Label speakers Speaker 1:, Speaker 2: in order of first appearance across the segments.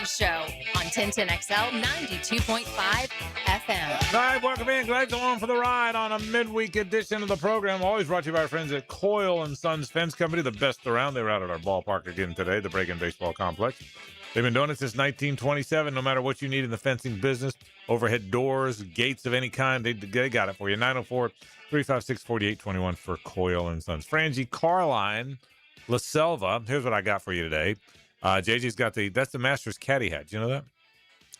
Speaker 1: Show on 1010XL 92.5 FM.
Speaker 2: All right, welcome in. Glad you're along for the ride on a midweek edition of the program. Always brought to you by our friends at Coyle & Sons Fence Company, the best around. They were out at our ballpark again today, the Break-In Baseball Complex. They've been doing it since 1927. No matter what you need in the fencing business, overhead doors, gates of any kind, they got it for you. 904-356-4821 for Coyle & Sons. Frangie, Carline, La Selva. Here's what I got for you today. JJ's got that's the Masters caddy hat. Do you know that?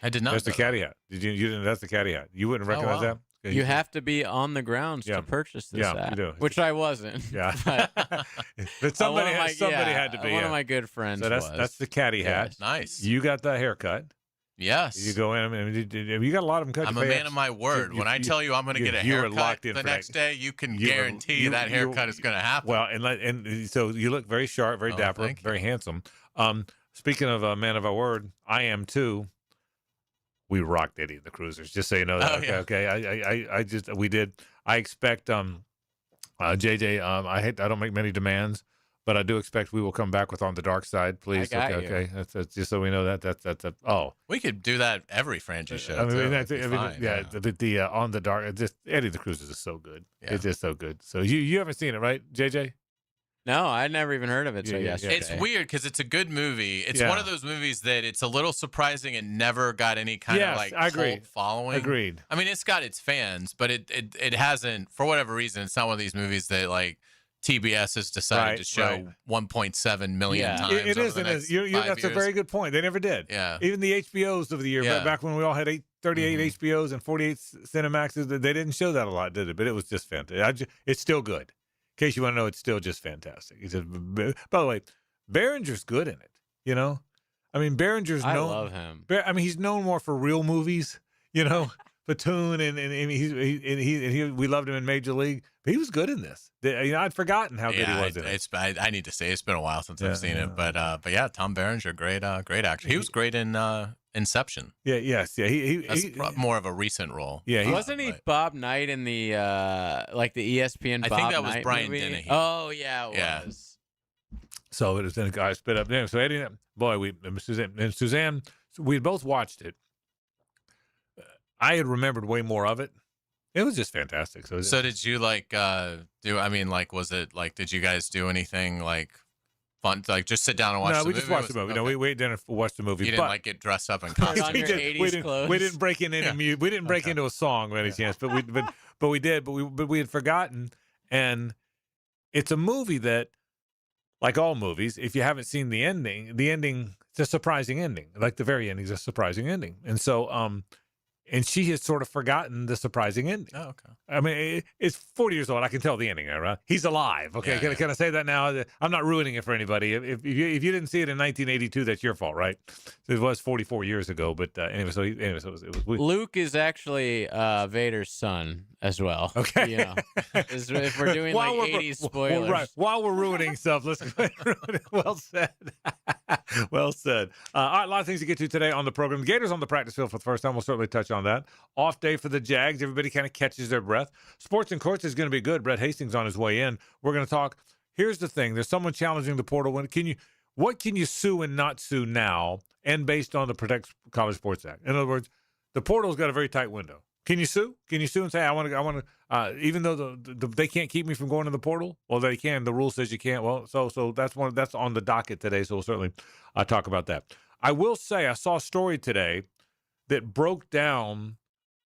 Speaker 3: I did not.
Speaker 2: That's the caddy hat. You didn't? That's the caddy hat. You wouldn't recognize that?
Speaker 4: You have to be on the grounds to purchase this hat,
Speaker 2: you do.
Speaker 4: Which I wasn't.
Speaker 2: Yeah, but somebody had to be.
Speaker 4: One of my good friends.
Speaker 2: So that's the caddy hat.
Speaker 3: Nice.
Speaker 2: You got the haircut.
Speaker 3: Yes.
Speaker 2: You go in. I mean, you got a lot of them cut.
Speaker 3: I'm a man of my word. When I tell you I'm going to get a haircut the next day, you can guarantee that haircut is going to happen.
Speaker 2: Well, and so you look very sharp, very dapper, very handsome. Speaking of a man of our word, I am too. We rocked Eddie the Cruisers. Just so you know that. Okay. We did. I expect JJ. I don't make many demands, but I do expect we will come back with On the Dark Side, please. Okay. That's just so we know that.
Speaker 3: We could do that every Frangie show.
Speaker 2: But the On the Dark. Just Eddie the Cruisers is so good. Yeah. It's just so good. So you haven't seen it, right, JJ?
Speaker 4: No, I never even heard of it.
Speaker 3: It's weird because it's a good movie. It's one of those movies that it's a little surprising it never got any kind of cult following.
Speaker 2: Agreed.
Speaker 3: I mean, it's got its fans, but it hasn't, for whatever reason. It's not one of these movies that TBS has decided to show 1.7 million times.
Speaker 2: It is. That's a very good point. They never did.
Speaker 3: Yeah.
Speaker 2: Even the HBOs of the year, back when we all had 38 HBOs and 48 Cinemaxes, they didn't show that a lot, did it? But it was just fantastic. It's still good. In case you want to know, it's still just fantastic. By the way, Behringer's good in it. You know, I mean, Behringer's known. I
Speaker 4: love him.
Speaker 2: He's known more for real movies. You know, Platoon, and we loved him in Major League. But he was good in this. I'd forgotten how good he was in it.
Speaker 3: I need to say it's been a while since I've seen it, but yeah, Tom Berenger, great actor. He was great in Inception.
Speaker 2: He's
Speaker 3: more of a recent role.
Speaker 2: Yeah,
Speaker 4: wasn't he Bob Knight in the the ESPN?
Speaker 3: I think that was Brian Dennehy.
Speaker 4: Oh yeah, it was.
Speaker 2: So it was then a guy spit up there. So Eddie, Suzanne, we had both watched it. I had remembered way more of it. It was just fantastic. So
Speaker 3: did you do? I mean, was it did you guys do anything fun, just sit down and watch the movie?
Speaker 2: No, we just watched the movie. Okay. No, we didn't watch the movie.
Speaker 3: You didn't get dressed up in costume.
Speaker 2: We didn't break into any music. We didn't break into a song by any chance, but we did. But we had forgotten, and it's a movie that, like all movies, if you haven't seen the ending, it's a surprising ending. Like the very ending is a surprising ending, and so and she has sort of forgotten the surprising ending.
Speaker 3: Oh, okay.
Speaker 2: I mean, it's 40 years old. I can tell the ending now, right? He's alive. Okay, can I say that now? I'm not ruining it for anybody. If you didn't see it in 1982, that's your fault, right? It was 44 years ago, but anyway, so it was.
Speaker 4: Luke is actually Vader's son as well.
Speaker 2: Okay,
Speaker 4: you know, if we're doing 80s spoilers,
Speaker 2: right? While we're ruining stuff, let's go ahead and ruin it. Well said. Well said. All right, a lot of things to get to today on the program. The Gators on the practice field for the first time. We'll certainly touch on that. Off day for the Jags. Everybody kind of catches their breath. Sports and Courts is going to be good. Brett Hastings on his way in. We're going to talk. Here's the thing. There's someone challenging the portal. What can you sue and not sue now, and based on the Protect College Sports Act? In other words, the portal's got a very tight window. Can you sue? Can you sue and say, I want to, even though they can't keep me from going to the portal? Well, they can. The rule says you can't. Well, so that's on the docket today. So we'll certainly talk about that. I will say I saw a story today that broke down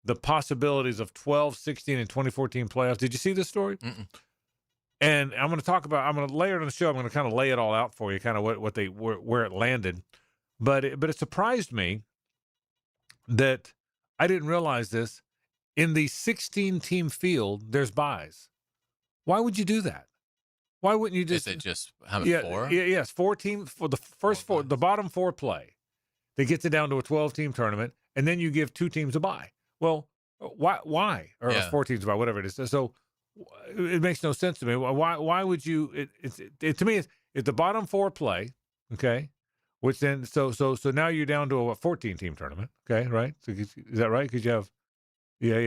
Speaker 2: the possibilities of 12, 16, and 2014 playoffs. Did you see this story?
Speaker 3: Mm-mm.
Speaker 2: And I'm going to layer it on the show. I'm going to kind of lay it all out for you, kind of where it landed. But it surprised me that I didn't realize this. In the 16-team field, there's buys. Why would you do that? Why wouldn't you just?
Speaker 3: Is it just how many? 4?
Speaker 2: Yes, 4 teams for the first 4. The bottom 4 play. That gets it down to a 12-team tournament, and then you give 2 teams a bye. Well, why? Or 4 teams a bye, whatever it is. So it makes no sense to me. Why would you? To me, it's the bottom 4 play. Okay. Which then so now you're down to a 14-team tournament. Okay, right? So is that right? Because you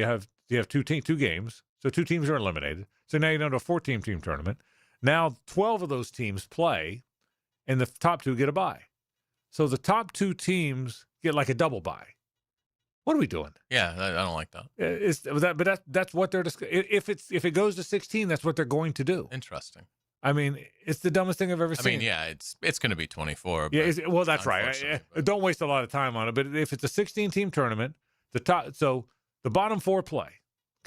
Speaker 2: have 2 games, so 2 teams are eliminated. So now you're down to a 14-team tournament. Now 12 of those teams play, and the top 2 get a bye. So the top 2 teams get like a double bye. What are we doing?
Speaker 3: Yeah, I don't like that.
Speaker 2: That's what they're if it goes to 16, that's what they're going to do.
Speaker 3: Interesting.
Speaker 2: I mean, it's the dumbest thing I've ever seen.
Speaker 3: I mean, yeah, it's going to be 24.
Speaker 2: Yeah, well, that's right. Don't waste a lot of time on it. But if it's a 16-team tournament, so the bottom 4 play,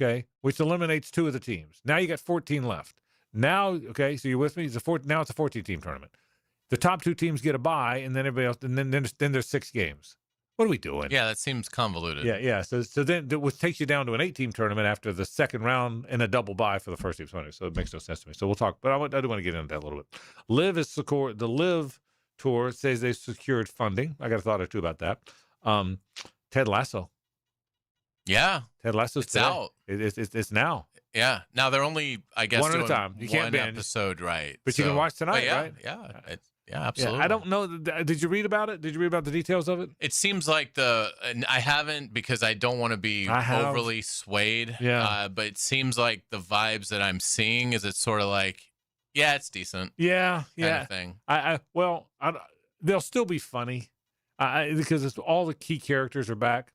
Speaker 2: okay, which eliminates 2 of the teams. Now you got 14 left. Now, okay, so you're with me? Now it's a 14-team tournament. The top 2 teams get a bye, and then everybody else, and then there's 6 games. What are we doing?
Speaker 3: Yeah, that seems convoluted.
Speaker 2: Yeah. So then it takes you down to an 8-team tournament after the second round and a double bye for the first team. So it makes no sense to me. So we'll talk, but I do want to get into that a little bit. The Live Tour says they secured funding. I got a thought or two about that. Ted Lasso.
Speaker 3: Yeah.
Speaker 2: Ted Lasso's
Speaker 3: it's out.
Speaker 2: It's now.
Speaker 3: Yeah. Now they're only, I guess,
Speaker 2: one at a time. You can't binge.
Speaker 3: Episode, right?
Speaker 2: But you can watch tonight,
Speaker 3: yeah,
Speaker 2: right?
Speaker 3: Yeah. Yeah, absolutely.
Speaker 2: Yeah, I don't know. Did you read about it? Did you read about the details of it?
Speaker 3: It seems like and I haven't because I don't want to be overly swayed.
Speaker 2: Yeah.
Speaker 3: But it seems like the vibes that I'm seeing is it's sort of like, yeah, it's decent.
Speaker 2: Yeah.
Speaker 3: Kind of thing.
Speaker 2: They'll still be funny because all the key characters are back.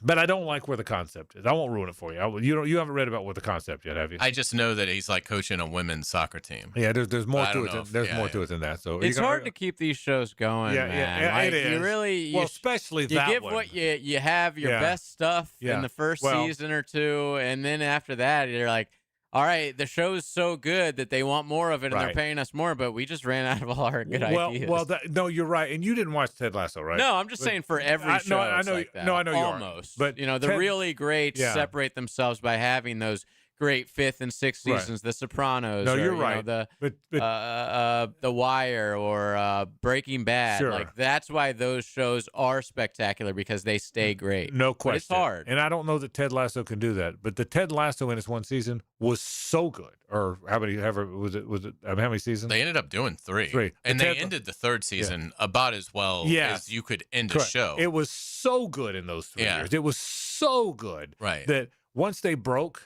Speaker 2: But I don't like where the concept is. I won't ruin it for you. You haven't read about what the concept yet, have you?
Speaker 3: I just know that he's like coaching a women's soccer team.
Speaker 2: Yeah, there's more to it. There's more to it than that. So
Speaker 4: it's hard to keep these shows going.
Speaker 2: Yeah,
Speaker 4: man.
Speaker 2: yeah,
Speaker 4: like,
Speaker 2: it is.
Speaker 4: You really,
Speaker 2: especially
Speaker 4: you
Speaker 2: that
Speaker 4: give
Speaker 2: one.
Speaker 4: what you have your best stuff in the first season or 2, and then after that, you're like, all right, the show's so good that they want more of it, and they're paying us more, but we just ran out of all our good ideas.
Speaker 2: No, you're right, and you didn't watch Ted Lasso, right?
Speaker 4: No, I'm just saying for every show.
Speaker 2: I know.
Speaker 4: Like that.
Speaker 2: No, I know you are.
Speaker 4: Almost,
Speaker 2: but
Speaker 4: the really great separate themselves by having those great 5th and 6th seasons, The Sopranos.
Speaker 2: No, you're right.
Speaker 4: The Wire or Breaking Bad.
Speaker 2: Sure.
Speaker 4: Like that's why those shows are spectacular because they stay great.
Speaker 2: No question.
Speaker 4: But it's hard,
Speaker 2: and I don't know that Ted Lasso can do that. But the Ted Lasso in its one season was so good. Or how many? Was it? How many seasons?
Speaker 3: They ended up doing 3. And they ended the 3rd season about as well as you could end a show.
Speaker 2: It was so good in those 3 years. It was so good that once they broke.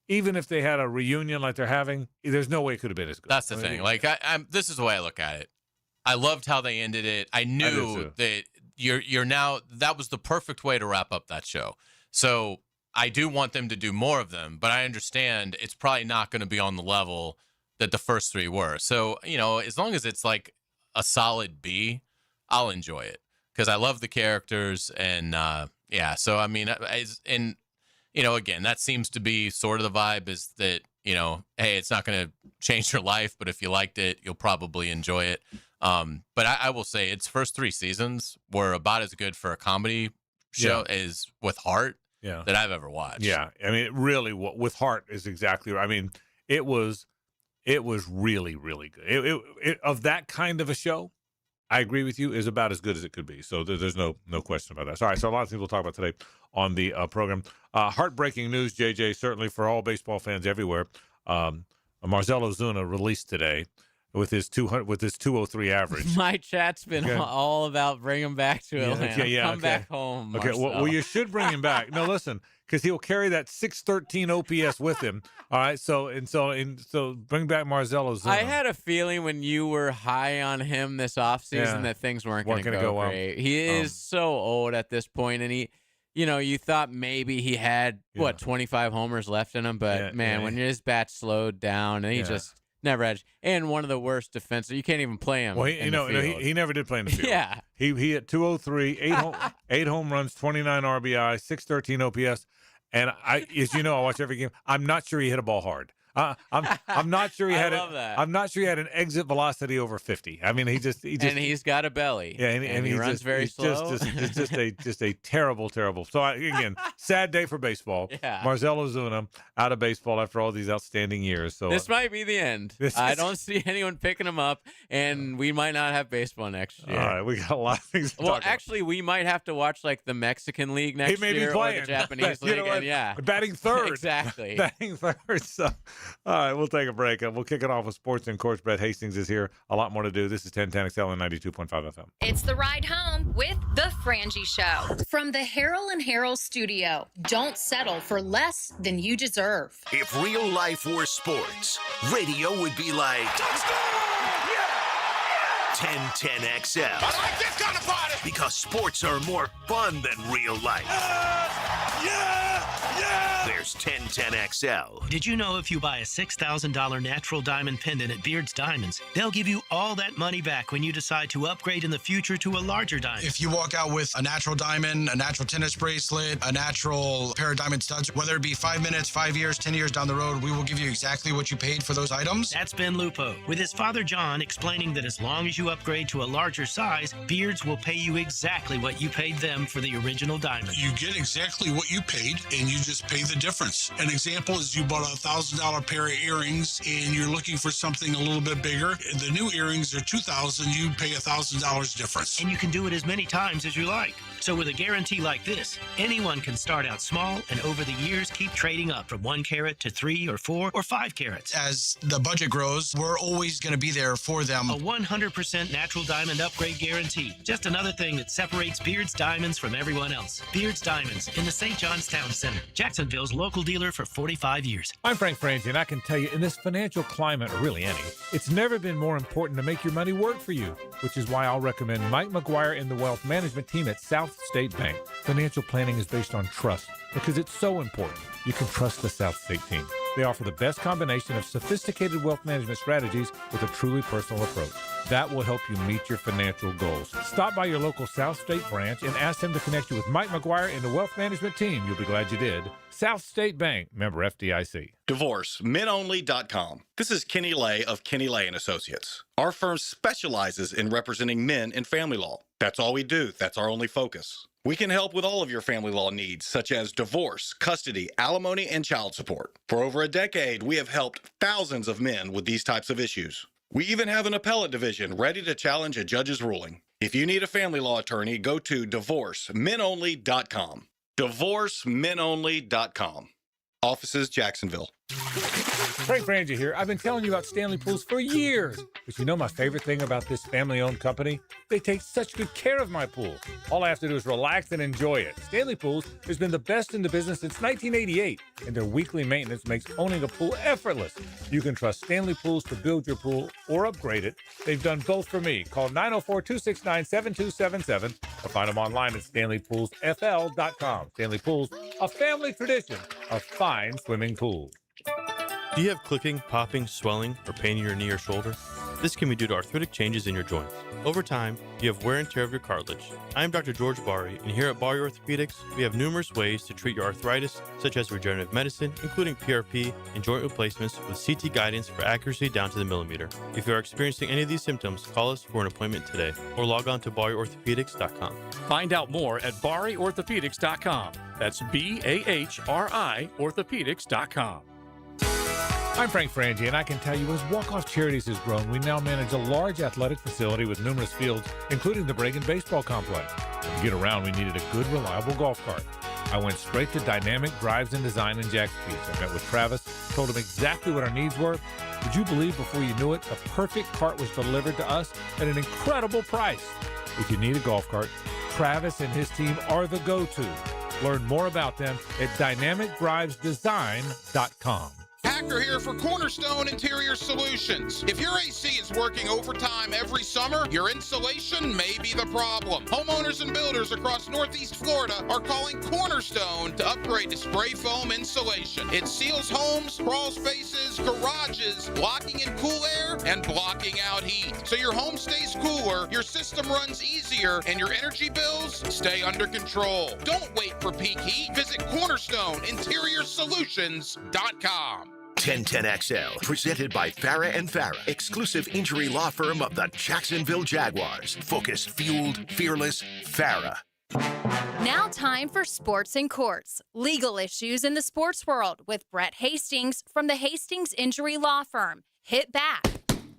Speaker 2: Even if they had a reunion like they're having, there's no way it could have been as good.
Speaker 3: That's the thing. Like this is the way I look at it. I loved how they ended it. I knew that you're now that was the perfect way to wrap up that show. So I do want them to do more of them, but I understand it's probably not going to be on the level that the first 3 were. So as long as it's like a solid B, I'll enjoy it because I love the characters and So I mean, again, that seems to be sort of the vibe is that, hey, it's not going to change your life, but if you liked it, you'll probably enjoy it. But I will say its first 3 seasons were about as good for a comedy show as with heart that I've ever watched.
Speaker 2: Yeah. I mean, it really, with heart is exactly right. I mean, it was really, really good. It of that kind of a show, I agree with you, is about as good as it could be. So there's no question about that. All right, so a lot of things we'll talk about today on the program. Heartbreaking news, JJ, certainly for all baseball fans everywhere. Marcell Ozuna released today with his 203 average.
Speaker 4: My chat's been all about bring him back to Atlanta. Come back home, Marcell.
Speaker 2: Okay, well, you should bring him back. No, listen, because he'll carry that 613 OPS with him. All right, so bring back Marcell Ozuna.
Speaker 4: I had a feeling when you were high on him this offseason that things weren't going to go great. He is so old at this point, and he, you thought maybe he had 25 homers left in him, but when his bat slowed down, and he just never had. And one of the worst defensive, you can't even play him.
Speaker 2: Well, he never did play in the field.
Speaker 4: Yeah,
Speaker 2: he hit 203, 8 home runs, 29 RBI, 613 OPS. And I watch every game. I'm not sure he hit a ball hard. I'm not sure he had I'm not sure he had an exit velocity over 50. I mean, he just
Speaker 4: and he's got a belly.
Speaker 2: Yeah, and
Speaker 4: he runs very slow.
Speaker 2: It's just a terrible. So again, sad day for baseball.
Speaker 4: Yeah.
Speaker 2: Marcell Ozuna out of baseball after all these outstanding years. So
Speaker 4: this might be the end. I don't see anyone picking him up, and we might not have baseball next year.
Speaker 2: All right, we got a lot of things to talk
Speaker 4: actually, we might have to watch like the Mexican League next year
Speaker 2: be playing.
Speaker 4: or the Japanese League.
Speaker 2: Batting third.
Speaker 4: Exactly.
Speaker 2: Batting third. So. All right, we'll take a break. We'll kick it off with sports and course. Brett Hastings is here. A lot more to do. This is 1010XL and 92.5 FM.
Speaker 1: It's the ride home with the Frangie Show. From the Harrell and Harrell studio. Don't settle for less than you deserve.
Speaker 5: If real life were sports, radio would be like... Touchdown! Yeah! 1010XL.
Speaker 6: I like this kind of party.
Speaker 5: Because sports are more fun than real life. There's 1010XL.
Speaker 7: Did you know if you buy a $6,000 natural diamond pendant at Beard's Diamonds, they'll give you all that money back when you decide to upgrade in the future to a larger diamond?
Speaker 8: If you walk out with a natural diamond, a natural tennis bracelet, a natural pair of diamond studs, whether it be 5 minutes, 5 years, 10 years down the road, we will give you exactly what you paid for those items.
Speaker 7: That's Ben Lupo, with his father John explaining that as long as you upgrade to a larger size, Beards will pay you exactly what you paid them for the original diamond.
Speaker 9: You get exactly what you paid, and you just pay the difference. An example is you bought a $1,000 pair of earrings, and you're looking for something a little bit bigger. The new earrings are $2,000. You pay $1,000 difference.
Speaker 7: And you can do it as many times as you like. So with a guarantee like this, anyone can start out small and over the years keep trading up from 1 carat to 3 or 4 or 5 carats.
Speaker 8: As the budget grows, we're always going to be there for them.
Speaker 7: A 100% natural diamond upgrade guarantee. Just another thing that separates Beard's Diamonds from everyone else. Beard's Diamonds in the St. John's Town Center, Jacksonville's local dealer for 45 years.
Speaker 2: I'm Frank Frangie, and I can tell you in this financial climate, or really any, it's never been more important to make your money work for you, which is why I'll recommend Mike McGuire and the Wealth Management Team at South State Bank. Financial planning is based on trust because it's so important. You can trust the South State team. They offer the best combination of sophisticated wealth management strategies with a truly personal approach. That will help you meet your financial goals. Stop by your local South State branch and ask them to connect you with Mike McGuire and the Wealth Management Team. You'll be glad you did. South State Bank, member FDIC.
Speaker 10: DivorceMenOnly.com. This is Kenny Lay of Kenny Lay & Associates. Our firm specializes in representing men in family law. That's all we do. That's our only focus. We can help with all of your family law needs, such as divorce, custody, alimony, and child support. For over a decade, we have helped thousands of men with these types of issues. We even have an appellate division ready to challenge a judge's ruling. If you need a family law attorney, go to DivorceMenOnly.com. DivorceMenOnly.com. Offices, Jacksonville.
Speaker 2: Frank Frangie here. I've been telling you about Stanley Pools for years. But you know my favorite thing about this family-owned company? They take such good care of my pool. All I have to do is relax and enjoy it. Stanley Pools has been the best in the business since 1988, and their weekly maintenance makes owning a pool effortless. You can trust Stanley Pools to build your pool or upgrade it. They've done both for me. Call 904-269-7277 or find them online at StanleyPoolsFL.com. Stanley Pools, a family tradition of fine swimming pools.
Speaker 11: Do you have clicking, popping, swelling, or pain in your knee or shoulder? This can be due to arthritic changes in your joints. Over time, you have wear and tear of your cartilage. I am Dr. George Bari, and here at Bari Orthopedics, we have numerous ways to treat your arthritis, such as regenerative medicine, including PRP and joint replacements with CT guidance for accuracy down to the millimeter. If you are experiencing any of these symptoms, call us for an appointment today, or log on to BariOrthopedics.com.
Speaker 12: Find out more at BariOrthopedics.com. That's BAHRI Orthopedics.com.
Speaker 2: I'm Frank Frangie, and I can tell you as Walk-Off Charities has grown, we now manage a large athletic facility with numerous fields, including the Bregan Baseball Complex. To get around, we needed a good, reliable golf cart. I went straight to Dynamic Drives and Design in Jack's Peak. I met with Travis, told him exactly what our needs were. Would you believe before you knew it, the perfect cart was delivered to us at an incredible price? If you need a golf cart, Travis and his team are the go-to. Learn more about them at dynamicdrivesdesign.com.
Speaker 6: Hacker here for Cornerstone Interior Solutions. If your AC is working overtime every summer, your insulation may be the problem. Homeowners and builders across Northeast Florida are calling Cornerstone to upgrade to spray foam insulation. It seals homes, crawl spaces, garages, blocking in cool air and blocking out heat. So your home stays cooler, your system runs easier, and your energy bills stay under control. Don't wait for peak heat. Visit CornerstoneInteriorSolutions.com.
Speaker 5: 1010XL, presented by Farah & Farah, exclusive injury law firm of the Jacksonville Jaguars. Focused, fueled, fearless, Farah.
Speaker 1: Now time for Sports and Courts, legal issues in the sports world with Brett Hastings from the Hastings Injury Law Firm. Hit back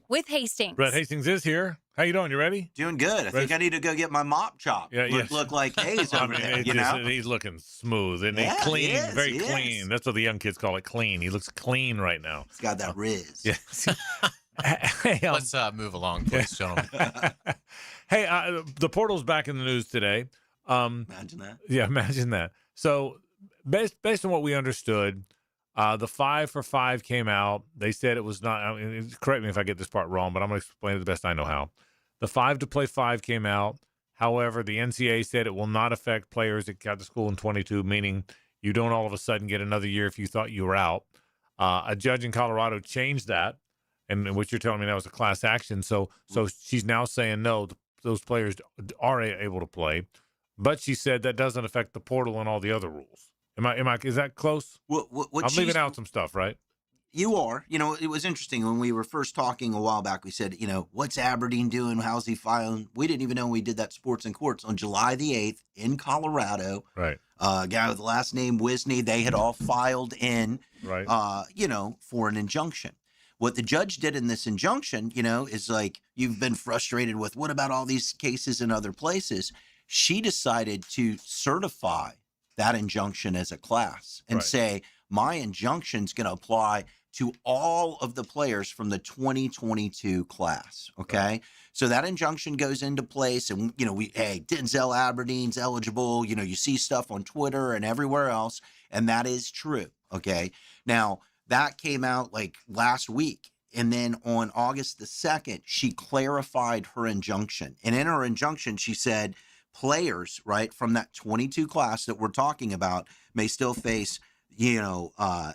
Speaker 1: with Hastings.
Speaker 2: Brett Hastings is here. How you doing? You ready?
Speaker 13: Doing good. I think I need to go get my mop chop.
Speaker 2: Yeah,
Speaker 13: look like Hayes over there, you know?
Speaker 2: He's looking smooth, and he's clean, very clean. That's what the young kids call it, clean. He looks clean right now.
Speaker 13: He's got that riz.
Speaker 2: Yes.
Speaker 3: Let's move along, please, gentlemen.
Speaker 2: Hey, the portal's back in the news today.
Speaker 13: Imagine that.
Speaker 2: Yeah, imagine that. So based on what we understood, the 5 for 5 came out. They said it was not, correct me if I get this part wrong, but I'm going to explain it the best I know how. The 5 to play 5 came out. However, the NCAA said it will not affect players that got to school in 22, meaning you don't all of a sudden get another year if you thought you were out. A judge in Colorado changed that, and what you're telling me that was a class action. So she's now saying no, those players are able to play, but she said that doesn't affect the portal and all the other rules. Is that close? I'm leaving out some stuff, right?
Speaker 14: You are. It was interesting when we were first talking a while back. We said, what's Aberdeen doing? How's he filing? We didn't even know we did that Sports and Courts on July the 8th in Colorado.
Speaker 2: Right.
Speaker 14: A guy with the last name Wisney, they had all filed in,
Speaker 2: right.
Speaker 14: For an injunction. What the judge did in this injunction, is like, you've been frustrated with, what about all these cases in other places? She decided to certify that injunction as a class and say, my injunction's going to apply to all of the players from the 2022 class. Okay. Right. So that injunction goes into place, and, Denzel Aberdeen's eligible, you see stuff on Twitter and everywhere else. And that is true. Okay. Now that came out like last week. And then on August the 2nd, she clarified her injunction. And in her injunction, she said players, right, from that 22 class that we're talking about may still face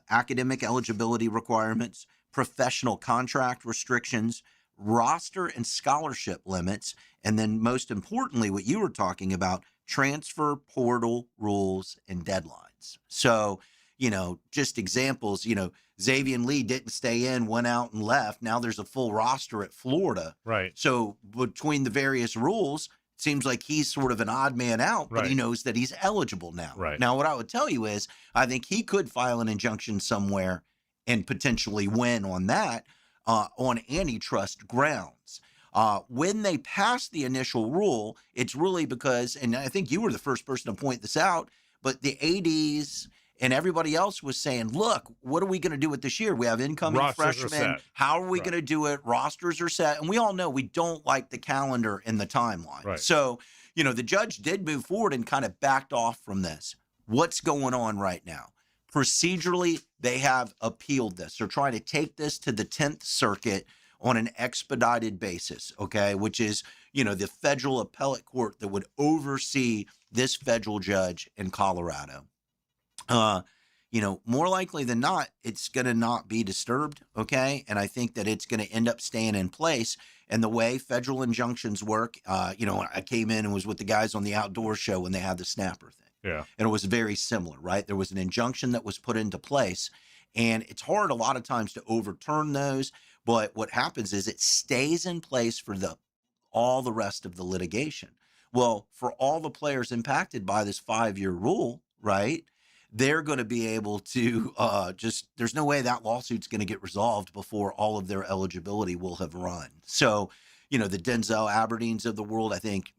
Speaker 14: academic eligibility requirements, professional contract restrictions, roster and scholarship limits, and then most importantly, what you were talking about, transfer portal rules and deadlines. So, just examples, Xavier Lee didn't stay in, went out and left. Now there's a full roster at Florida.
Speaker 2: Right.
Speaker 14: So between the various rules, seems like he's sort of an odd man out, but he knows that he's eligible now.
Speaker 2: Right.
Speaker 14: Now, what I would tell you is I think he could file an injunction somewhere and potentially win on that on antitrust grounds. When they passed the initial rule, it's really because, and I think you were the first person to point this out, but the ADs and everybody else was saying, look, what are we going to do with this year? We have incoming freshmen. How are we going to do it? Rosters are set. And we all know we don't like the calendar and the timeline.
Speaker 2: Right.
Speaker 14: So, the judge did move forward and kind of backed off from this. What's going on right now? Procedurally, they have appealed this. They're trying to take this to the 10th Circuit on an expedited basis, okay, which is, the federal appellate court that would oversee this federal judge in Colorado. More likely than not, it's going to not be disturbed, okay? And I think that it's going to end up staying in place. And the way federal injunctions work, I came in and was with the guys on the outdoor show when they had the snapper thing.
Speaker 2: Yeah.
Speaker 14: And it was very similar, right? There was an injunction that was put into place, and it's hard a lot of times to overturn those. But what happens is it stays in place for all the rest of the litigation. Well, for all the players impacted by this 5-year rule, right? They're going to be able to there's no way that lawsuit's going to get resolved before all of their eligibility will have run. So, the Denzel Aberdeens of the world, I think,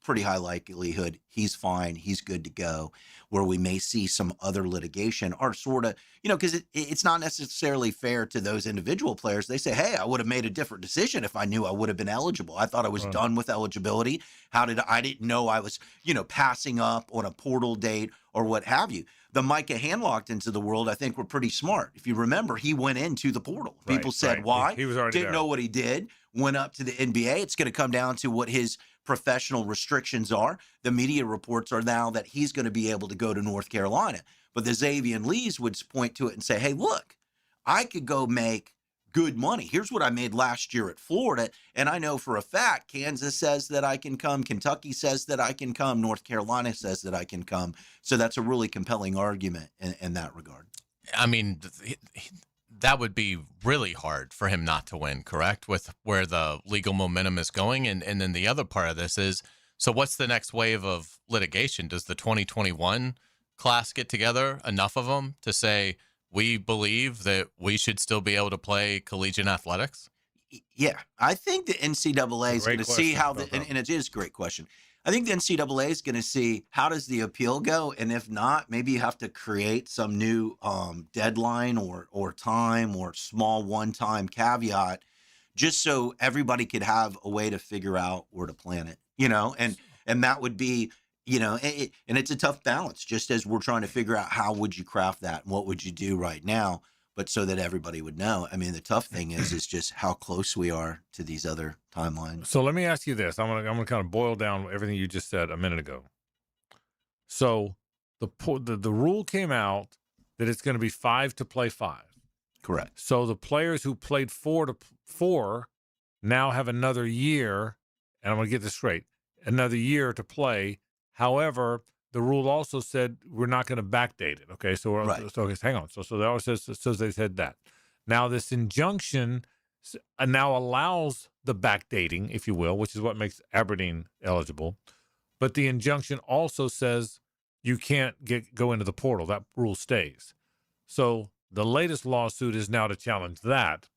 Speaker 14: pretty high likelihood he's fine. He's good to go. Where we may see some other litigation or sort of, because it's not necessarily fair to those individual players. They say, hey, I would have made a different decision if I knew I would have been eligible. I thought I was done with eligibility. I didn't know I was, passing up on a portal date or what have you. The Micah Hanlochtons of the world, I think, were pretty smart. If you remember, he went into the portal. People said, why?
Speaker 2: He was already
Speaker 14: Didn't know what he did. Went up to the NBA. It's going to come down to what his professional restrictions are. The media reports are now that he's going to be able to go to North Carolina. But the Xavier Lees would point to it and say, hey, look, I could go make good money. Here's what I made last year at Florida. And I know for a fact, Kansas says that I can come. Kentucky says that I can come. North Carolina says that I can come. So that's a really compelling argument in that regard.
Speaker 3: I mean, that would be really hard for him not to win, correct? With where the legal momentum is going. And then the other part of this is, so what's the next wave of litigation? Does the 2021 class get together, enough of them, to say, we believe that we should still be able to play collegiate athletics?
Speaker 14: Yeah, I think the NCAA is going to see how and it is a great question. I think the NCAA is going to see how does the appeal go, and if not, maybe you have to create some new deadline or time or small one-time caveat, just so everybody could have a way to figure out where to plan it, and that would be. And it's a tough balance, just as we're trying to figure out how would you craft that and what would you do right now. but so that everybody would know. I mean, the tough thing is just how close we are to these other timelines.
Speaker 2: So let me ask you this. I'm gonna kind of boil down everything you just said a minute ago. So the rule came out that it's going to be 5 to play 5.
Speaker 14: Correct.
Speaker 2: So the players who played 4 to 4 now have another year, and I'm going to get this straight, another year to play. However, the rule also said we're not going to backdate it. Okay, so hang on. So that always says they said that. Now this injunction now allows the backdating, if you will, which is what makes Aberdeen eligible. But the injunction also says you can't go into the portal. That rule stays. So the latest lawsuit is now to challenge that.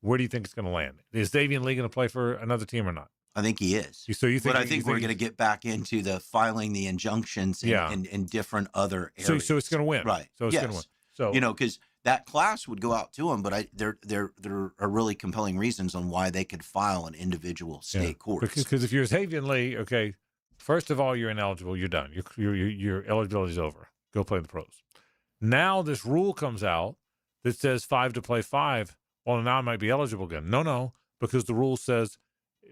Speaker 2: Where do you think it's going to land? Is Xavier Lee going to play for another team or not?
Speaker 14: I think he is.
Speaker 2: So you think?
Speaker 14: But I think we're going to get back into the filing the injunctions in different other areas.
Speaker 2: So it's going to win,
Speaker 14: right?
Speaker 2: So it's going to win. So
Speaker 14: because that class would go out to him, but there are really compelling reasons on why they could file an individual state court.
Speaker 2: Because if you're Xavier Lee, okay, first of all, you're ineligible. You're done. Your eligibility is over. Go play the pros. Now this rule comes out that says 5 to play 5. Well, now I might be eligible again. No, because the rule says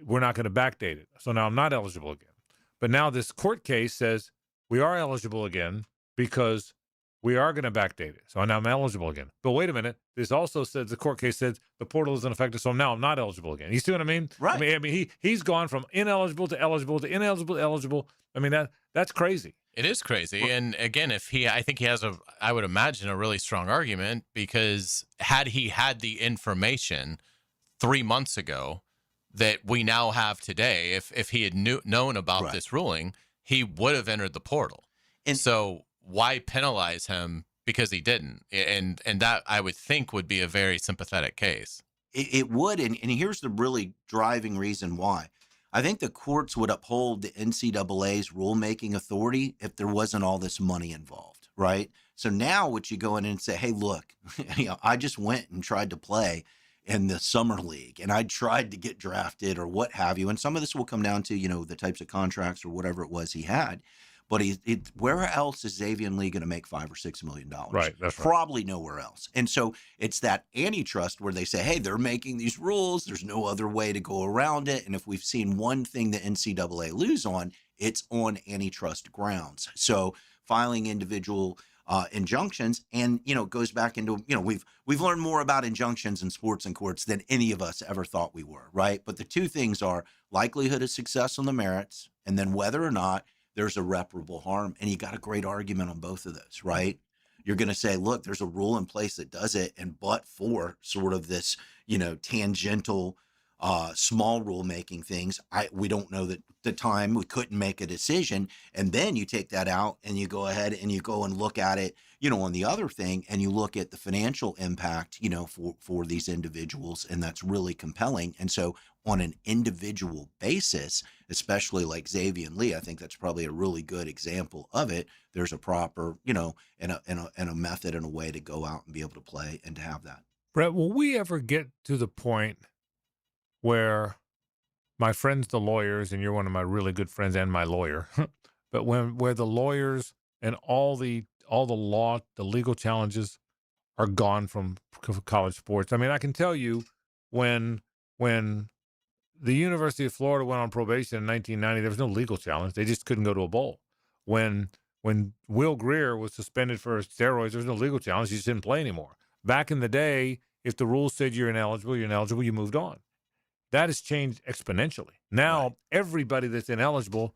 Speaker 2: we're not going to backdate it. So now I'm not eligible again. But now this court case says we are eligible again because we are going to backdate it. So now I'm eligible again. But wait a minute. This also says the court case says the portal isn't effective, so now I'm not eligible again. You see what I mean?
Speaker 14: Right.
Speaker 2: I mean he's gone from ineligible to eligible to ineligible to eligible. I mean that's crazy.
Speaker 3: It is crazy. And again, I think he has I would imagine a really strong argument, because had he had the information 3 months ago that we now have today, if he had known about this ruling, he would have entered the portal. And so why penalize him because he didn't? And that I would think would be a very sympathetic case.
Speaker 14: It would. And here's the really driving reason why. I think the courts would uphold the NCAA's rulemaking authority if there wasn't all this money involved, right? So now what you go in and say, hey, look, I just went and tried to play in the summer league and I tried to get drafted or what have you. And some of this will come down to, the types of contracts or whatever it was he had. But where else is Xavier Lee going to make $5 or $6 million?
Speaker 2: Right, that's right.
Speaker 14: Probably nowhere else. And so it's that antitrust where they say, hey, they're making these rules. There's no other way to go around it. And if we've seen one thing the NCAA lose on, it's on antitrust grounds. So filing individual injunctions, and it goes back into we've learned more about injunctions in sports and courts than any of us ever thought we were, right? But the two things are likelihood of success on the merits, and then whether or not there's irreparable harm. And you got a great argument on both of those, right? You're going to say, look, there's a rule in place that does it, and but for sort of this, tangential, small rulemaking things, we don't know that the time we couldn't make a decision. And then you take that out and you go ahead and you go and look at it, on the other thing, and you look at the financial impact, for these individuals, and that's really compelling. And so on an individual basis, especially like Xavier Lee, I think that's probably a really good example of it. There's a proper, and a method and a way to go out and be able to play and to have that.
Speaker 2: Brett, will we ever get to the point where my friends, the lawyers, and you're one of my really good friends and my lawyer, but where the lawyers and all the law, the legal challenges are gone from college sports? I mean, I can tell you when the University of Florida went on probation in 1990, there was no legal challenge. They just couldn't go to a bowl. When Will Greer was suspended for steroids, there was no legal challenge. He just didn't play anymore. Back in the day, if the rules said you're ineligible, you moved on. That has changed exponentially. Now, Everybody that's ineligible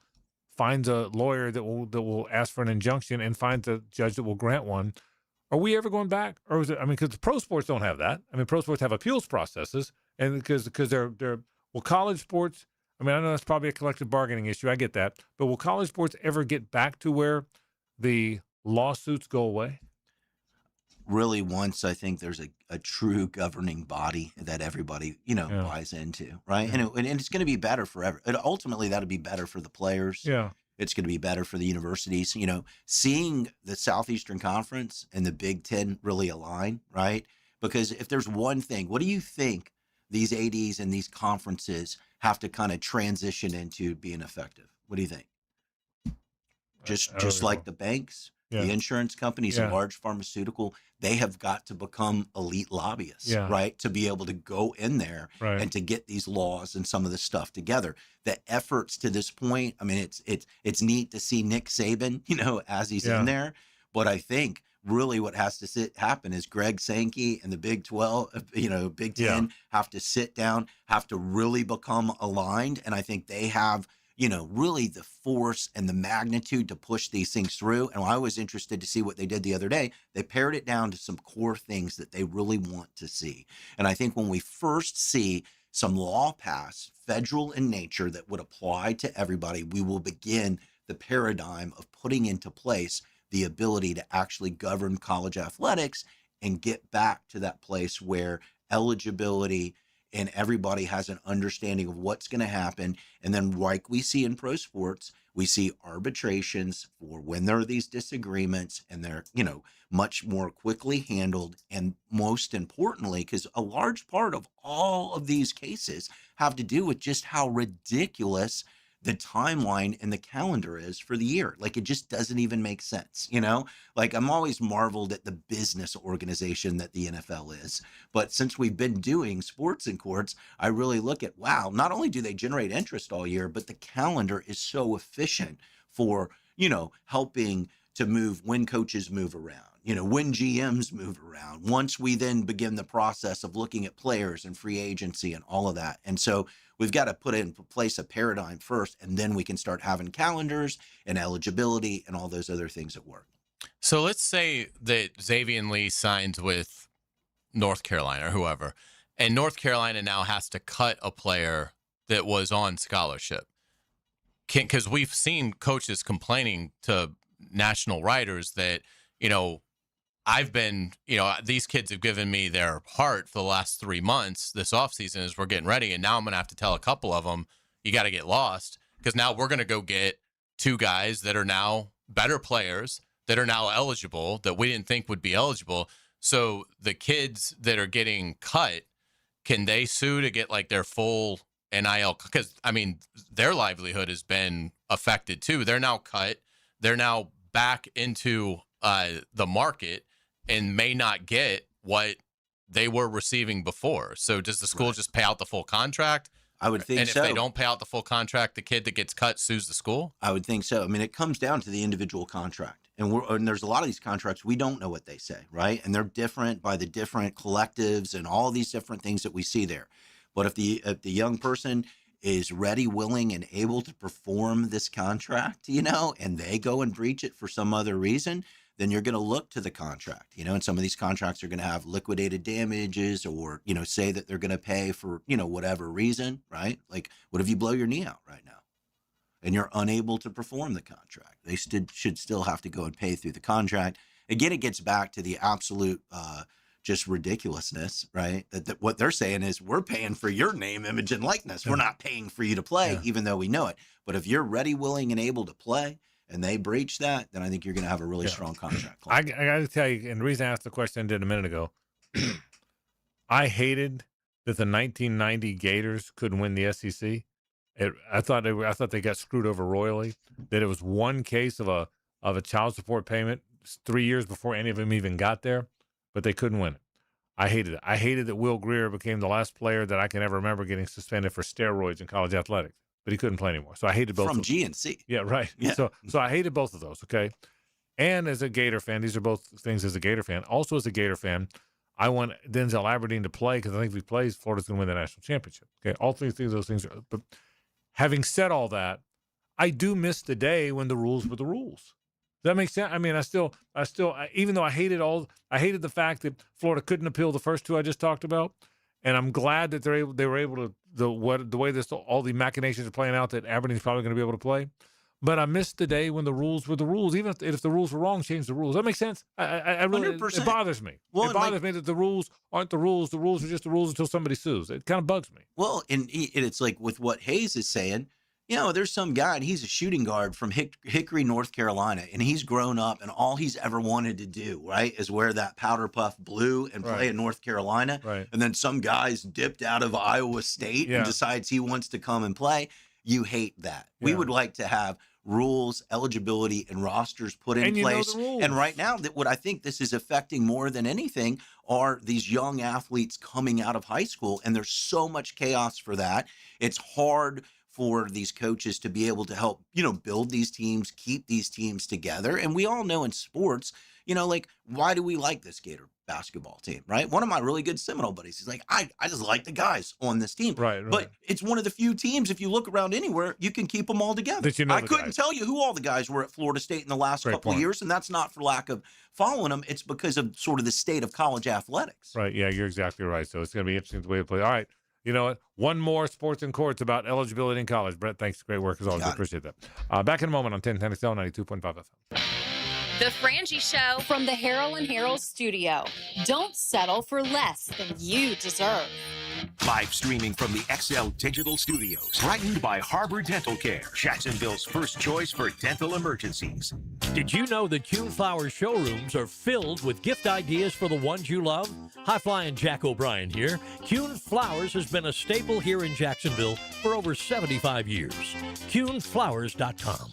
Speaker 2: finds a lawyer that will ask for an injunction and finds a judge that will grant one. Are we ever going back? Or is it, because the pro sports don't have that. Pro sports have appeals processes, and because they're college sports, I know that's probably a collective bargaining issue. I get that. But will college sports ever get back to where the lawsuits go away?
Speaker 14: Really, once I think there's a true governing body that everybody, buys into, right?
Speaker 2: Yeah.
Speaker 14: And it's going to be better for ultimately, that'll be better for the players.
Speaker 2: Yeah.
Speaker 14: It's going to be better for the universities. Seeing the Southeastern Conference and the Big Ten really align, right? Because if there's one thing, what do you think these ADs and these conferences have to kind of transition into being effective? What do you think? Just like the banks, the insurance companies, and large pharmaceutical, they have got to become elite lobbyists, right? To be able to go in there and to get these laws and some of this stuff together. The efforts to this point, I mean, it's neat to see Nick Saban, as he's in there. But I think really what has to happen is Greg Sankey and the Big 12, Big 10 have to sit down, have to really become aligned. And I think they have, really the force and the magnitude to push these things through. And I was interested to see what they did the other day. They pared it down to some core things that they really want to see. And I think when we first see some law pass, federal in nature, that would apply to everybody, we will begin the paradigm of putting into place the ability to actually govern college athletics and get back to that place where eligibility and everybody has an understanding of what's going to happen. And then, like we see in pro sports, we see arbitrations for when there are these disagreements, and they're, much more quickly handled. And most importantly, because a large part of all of these cases have to do with just how ridiculous the timeline and the calendar is for the year. Like, it just doesn't even make sense, Like, I'm always marveled at the business organization that the NFL is. But since we've been doing sports in courts, I really look at, wow, not only do they generate interest all year, but the calendar is so efficient for, helping to move when coaches move around, when GMs move around. Once we then begin the process of looking at players and free agency and all of that. And so we've got to put in place a paradigm first, and then we can start having calendars and eligibility and all those other things at work.
Speaker 3: So let's say that Xavier Lee signs with North Carolina or whoever, and North Carolina now has to cut a player that was on scholarship. Because we've seen coaches complaining to national writers that, I've been, these kids have given me their heart for the last 3 months this offseason as we're getting ready. And now I'm going to have to tell a couple of them, you got to get lost, because now we're going to go get 2 guys that are now better players, that are now eligible, that we didn't think would be eligible. So the kids that are getting cut, can they sue to get like their full NIL? Because, their livelihood has been affected too. They're now cut. They're now back into the market and may not get what they were receiving before. So does the school just pay out the full contract?
Speaker 14: I would think so.
Speaker 3: And if they don't pay out the full contract, the kid that gets cut sues the school?
Speaker 14: I would think so. It comes down to the individual contract. And there's a lot of these contracts, we don't know what they say, right? And they're different by the different collectives and all these different things that we see there. But if the young person is ready, willing, and able to perform this contract, and they go and breach it for some other reason, then you're going to look to the contract, and some of these contracts are going to have liquidated damages or, say that they're going to pay for, whatever reason, right? Like, what if you blow your knee out right now and you're unable to perform the contract? They should still have to go and pay through the contract. Again, it gets back to the absolute, just ridiculousness, right? That what they're saying is, we're paying for your name, image, and likeness. We're not paying for you to play, even though we know it. But if you're ready, willing, and able to play, and they breach that, then I think you're going to have a really strong contract.
Speaker 2: I got to tell you, and the reason I asked the question I did a minute ago, I hated that the 1990 Gators couldn't win the SEC. I thought they got screwed over royally. That it was one case of a child support payment 3 years before any of them even got there, but they couldn't win it. I hated it. I hated that Will Greer became the last player that I can ever remember getting suspended for steroids in college athletics. But he couldn't play anymore. So I hated both
Speaker 14: from
Speaker 2: of them.
Speaker 14: GNC.
Speaker 2: Yeah, right. Yeah. So I hated both of those, okay? And as a Gator fan, these are both things as a Gator fan. Also as a Gator fan, I want Denzel Aberdeen to play because I think if he plays, Florida's going to win the national championship. Okay, all three things, those things are. But having said all that, I do miss the day when the rules were the rules. Does that make sense? I still, even though I hated the fact that Florida couldn't appeal the first 2 I just talked about. And I'm glad that they were able to, the way all the machinations are playing out, that Aberdeen's probably going to be able to play. But I missed the day when the rules were the rules. Even if the rules were wrong, change the rules. That makes sense. I really, 100%. It bothers me. Well, it bothers me that the rules aren't the rules. The rules are just the rules until somebody sues. It kind of bugs me.
Speaker 14: Well, and it's like with what Hayes is saying, there's some guy, and he's a shooting guard from Hickory, North Carolina, and he's grown up, and all he's ever wanted to do, right, is wear that powder puff blue and play in North Carolina.
Speaker 2: Right.
Speaker 14: And then some guy's dipped out of Iowa State and decides he wants to come and play. you hate that. We would like to have rules, eligibility, and rosters put in place. And right now, that what I think this is affecting more than anything are these young athletes coming out of high school, and there's so much chaos for that. It's hard for these coaches to be able to help, build these teams, keep these teams together. And we all know in sports, why do we like this Gator basketball team, right? One of my really good Seminole buddies, he's like, I just like the guys on this team. Right. But it's one of the few teams, if you look around anywhere, you can keep them all together. I couldn't tell you who all the guys were at Florida State in the last couple of years, and that's not for lack of following them. It's because of sort of the state of college athletics.
Speaker 2: Right. Yeah, you're exactly right. So it's going to be interesting the way to play. All right. You know what? One more Sports and Courts about eligibility in college. Brett, thanks. Great work as always. We appreciate that. Back in a moment on 1010 XL 92.5 FM.
Speaker 1: The Frangie Show from the Harold and Harold studio. Don't settle for less than you deserve.
Speaker 5: Live streaming from the XL Digital Studios. Brightened by Harbor Dental Care, Jacksonville's first choice for dental emergencies.
Speaker 15: Did you know that Kuhn Flowers showrooms are filled with gift ideas for the ones you love? Hi, flying Jack O'Brien here. Kuhn Flowers has been a staple here in Jacksonville for over 75 years. KuhnFlowers.com.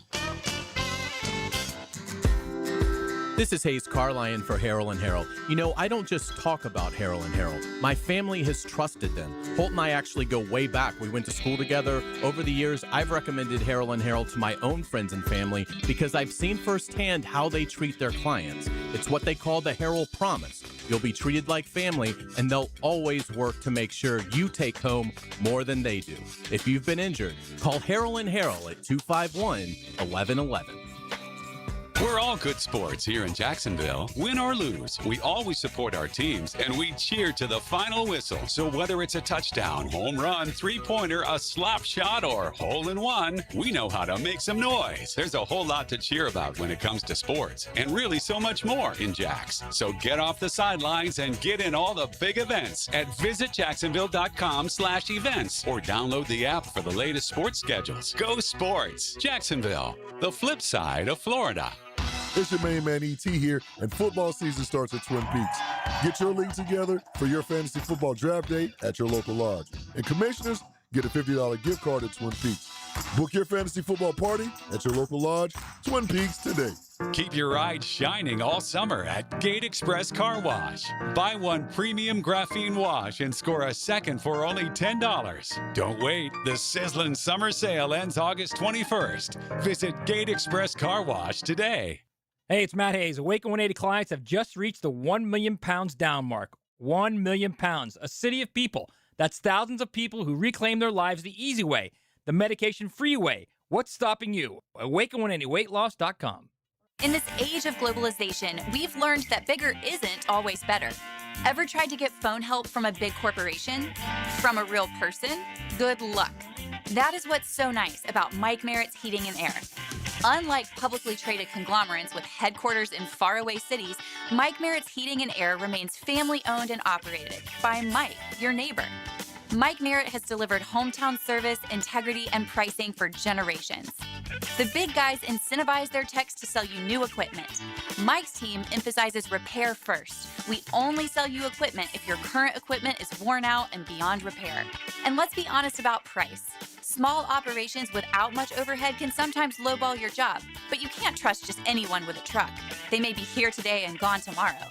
Speaker 16: This is Hayes Carlyon for Harold and Harold. I don't just talk about Harold and Harold. My family has trusted them. Holt and I actually go way back. We went to school together. Over the years, I've recommended Harold and Harold to my own friends and family because I've seen firsthand how they treat their clients. It's what they call the Harold Promise. You'll be treated like family, and they'll always work to make sure you take home more than they do. If you've been injured, call Harold and Harold at 251-1111.
Speaker 17: We're all good sports here in Jacksonville. Win or lose, we always support our teams, and we cheer to the final whistle. So whether it's a touchdown, home run, three-pointer, a slap shot, or hole-in-one, we know how to make some noise. There's a whole lot to cheer about when it comes to sports, and really so much more in Jax. So get off the sidelines and get in all the big events at visitjacksonville.com/events or download the app for the latest sports schedules. Go Sports! Jacksonville, the flip side of Florida.
Speaker 18: It's your main man E.T. here, and football season starts at Twin Peaks. Get your league together for your fantasy football draft day at your local lodge. And commissioners, get a $50 gift card at Twin Peaks. Book your fantasy football party at your local lodge, Twin Peaks, today.
Speaker 17: Keep your ride shining all summer at Gate Express Car Wash. Buy one premium graphene wash and score a second for only $10. Don't wait. The sizzling summer sale ends August 21st. Visit Gate Express Car Wash today.
Speaker 19: Hey, it's Matt Hayes. Awaken 180 clients have just reached the 1 million pounds down mark. 1 million pounds. A city of people. That's thousands of people who reclaim their lives the easy way, the medication-free way. What's stopping you? Awaken180weightloss.com.
Speaker 20: In this age of globalization, we've learned that bigger isn't always better. Ever tried to get phone help from a big corporation? From a real person? Good luck. That is what's so nice about Mike Merritt's Heating and Air. Unlike publicly traded conglomerates with headquarters in faraway cities, Mike Merritt's Heating and Air remains family-owned and operated by Mike, your neighbor. Mike Merritt has delivered hometown service, integrity, and pricing for generations. The big guys incentivize their techs to sell you new equipment. Mike's team emphasizes repair first. We only sell you equipment if your current equipment is worn out and beyond repair. And let's be honest about price. Small operations without much overhead can sometimes lowball your job, but you can't trust just anyone with a truck. They may be here today and gone tomorrow.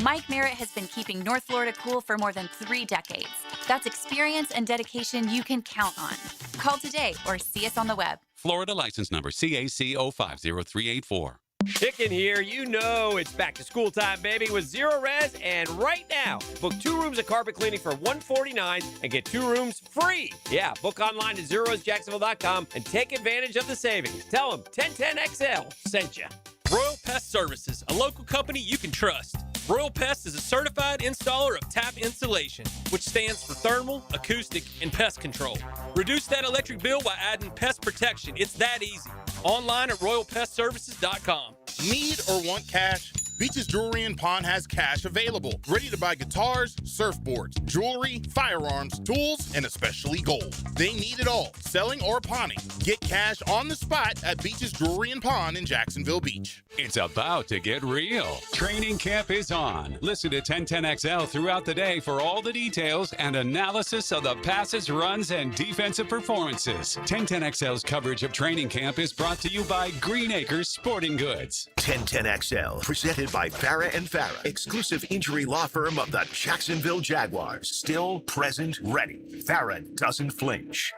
Speaker 20: Mike Merritt has been keeping North Florida cool for more than 3 decades. That's experience and dedication you can count on. Call today or see us on the web.
Speaker 17: Florida license number CAC 050384.
Speaker 21: Chicken here, it's back to school time, baby, with Zero Res, and right now, book 2 rooms of carpet cleaning for $149 and get 2 rooms free. Yeah, book online at ZeroResJacksonville.com and take advantage of the savings. Tell them 1010XL sent you.
Speaker 22: Royal Pest Services, a local company you can trust. Royal Pest is a certified installer of tap insulation, which stands for thermal, acoustic, and pest control. Reduce that electric bill by adding pest protection. It's that easy. Online at RoyalPestServices.com.
Speaker 23: Need or want cash?
Speaker 6: Beach's Jewelry and Pawn has cash available, ready to buy guitars, surfboards, jewelry, firearms, tools, and especially gold. They need it all, selling or pawning. Get cash on the spot at Beach's Jewelry and Pawn in Jacksonville Beach.
Speaker 17: It's about to get real. Training camp is on. Listen to 1010XL throughout the day for all the details and analysis of the passes, runs, and defensive performances. 1010XL's coverage of training camp is brought to you by Green Acres Sporting Goods.
Speaker 5: 1010XL, presented by Farah and Farah, exclusive injury law firm of the Jacksonville Jaguars. Still, present, ready. Farah doesn't flinch.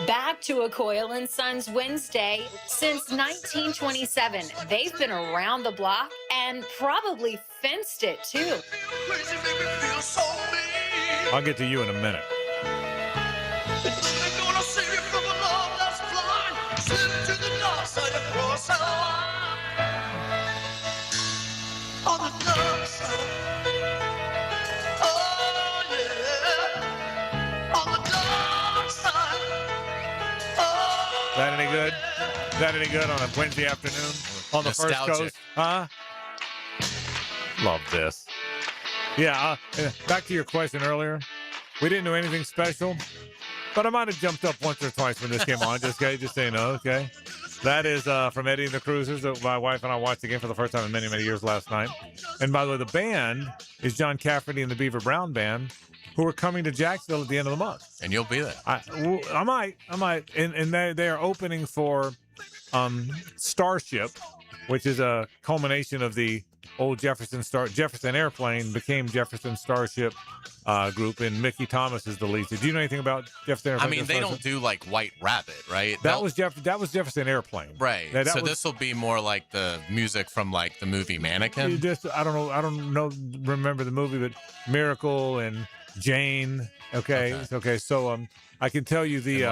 Speaker 1: Back to a Coyle and Sons Wednesday. Since 1927, they've been around the block and probably fenced it too.
Speaker 2: I'll get to you in a minute. That any good? Is that any good on a Wednesday afternoon on the First Coast? Huh? Love this. Yeah, back to your question earlier. We didn't do anything special, but I might have jumped up once or twice when this came on. Just so you know, okay? That is from Eddie and the Cruisers that my wife and I watched again for the first time in many, many years last night. And by the way, the band is John Cafferty and the Beaver Brown Band, who are coming to Jacksonville at the end of the month.
Speaker 3: And you'll be there.
Speaker 2: I might. And they are opening for Starship, which is a culmination of the old Jefferson Airplane became Jefferson Starship group, and Mickey Thomas is the lead. Did you know anything about Jefferson Airplane?
Speaker 3: I mean, they don't do like White Rabbit, right?
Speaker 2: That was Jefferson Airplane,
Speaker 3: right?
Speaker 2: Yeah,
Speaker 3: so this will be more like the music from like the movie Mannequin.
Speaker 2: I don't know. Remember the movie, but Miracle and Jane. Okay. So I can tell you the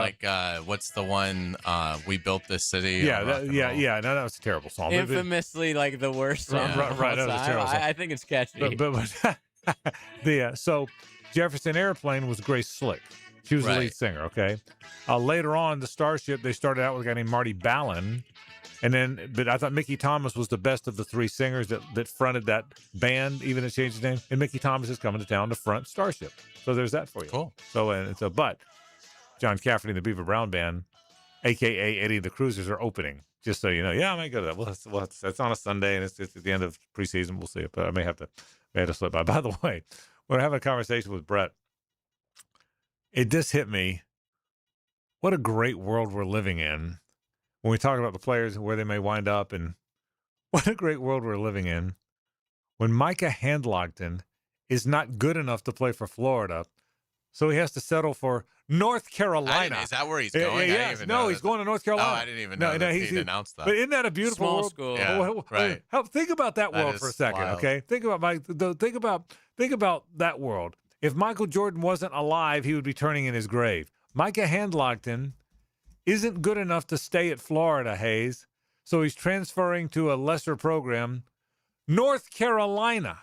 Speaker 3: what's the one We Built This City?
Speaker 2: Yeah, no, that was a terrible song.
Speaker 4: Infamously, like the worst song.
Speaker 2: Right, that was a terrible song.
Speaker 4: I think it's catchy.
Speaker 2: But so Jefferson Airplane was Grace Slick. She was the lead singer. Okay. Later on, the Starship, they started out with a guy named Marty Ballin. But I thought Mickey Thomas was the best of the three singers that fronted that band, even though it changed his name. And Mickey Thomas is coming to town to front Starship. So there's that for you.
Speaker 3: Cool.
Speaker 2: But John Cafferty and the Beaver Brown Band, a.k.a. Eddie and the Cruisers, are opening. Just so you know. Yeah, I might go to that. Well, it's on a Sunday, and it's at the end of preseason. We'll see it. But I may have to slip by. By the way, we're having a conversation with Brett. It just hit me. What a great world we're living in. When we talk about the players and where they may wind up, and what a great world we're living in, when Micah Handlogton is not good enough to play for Florida, so he has to settle for North Carolina.
Speaker 3: Is that where he's going?
Speaker 2: Yeah, no, he's going to North Carolina.
Speaker 3: Oh, I didn't even know he'd announced that.
Speaker 2: But isn't that a beautiful
Speaker 4: small
Speaker 2: world?
Speaker 4: school?
Speaker 3: Yeah, right.
Speaker 2: Think about that world for a second,
Speaker 3: wild.
Speaker 2: okay? Think about that world. If Michael Jordan wasn't alive, he would be turning in his grave. Micah Handlogton isn't good enough to stay at Florida, Hayes, so he's transferring to a lesser program, North Carolina.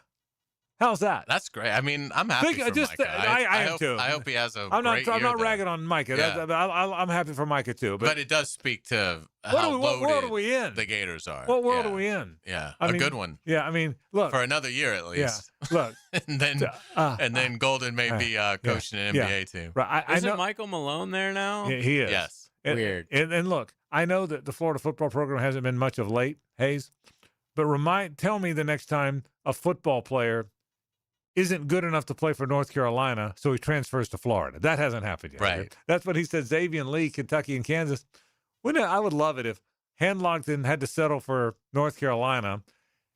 Speaker 2: How's that?
Speaker 3: That's great. I mean, I'm happy for Micah.
Speaker 2: I am too.
Speaker 3: I hope he has a
Speaker 2: I'm
Speaker 3: great year.
Speaker 2: I'm not ragging on Micah.
Speaker 3: Yeah.
Speaker 2: I'm happy for Micah too.
Speaker 3: But it does speak to
Speaker 2: what world are we in?
Speaker 3: The Gators are.
Speaker 2: What world are we in?
Speaker 3: Yeah,
Speaker 2: I mean,
Speaker 3: good one.
Speaker 2: Yeah, I mean, look.
Speaker 3: For another year at least.
Speaker 2: Yeah, look.
Speaker 3: and then Golden may be coaching an NBA team.
Speaker 2: Right.
Speaker 4: Isn't Michael Malone there now?
Speaker 2: He is.
Speaker 3: Yes.
Speaker 4: Weird.
Speaker 2: And look, I know that the Florida football program hasn't been much of late, Hayes, but tell me the next time a football player isn't good enough to play for North Carolina, so he transfers to Florida. That hasn't happened yet.
Speaker 3: Right.
Speaker 2: That's what he said. Xavier Lee, Kentucky and Kansas. I would love it if Handlogton had to settle for North Carolina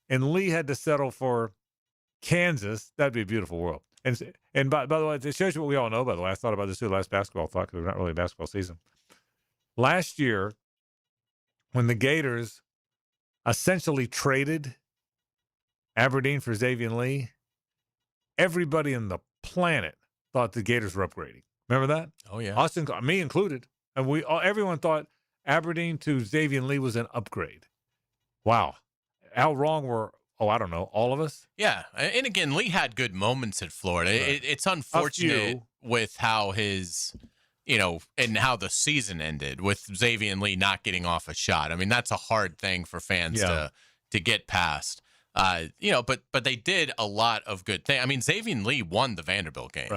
Speaker 2: and Lee had to settle for Kansas. That'd be a beautiful world. And by the way, it shows you what we all know, by the way. I thought about this too last basketball thought, because it's not really a basketball season. Last year, when the Gators essentially traded Aberdeen for Xavier Lee, everybody on the planet thought the Gators were upgrading. Remember that?
Speaker 3: Oh, yeah.
Speaker 2: Austin, me included. And everyone thought Aberdeen to Xavier Lee was an upgrade. Wow. How wrong were, I don't know, all of us?
Speaker 3: Yeah. And again, Lee had good moments at Florida.
Speaker 2: Right.
Speaker 3: It's unfortunate with how his, and how the season ended with Xavier Lee not getting off a shot. I mean, that's a hard thing for fans to get past. But they did a lot of good things. I mean, Xavier Lee won the Vanderbilt game,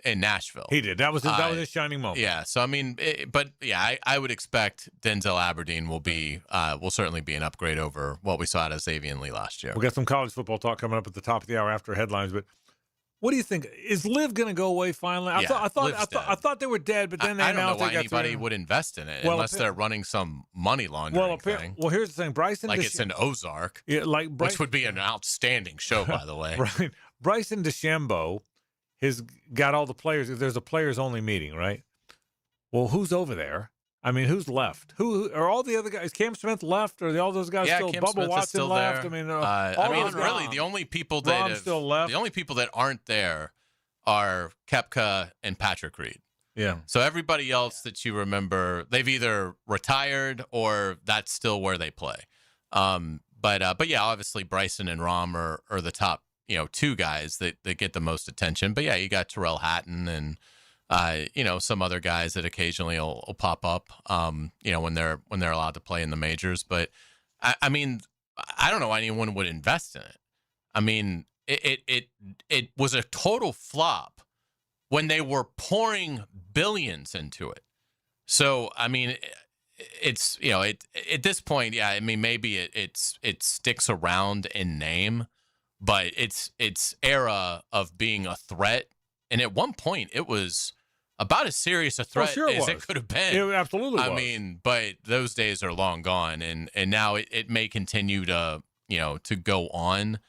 Speaker 3: in Nashville.
Speaker 2: He did. That was his shining moment.
Speaker 3: Yeah. So I mean, I would expect Denzel Aberdeen will certainly be an upgrade over what we saw out of Xavier Lee last year.
Speaker 2: We'll get some college football talk coming up at the top of the hour after headlines, but. What do you think? Is Liv going to go away finally? I thought they were dead, but then
Speaker 3: I don't know why anybody would invest in it unless they're running some money laundering thing.
Speaker 2: Well, here's the thing, Bryson.
Speaker 3: It's an Ozark,
Speaker 2: which
Speaker 3: would be an outstanding show, by the way.
Speaker 2: Right, Bryson DeChambeau has got all the players. There's a players only meeting, right? Well, who's over there? I mean, who's left? Who are all the other guys? Cam Smith left, or all those guys still?
Speaker 3: Cam
Speaker 2: Bubba
Speaker 3: Smith
Speaker 2: Watson
Speaker 3: still
Speaker 2: left.
Speaker 3: there.
Speaker 2: I mean,
Speaker 3: really, the only people that
Speaker 2: still left.
Speaker 3: The only people that aren't there are Koepka and Patrick Reed.
Speaker 2: Yeah.
Speaker 3: So everybody else that you remember, they've either retired or that's still where they play. But yeah, obviously Bryson and Rahm are the top, two guys that get the most attention. But yeah, you got Terrell Hatton and some other guys that occasionally will pop up, when they're allowed to play in the majors. But I mean, I don't know why anyone would invest in it. I mean, it was a total flop when they were pouring billions into it. So I mean, it's at this point, yeah. I mean, maybe it sticks around in name, but its era of being a threat, and at one point it was about as serious a threat as it could have been.
Speaker 2: It absolutely was.
Speaker 3: I mean, but those days are long gone, and now it may continue to to go on,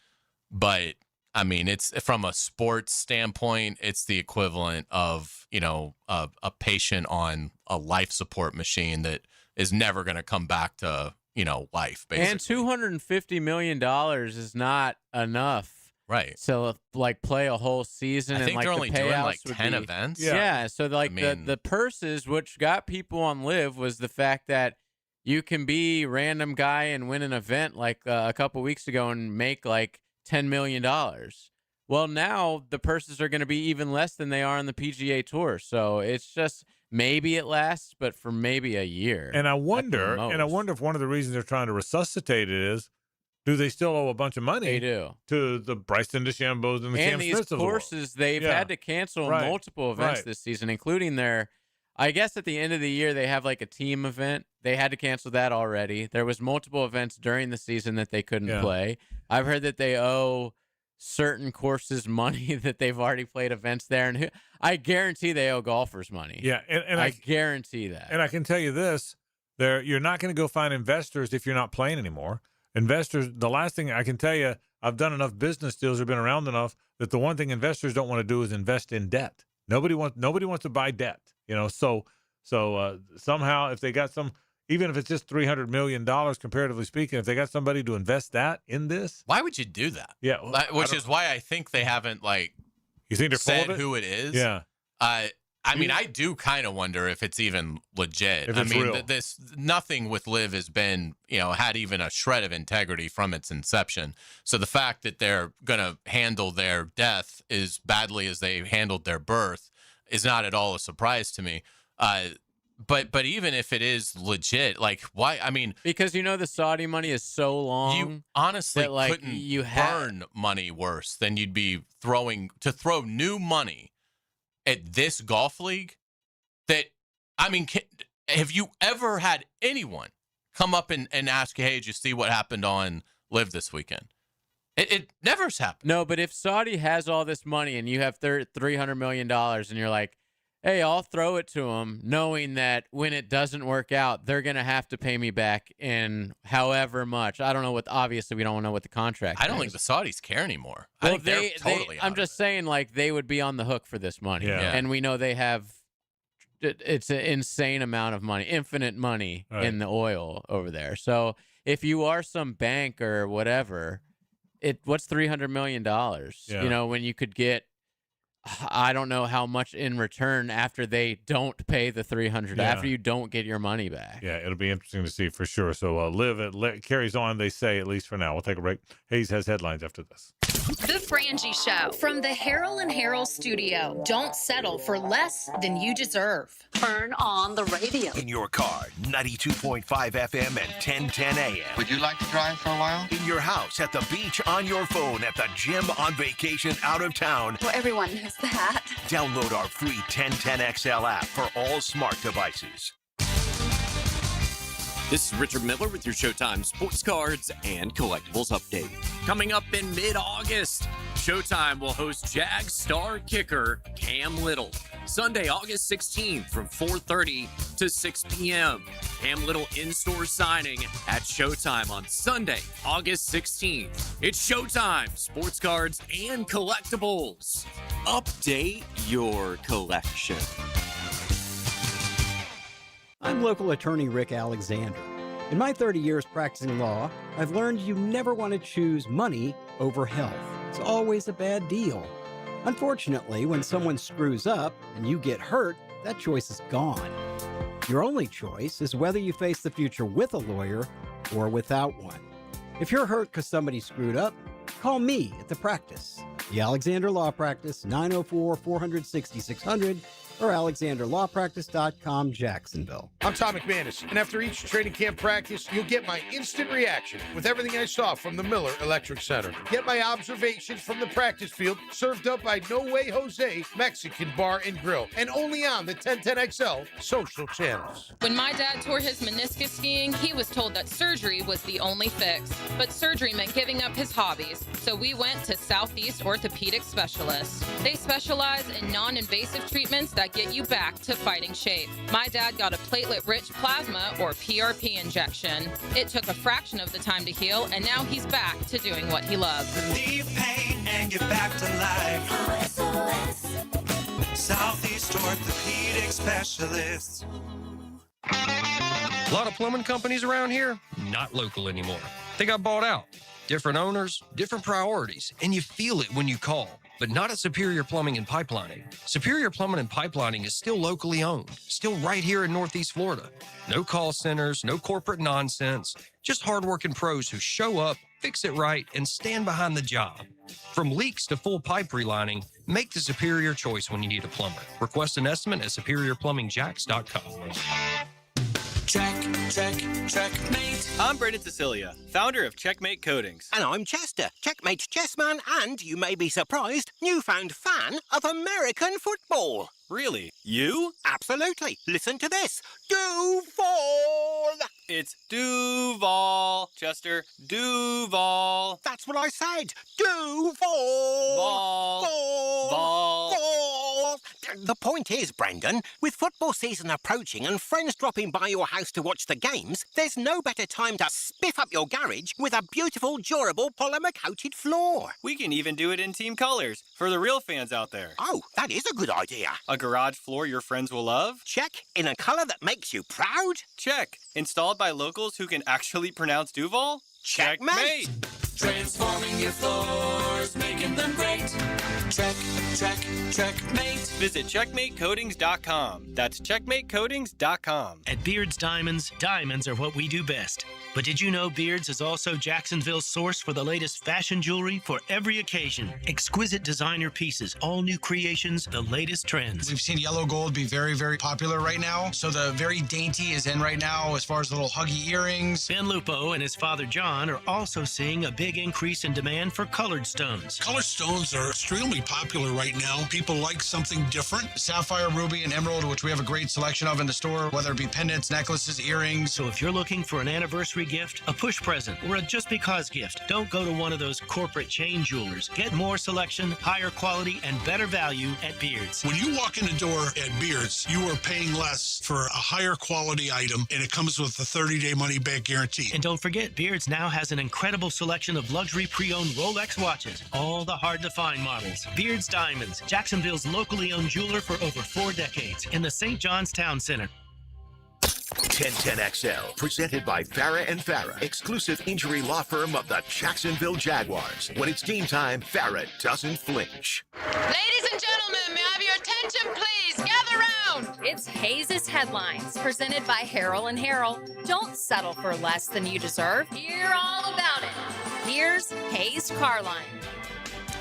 Speaker 3: but I mean, it's from a sports standpoint, it's the equivalent of a patient on a life support machine that is never going to come back to life. Basically,
Speaker 4: and $250 million is not enough.
Speaker 3: Right.
Speaker 4: So play a whole season.
Speaker 3: I think
Speaker 4: and
Speaker 3: they're only
Speaker 4: the
Speaker 3: doing
Speaker 4: 10
Speaker 3: events.
Speaker 4: Yeah. So the purses, which got people on Live, was the fact that you can be random guy and win an event a couple weeks ago and make $10 million. Well, now the purses are going to be even less than they are on the PGA Tour. So it's just maybe it lasts, but for maybe a year.
Speaker 2: And I wonder if one of the reasons they're trying to resuscitate it is, do they still owe a bunch of money?
Speaker 4: They do.
Speaker 2: To the Bryson DeChambeaus and the Cam Smiths of the world.
Speaker 4: And these courses, they've had to cancel multiple events this season, including I guess at the end of the year, they have a team event. They had to cancel that already. There was multiple events during the season that they couldn't play. I've heard that they owe certain courses money that they've already played events there. And I guarantee they owe golfers money.
Speaker 2: Yeah. And
Speaker 4: I guarantee that.
Speaker 2: And I can tell you this, you're not going to go find investors if you're not playing anymore. Investors, the last thing I can tell you, I've done enough business deals or been around enough that the one thing investors don't want to do is invest in debt. Nobody wants to buy debt, So somehow if they got even if it's just $300 million, comparatively speaking, if they got somebody to invest that in this,
Speaker 3: why would you do that?
Speaker 2: Yeah,
Speaker 3: which is why I think they haven't
Speaker 2: you think they're
Speaker 3: said
Speaker 2: full of it?
Speaker 3: Who it is.
Speaker 2: Yeah.
Speaker 3: I mean, I do kind of wonder if it's even legit.
Speaker 2: If it's real.
Speaker 3: Nothing with Liv has been, had even a shred of integrity from its inception. So the fact that they're going to handle their death as badly as they handled their birth is not at all a surprise to me. But even if it is legit, why? I mean,
Speaker 4: because the Saudi money is so long.
Speaker 3: You honestly couldn't burn money worse than you'd be throw new money at this golf league. That, I mean, have you ever had anyone come up and ask you, hey, did you see what happened on Live this weekend? It never's happened.
Speaker 4: No, but if Saudi has all this money and you have $300 million and you're like, hey, I'll throw it to them, knowing that when it doesn't work out, they're going to have to pay me back in however much. I don't know obviously we don't know what the contract is.
Speaker 3: I don't think the Saudis care anymore.
Speaker 4: Well,
Speaker 3: I think they're totally
Speaker 4: I'm just saying, they would be on the hook for this money.
Speaker 2: Yeah.
Speaker 4: And we know they have, it's an insane amount of money, infinite money in the oil over there. So if you are some bank or whatever, what's $300 million?
Speaker 2: Yeah.
Speaker 4: When you could get, I don't know how much in return after they don't pay the $300, after you don't get your money back.
Speaker 2: Yeah, it'll be interesting to see for sure. So Liv carries on, they say, at least for now. We'll take a break. Hayes has headlines after this.
Speaker 1: The Frangie Show from the Harold and Harold studio. Don't settle for less than you deserve.
Speaker 8: Turn on the radio.
Speaker 5: In your car, 92.5 FM and 1010 AM.
Speaker 6: Would you like to drive for a while?
Speaker 5: In your house, at the beach, on your phone, at the gym, on vacation, out of town.
Speaker 8: Well, everyone knows that.
Speaker 5: Download our free 1010XL app for all smart devices.
Speaker 9: This is Richard Miller with your Showtime Sports Cards and Collectibles Update. Coming up in mid-August, Showtime will host Jags star kicker Cam Little. Sunday, August 16th from 4:30 to 6 p.m. Cam Little in-store signing at Showtime on Sunday, August 16th. It's Showtime, Sports Cards and Collectibles. Update your collection.
Speaker 23: I'm local attorney Rick Alexander. In my 30 years practicing law, I've learned you never want to choose money over health. It's always a bad deal. Unfortunately, when someone screws up and you get hurt, that choice is gone. Your only choice is whether you face the future with a lawyer or without one. If you're hurt because somebody screwed up, call me at the practice. The Alexander Law Practice, 904-400-6600, or alexanderlawpractice.com, Jacksonville.
Speaker 24: I'm Tom McManus, and after each training camp practice, you'll get my instant reaction with everything I saw from the Miller Electric Center. Get my observations from the practice field served up by No Way Jose Mexican Bar and Grill, and only on the 1010XL social channels.
Speaker 25: When my dad tore his meniscus skiing, he was told that surgery was the only fix. But surgery meant giving up his hobbies, so we went to Southeast Orthopedic Specialists. They specialize in non-invasive treatments that get you back to fighting shape. My dad got a platelet-rich plasma, or PRP, injection. It took a fraction of the time to heal, and now he's back to doing what he loves.
Speaker 26: Relieve pain and get back to life. Southeast Orthopedic Specialists.
Speaker 27: A lot of plumbing companies around here, not local anymore. They got bought out. Different owners, different priorities, and you feel it when you call. But not at Superior Plumbing and Pipelining. Superior Plumbing and Pipelining is still locally owned, still right here in Northeast Florida. No call centers, no corporate nonsense, just hardworking pros who show up, fix it right, and stand behind the job. From leaks to full pipe relining, make the superior choice when you need a plumber. Request an estimate at superiorplumbingjacks.com.
Speaker 28: Checkmate. I'm Brendan Cecilia, founder of Checkmate Coatings.
Speaker 29: And I'm Chester, Checkmate's chessman and, you may be surprised, newfound fan of American football.
Speaker 28: Really? You?
Speaker 29: Absolutely. Listen to this. Duval!
Speaker 28: It's Duval, Chester. Duval.
Speaker 29: That's what I said. Duval!
Speaker 28: Ball. Ball.
Speaker 29: Ball. The point is, Brendan, with football season approaching and friends dropping by your house to watch the games, there's no better time to spiff up your garage with a beautiful, durable, polymer-coated floor.
Speaker 28: We can even do it in team colors for the real fans out there.
Speaker 29: Oh, that is a good idea.
Speaker 28: A garage floor your friends will love?
Speaker 29: Check. In a color that makes you proud?
Speaker 28: Check. Installed by locals who can actually pronounce Duval?
Speaker 29: Checkmate.
Speaker 26: Transforming your floors, making them great. Checkmate.
Speaker 28: Visit checkmatecoatings.com. That's checkmatecoatings.com.
Speaker 7: At Beard's Diamonds, diamonds are what we do best. But did you know Beard's is also Jacksonville's source for the latest fashion jewelry for every occasion? Exquisite designer pieces, all new creations, the latest trends.
Speaker 30: We've seen yellow gold be very, very popular right now. So the very dainty is in right now as far as the little huggy earrings.
Speaker 7: Ben Lupo and his father John are also seeing a big increase in demand for colored stones.
Speaker 31: Colored stones are extremely popular right now. People like something different.
Speaker 30: Sapphire, ruby, and emerald, which we have a great selection of in the store, whether it be pendants, necklaces, earrings.
Speaker 7: So if you're looking for an anniversary gift, a push present, or a just because gift, don't go to one of those corporate chain jewelers. Get more selection, higher quality, and better value at Beard's.
Speaker 31: When you walk in the door at Beard's, you are paying less for a higher quality item, and it comes with a 30-day money-back guarantee.
Speaker 7: And don't forget, Beard's now has an incredible selection of luxury pre-owned Rolex watches, all the hard-to-find models. Beard's Diamonds, Jacksonville's locally owned jeweler for over 4 decades, in the St. John's Town Center.
Speaker 5: 1010XL, presented by Farah and Farah, exclusive injury law firm of the Jacksonville Jaguars. When it's game time, Farah doesn't flinch.
Speaker 1: Ladies and gentlemen, may I have your attention, please? Gather round. It's Hayes' Headlines, presented by Harold and Harold. Don't settle for less than you deserve. Hear all about it. Here's Hayes Carline.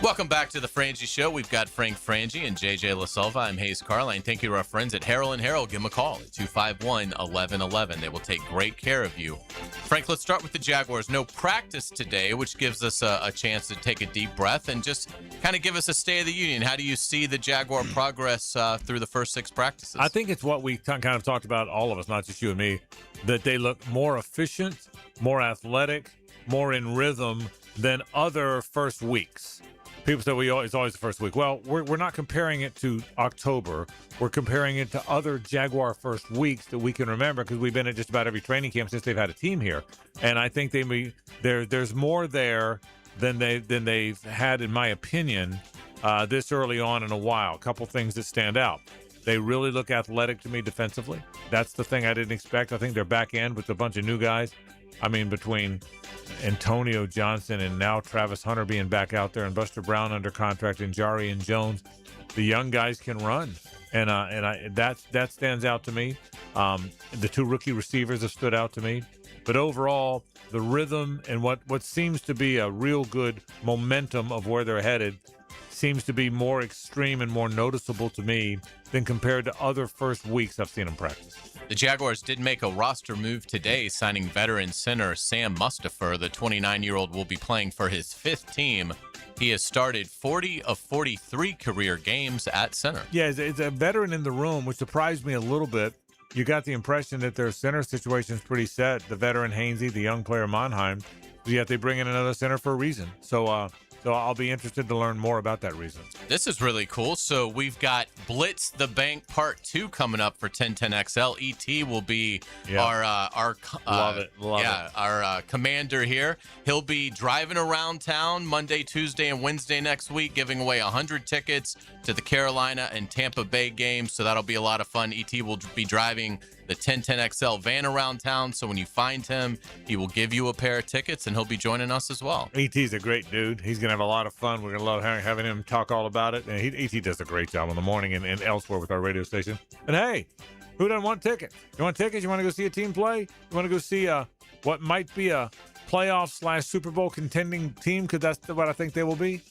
Speaker 3: Welcome back to the Frangie Show. We've got Frangie and JJ LaSalva. I'm Hayes Carline. Thank you to our friends at Harrell & Harrell. Give them a call at 251-1111. They will take great care of you. Frank, let's start with the Jaguars. No practice today, which gives us a chance to take a deep breath and just kind of give us a State of the Union. How do you see the Jaguar progress through the first 6 practices?
Speaker 2: I think it's what we kind of talked about, all of us, not just you and me, that they look more efficient, more athletic, more in rhythm than other first weeks. People say, it's always the first week. Well, we're not comparing it to October. We're comparing it to other Jaguar first weeks that we can remember because we've been at just about every training camp since they've had a team here. And I think there's more there than they've had, in my opinion, this early on in a while. A couple things that stand out. They really look athletic to me defensively. That's the thing I didn't expect. I think their back end with a bunch of new guys. I mean, between Antonio Johnson and now Travis Hunter being back out there and Buster Brown under contract and Jari and Jones, the young guys can run. And that stands out to me. The 2 rookie receivers have stood out to me. But overall, the rhythm and what seems to be a real good momentum of where they're headed seems to be more extreme and more noticeable to me than compared to other first weeks I've seen them practice.
Speaker 3: The Jaguars did make a roster move today, signing veteran center Sam Mustipher. The 29-year-old will be playing for his 5th team. He has started 40 of 43 career games at center.
Speaker 2: Yeah, it's a veteran in the room, which surprised me a little bit. You got the impression that their center situation is pretty set. The veteran Hainsey, the young player Monheim, yet they bring in another center for a reason. So I'll be interested to learn more about that reason.
Speaker 3: This is really cool. So we've got Blitz the Bank Part 2 coming up for 1010XL. ET will be our
Speaker 2: love it.
Speaker 3: Our commander here. He'll be driving around town Monday, Tuesday, and Wednesday next week, giving away 100 tickets to the Carolina and Tampa Bay games. So that'll be a lot of fun. ET will be driving the 1010XL van around town. So when you find him, he will give you a pair of tickets, and he'll be joining us as well.
Speaker 2: ET's a great dude. He's going to have a lot of fun. We're going to love having him talk all about it. And ET does a great job in the morning and elsewhere with our radio station. And hey, who doesn't want tickets? You want tickets? You want to go see a team play? You want to go see what might be a playoff / Super Bowl contending team? Because that's what I think they will be.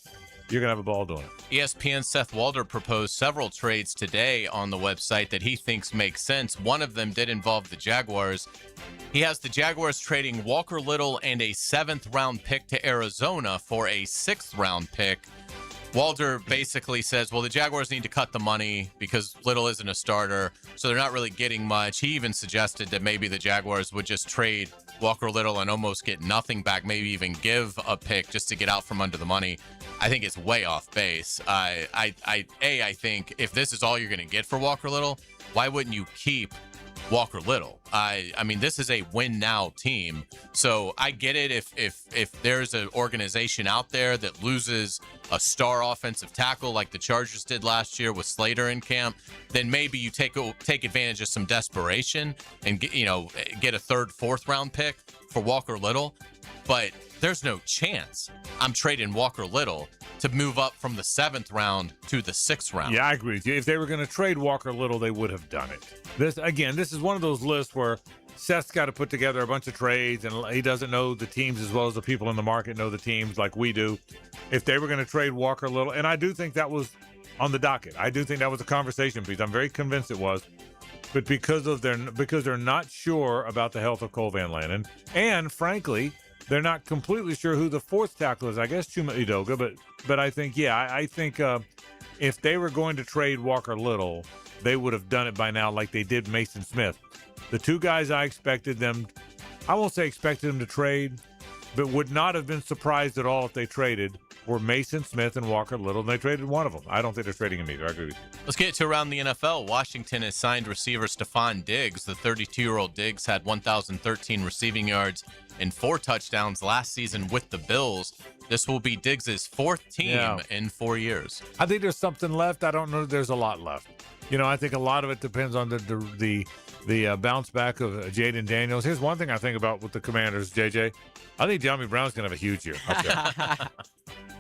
Speaker 2: You're going to have a ball doing it.
Speaker 3: ESPN's Seth Walder proposed several trades today on the website that he thinks make sense. One of them did involve the Jaguars. He has the Jaguars trading Walker Little and a 7th-round pick to Arizona for a 6th-round pick. Walder basically says, well, the Jaguars need to cut the money because Little isn't a starter, so they're not really getting much. He even suggested that maybe the Jaguars would just trade Walker Little and almost get nothing back, maybe even give a pick just to get out from under the money. I think it's way off base. I think if this is all you're going to get for Walker Little, why wouldn't you keep Walker Little? I mean, this is a win now team. So I get it if there's an organization out there that loses a star offensive tackle like the Chargers did last year with Slater in camp, then maybe you take advantage of some desperation and get a 3rd, 4th round pick for Walker Little. But there's no chance I'm trading Walker Little to move up from the 7th round to the 6th round.
Speaker 2: Yeah, I agree with you. If they were going to trade Walker Little, they would have done it. This is one of those lists where Seth's got to put together a bunch of trades, and he doesn't know the teams as well as the people in the market know the teams like we do. If they were going to trade Walker Little, and I do think that was on the docket. I do think that was a conversation piece. I'm very convinced it was. But because they're not sure about the health of Cole Van Lannon, and frankly, they're not completely sure who the 4th tackle is. I guess Chuma Edoga, but I think if they were going to trade Walker Little, they would have done it by now like they did Mason Smith. The 2 guys I won't say expected them to trade, but would not have been surprised at all if they traded, were Mason Smith and Walker Little, and they traded one of them. I don't think they're trading him either. I agree with you.
Speaker 3: Let's get to around the NFL. Washington has signed receiver Stephon Diggs. The 32-year-old Diggs had 1,013 receiving yards and 4 touchdowns last season with the Bills. This will be Diggs' 4th team in 4 years.
Speaker 2: I think there's something left. I don't know if there's a lot left. I think a lot of it depends on the bounce back of Jaden Daniels. Here's one thing I think about with the Commanders, JJ. I think De'Ami Brown's going to have a huge year up there.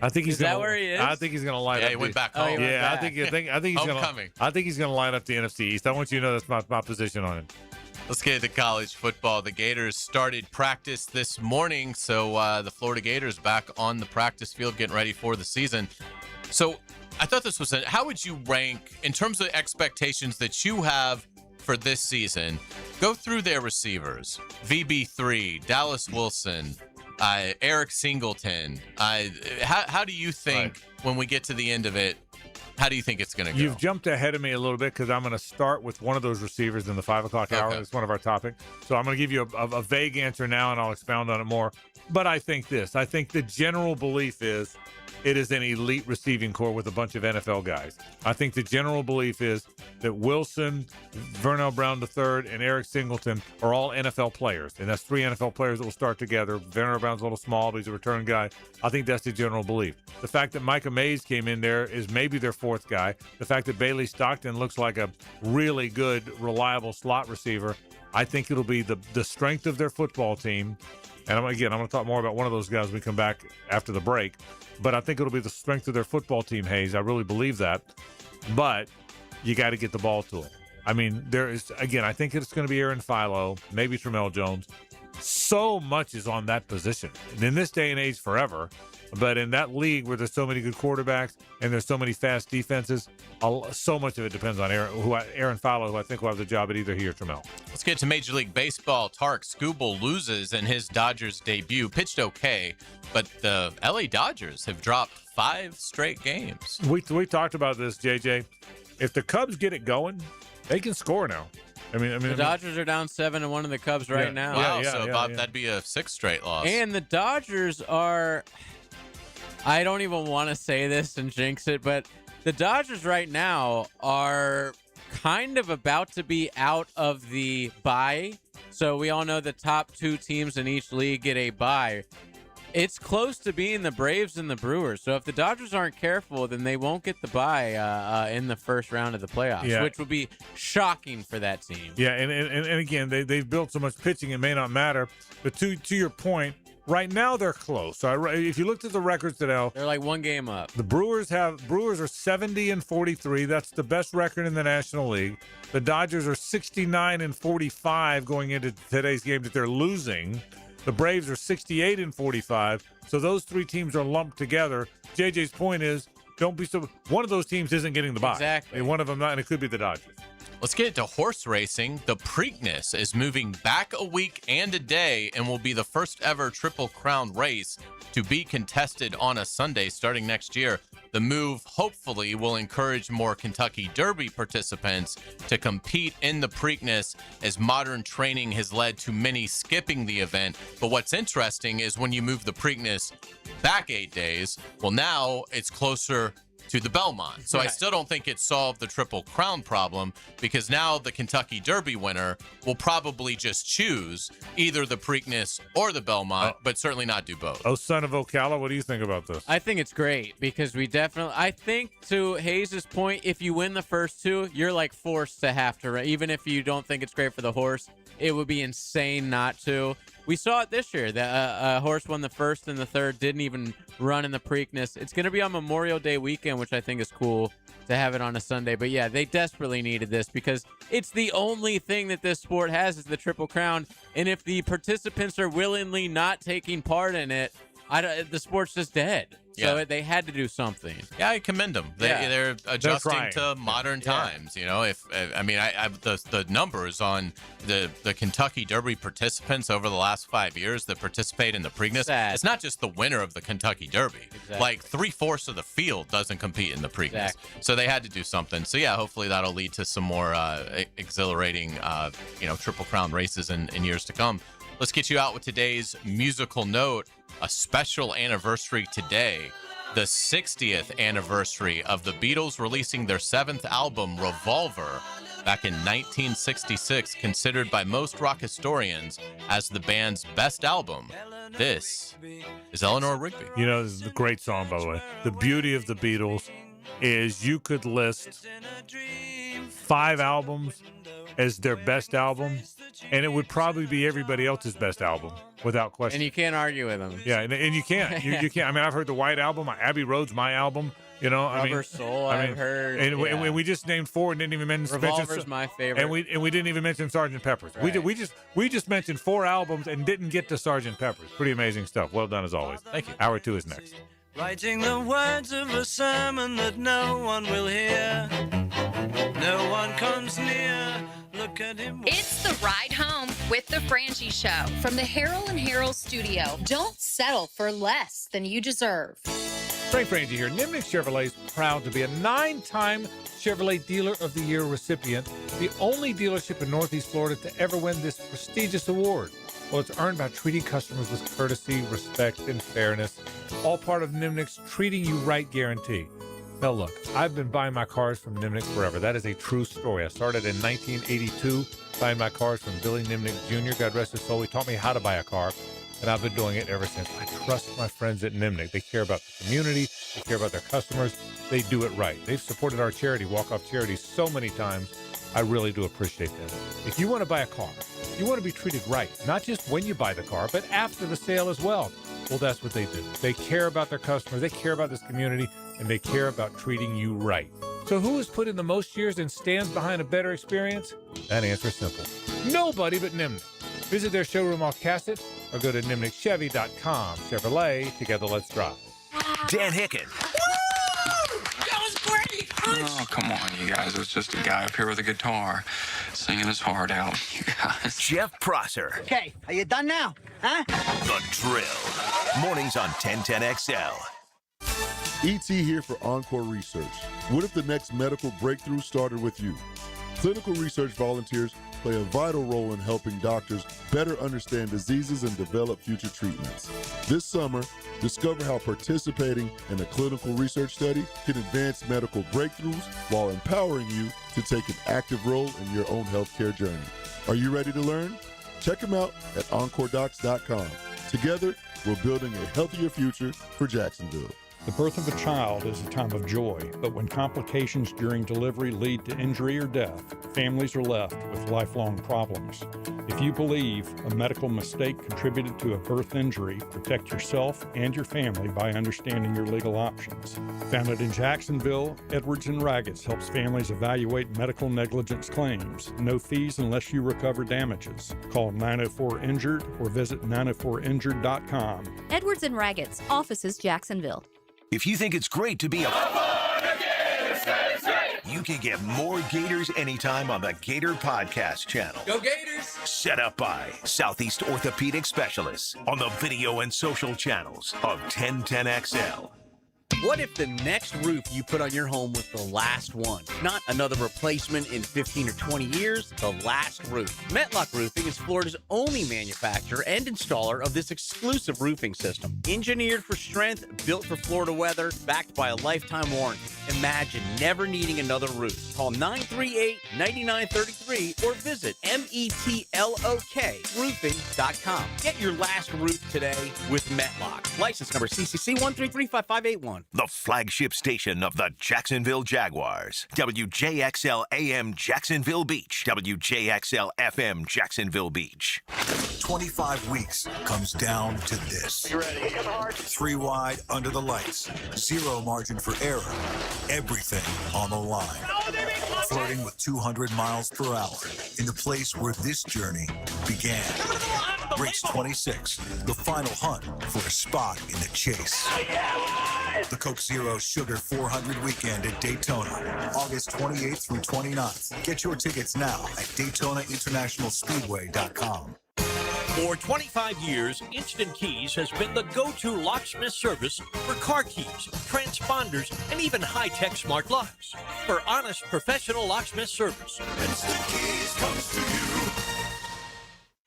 Speaker 2: I think he's gonna,
Speaker 4: where he is?
Speaker 2: I think he's going to light up.
Speaker 3: Yeah, he went back home.
Speaker 2: I think he's going to light up the NFC East. I want you to know that's my position on it.
Speaker 3: Let's get into college football. The Gators started practice this morning, so the Florida Gators back on the practice field getting ready for the season. So I thought this was how would you rank, in terms of expectations that you have for this season, go through their receivers. VB3, Dallas Wilson, Eric Singleton. How do you think, when we get to the end of it, how do you think it's going to go?
Speaker 2: You've jumped ahead of me a little bit because I'm going to start with one of those receivers in the 5 o'clock hour. It's one of our topics. So I'm going to give you a vague answer now, and I'll expound on it more. But I think the general belief is it is an elite receiving corps with a bunch of NFL guys. I think the general belief is that Wilson, Vernell Brown III, and Eric Singleton are all NFL players. And that's 3 NFL players that will start together. Vernell Brown's a little small, but he's a return guy. I think that's the general belief. The fact that Micah Mays came in there is maybe their 4th guy. The fact that Bailey Stockton looks like a really good, reliable slot receiver, I think it'll be the strength of their football team. And I'm going to talk more about one of those guys when we come back after the break. But I think it'll be the strength of their football team, Hayes. I really believe that. But you got to get the ball to them. I mean, I think it's going to be Aaron Philo, maybe Tramel Jones. So much is on that position. And in this day and age, forever. But in that league where there's so many good quarterbacks and there's so many fast defenses, so much of it depends on Aaron Philo, who I think will have the job at either he or Tramel.
Speaker 3: Let's get to Major League Baseball. Tarek Skubal loses in his Dodgers debut. Pitched okay, but the LA Dodgers have dropped 5 straight games.
Speaker 2: We talked about this, JJ. If the Cubs get it going, they can score now.
Speaker 4: The Dodgers are down 7-1 to the Cubs right now.
Speaker 3: Wow, that'd be a 6th straight loss.
Speaker 4: And the Dodgers are, I don't even want to say this and jinx it, but the Dodgers right now are kind of about to be out of the bye. So we all know the top 2 teams in each league get a bye. It's close to being the Braves and the Brewers. So if the Dodgers aren't careful, then they won't get the bye in the first round of the playoffs, which would be shocking for that team.
Speaker 2: Yeah, and again, they've built so much pitching, it may not matter. But to your point, right now they're close. So if you looked at the records today,
Speaker 4: they're like 1 game up.
Speaker 2: The Brewers are 70-43. That's the best record in the National League. The Dodgers are 69-45 going into today's game that they're losing. The Braves are 68-45. So those 3 teams are lumped together. JJ's point is, don't be so. One of those teams isn't getting the bye.
Speaker 4: Exactly.
Speaker 2: And one of them not, and it could be the Dodgers.
Speaker 3: Let's get into horse racing. The Preakness is moving back a week and a day and will be the first ever Triple Crown race to be contested on a Sunday starting next year. The move hopefully will encourage more Kentucky Derby participants to compete in the Preakness, as modern training has led to many skipping the event. But what's interesting is when you move the Preakness back 8 days, well, now it's closer to the Belmont. So I still don't think it solved the Triple Crown problem, because now the Kentucky Derby winner will probably just choose either the Preakness or the Belmont, but certainly not do both.
Speaker 2: Oh, son of Ocala, what do you think about this?
Speaker 4: I think it's great because I think to Hayes' point, if you win the first 2, you're like forced to have to, even if you don't think it's great for the horse, it would be insane not to. We saw it this year. A horse won the 1st and the 3rd, didn't even run in the Preakness. It's going to be on Memorial Day weekend, which I think is cool to have it on a Sunday. But yeah, they desperately needed this because it's the only thing that this sport has is the Triple Crown. And if the participants are willingly not taking part in it, the sport's just dead. So they had to do something.
Speaker 3: Yeah, I commend them. They're adjusting to modern times. You know, the numbers on the Kentucky Derby participants over the last 5 years that participate in the Preakness, it's not just the winner of the Kentucky Derby.
Speaker 4: Exactly.
Speaker 3: Like 3/4 of the field doesn't compete in the Preakness. So they had to do something. So yeah, hopefully that'll lead to some more exhilarating, Triple Crown races in years to come. Let's get you out with today's musical note. A special anniversary today, the 60th anniversary of the Beatles releasing their 7th album, Revolver, back in 1966, considered by most rock historians as the band's best album. This is Eleanor Rigby.
Speaker 2: You know, this is a great song, by the way. The beauty of the Beatles is you could list 5 albums as their best album, and it would probably be everybody else's best album, without question.
Speaker 4: And you can't argue with them.
Speaker 2: Yeah, and you can't. You can't. I mean, I've heard the White Album, Abbey Road's my album.
Speaker 4: Rubber Soul, I've heard.
Speaker 2: And we just named 4 and didn't even mention
Speaker 4: Revolver's my favorite.
Speaker 2: And we didn't even mention Sgt. Pepper's.
Speaker 4: Right.
Speaker 2: We just mentioned 4 albums and didn't get to Sgt. Pepper's. Pretty amazing stuff. Well done as always.
Speaker 3: Thank you.
Speaker 2: Hour 2 is next.
Speaker 10: Writing the words of a sermon that no one will hear. No one comes near. Look at him.
Speaker 1: It's the ride home with the Frangie Show from the Harold and Harold studio. Don't settle for less than you deserve.
Speaker 2: Frank Frangie here. Nimnick Chevrolet is proud to be a 9-time Chevrolet Dealer of the Year recipient, the only dealership in Northeast Florida to ever win this prestigious award. Well, it's earned by treating customers with courtesy, respect, and fairness, all part of Nimnick's Treating You Right guarantee. Now, look, I've been buying my cars from Nimnick forever. That is a true story. I started in 1982 buying my cars from Billy Nimnick Jr., God rest his soul. He taught me how to buy a car, and I've been doing it ever since. I trust my friends at Nimnick. They care about the community. They care about their customers. They do it right. They've supported our charity, Walk Off Charity, so many times. I really do appreciate them. If you want to buy a car, you want to be treated right, not just when you buy the car, but after the sale as well. Well, that's what they do. They care about their customers, they care about this community, and they care about treating you right. So who has put in the most years and stands behind a better experience? That answer is simple. Nobody but Nimnick. Visit their showroom off Cassett or go to nimnickchevy.com. Chevrolet, together let's drive.
Speaker 5: Dan Hicken.
Speaker 11: Oh, come on, you guys. It was just a guy up here with a guitar singing his heart out, you guys.
Speaker 5: Jeff Prosser.
Speaker 12: Okay, are you done now? Huh?
Speaker 5: The Drill. Mornings on 1010XL.
Speaker 13: ET here for Encore Research. What if the next medical breakthrough started with you? Clinical research volunteers play a vital role in helping doctors better understand diseases and develop future treatments. This summer, discover how participating in a clinical research study can advance medical breakthroughs while empowering you to take an active role in your own healthcare journey. Are you ready to learn? Check them out at EncoreDocs.com. Together, we're building a healthier future for Jacksonville.
Speaker 14: The birth of a child is a time of joy, but when complications during delivery lead to injury or death, families are left with lifelong problems. If you believe a medical mistake contributed to a birth injury, protect yourself and your family by understanding your legal options. Founded in Jacksonville, Edwards & Raggets helps families evaluate medical negligence claims. No fees unless you recover damages. Call 904-INJURED or visit 904injured.com.
Speaker 15: Edwards & Raggets, offices Jacksonville.
Speaker 5: If you think it's great to be you can get more Gators anytime on the Gator Podcast channel.
Speaker 22: Go Gators!
Speaker 5: Set up by Southeast Orthopedic Specialists on the video and social channels of 1010XL.
Speaker 29: What if the next roof you put on your home was the last one? Not another replacement in 15 or 20 years, the last roof. Metlock Roofing is Florida's only manufacturer and installer of this exclusive roofing system. Engineered for strength, built for Florida weather, backed by a lifetime warranty. Imagine never needing another roof. Call 938-9933 or visit metlokroofing.com. Get your last roof today with Metlock. License number CCC 1335581.
Speaker 5: The flagship station of the Jacksonville Jaguars. WJXL AM Jacksonville Beach. WJXL FM Jacksonville Beach.
Speaker 15: 25 weeks comes down to this.
Speaker 5: You ready?
Speaker 15: 3 wide under the lights. 0 margin for error. Everything on the line. Flirting with 200 miles per hour in the place where this journey began. Race 26, the final hunt for a spot in the chase. The Coke Zero Sugar 400 weekend at Daytona, August 28th through 29th. Get your tickets now at DaytonaInternationalSpeedway.com.
Speaker 16: For 25 years, Instant Keys has been the go-to locksmith service for car keys, transponders, and even high-tech smart locks. For honest, professional locksmith service,
Speaker 15: Instant Keys comes to you.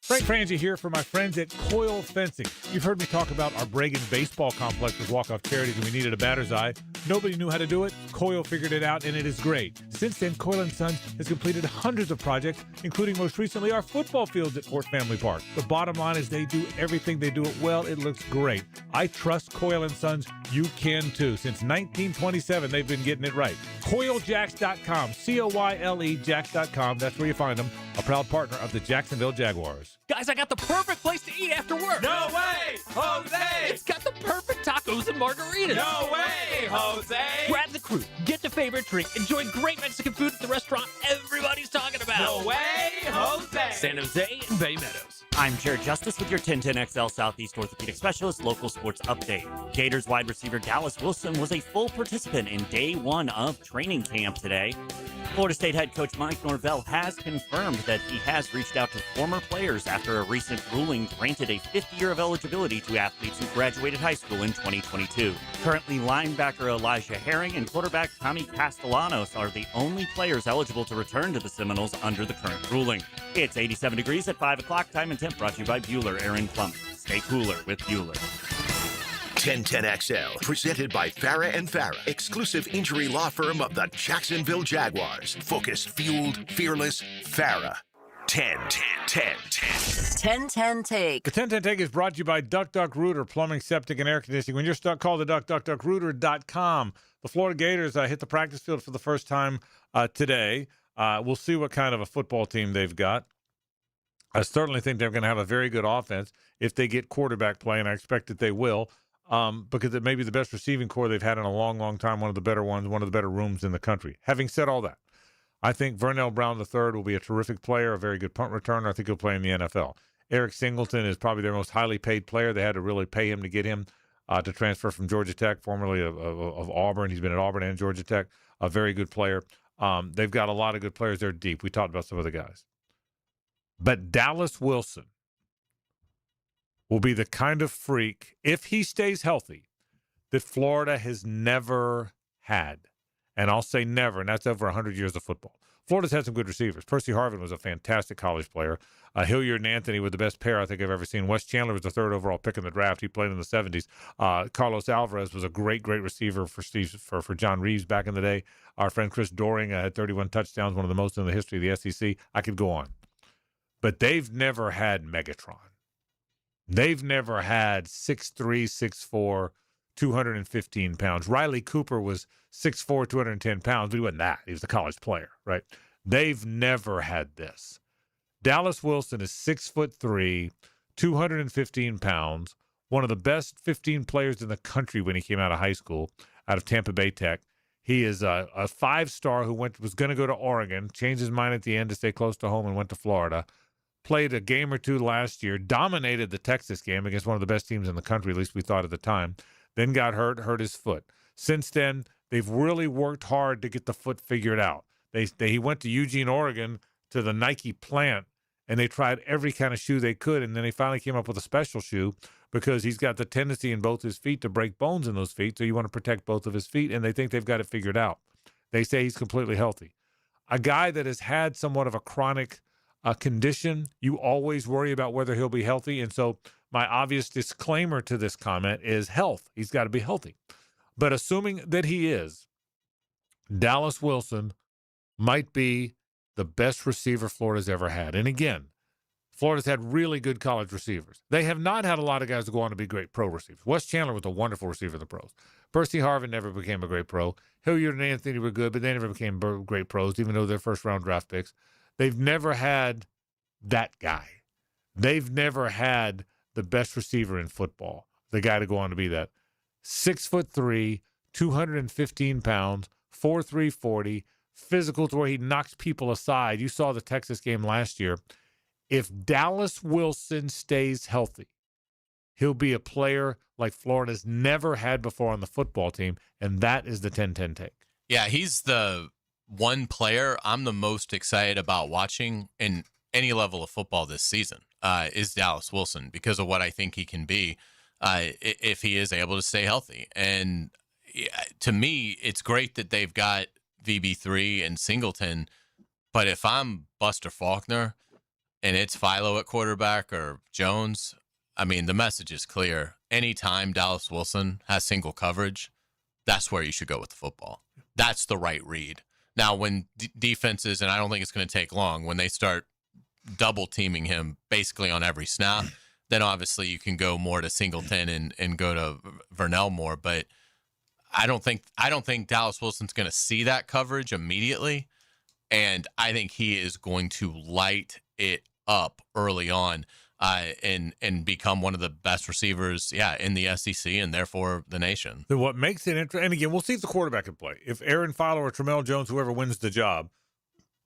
Speaker 2: Frank Frangie here for my friends at Coyle Fencing. You've heard me talk about our Bregan baseball complex with walk-off charities, and we needed a batter's eye. Nobody knew how to do it. Coyle figured it out, and it is great. Since then, Coyle & Sons has completed hundreds of projects, including most recently our football fields at Fort Family Park. The bottom line is they do everything. They do it well. It looks great. I trust Coyle & Sons. You can too. Since 1927, they've been getting it right. CoyleJacks.com, CoYLE Jacks.com. That's where you find them. a proud partner of the Jacksonville Jaguars.
Speaker 22: Guys, I got the perfect place to eat after work.
Speaker 6: No way, Jose!
Speaker 22: It's got the perfect tacos and margaritas.
Speaker 6: No way, Jose!
Speaker 22: Grab the crew, get your favorite drink, enjoy great Mexican food at the restaurant everybody's talking about.
Speaker 6: No way, Jose!
Speaker 22: San Jose and Bay Meadows.
Speaker 8: I'm Jared Justice with your 1010XL Southeast Orthopedic Specialist local sports update. Gators wide receiver Dallas Wilson was a full participant in day one of training camp today. Florida State head coach Mike Norvell has confirmed that he has reached out to former players after a recent ruling granted a fifth year of eligibility to athletes who graduated high school in 2022. Currently, linebacker Elijah Herring and quarterback Tommy Castellanos are the only players eligible to return to the Seminoles under the current ruling. It's 87 degrees at 5 o'clock. Time and temp brought to you by Bueller Aaron Plumbing. Stay cooler with Bueller.
Speaker 5: 1010XL, presented by Farah and Farah, exclusive injury law firm of the Jacksonville Jaguars. Focused, fueled, fearless, Farah. 10-10-10-10.
Speaker 9: Take.
Speaker 2: The 10-10 Take is brought to you by Duck Duck Rooter, plumbing, septic, and air conditioning. When you're stuck, call the duckduckrooter.com. The Florida Gators hit the practice field for the first time today. We'll see what kind of a football team they've got. I certainly think they're going to have a very good offense if they get quarterback play, and I expect that they will. Because it may be the best receiving core they've had in a long, long time, one of the better ones, one of the better rooms in the country. Having said all that, I think Vernell Brown III will be a terrific player, a very good punt returner. I think he'll play in the NFL. Eric Singleton is probably their most highly paid player. They had to really pay him to get him to transfer from Georgia Tech, formerly of Auburn. He's been at Auburn and Georgia Tech, a very good player. They've got a lot of good players. They're deep. We talked about some of the guys. But Dallas Wilson will be the kind of freak, if he stays healthy, that Florida has never had. And I'll say never, and that's over 100 years of football. Florida's had some good receivers. Percy Harvin was a fantastic college player. Hilliard and Anthony were the best pair I think I've ever seen. Wes Chandler was the third overall pick in the draft. He played in the 70s. Carlos Alvarez was a great, great receiver for John Reeves back in the day. Our friend Chris Doring had 31 touchdowns, one of the most in the history of the SEC. I could go on. But they've never had Megatron. They've never had 6'3", 6'4", 215 pounds. Riley Cooper was 6'4", 210 pounds, but he wasn't that. He was a college player, right? They've never had this. Dallas Wilson is 6'3", 215 pounds, one of the best 15 players in the country when he came out of high school, out of Tampa Bay Tech. He is a five-star who was going to go to Oregon, changed his mind at the end to stay close to home and went to Florida. Played a game or two last year, dominated the Texas game against one of the best teams in the country, at least we thought at the time, then got hurt his foot. Since then, they've really worked hard to get the foot figured out. He went to Eugene, Oregon, to the Nike plant, and they tried every kind of shoe they could, and then they finally came up with a special shoe because he's got the tendency in both his feet to break bones in those feet, so you want to protect both of his feet, and they think they've got it figured out. They say he's completely healthy. A guy that has had somewhat of a chronic condition, you always worry about whether he'll be healthy. And so my obvious disclaimer to this comment is health. He's got to be healthy. But assuming that he is, Dallas Wilson might be the best receiver Florida's ever had. And again, Florida's had really good college receivers. They have not had a lot of guys that go on to be great pro receivers. Wes Chandler was a wonderful receiver in the pros. Percy Harvin never became a great pro. Hilliard and Anthony were good, but they never became great pros, even though they're first-round draft picks. They've never had that guy. They've never had the best receiver in football, the guy to go on to be that. 6'3", 215 pounds, 4'3", 40, physical to where he knocks people aside. You saw the Texas game last year. If Dallas Wilson stays healthy, he'll be a player like Florida's never had before on the football team, and that is the 10-10 take.
Speaker 3: Yeah, he's the one player I'm the most excited about watching in any level of football this season is Dallas Wilson because of what I think he can be if he is able to stay healthy. And to me, it's great that they've got VB3 and Singleton, but if I'm Buster Faulkner and it's Philo at quarterback or Jones, I mean, the message is clear. Anytime Dallas Wilson has single coverage, that's where you should go with the football. That's the right read. Now, when defenses, and I don't think it's going to take long, when they start double teaming him basically on every snap, then obviously you can go more to Singleton and go to Vernell more. But I don't think Dallas Wilson's going to see that coverage immediately. And I think he is going to light it up early on and become one of the best receivers, in the SEC and therefore the nation.
Speaker 2: So what makes it interesting, and again, we'll see if the quarterback can play. If Aaron Filo or Tramel Jones, whoever wins the job,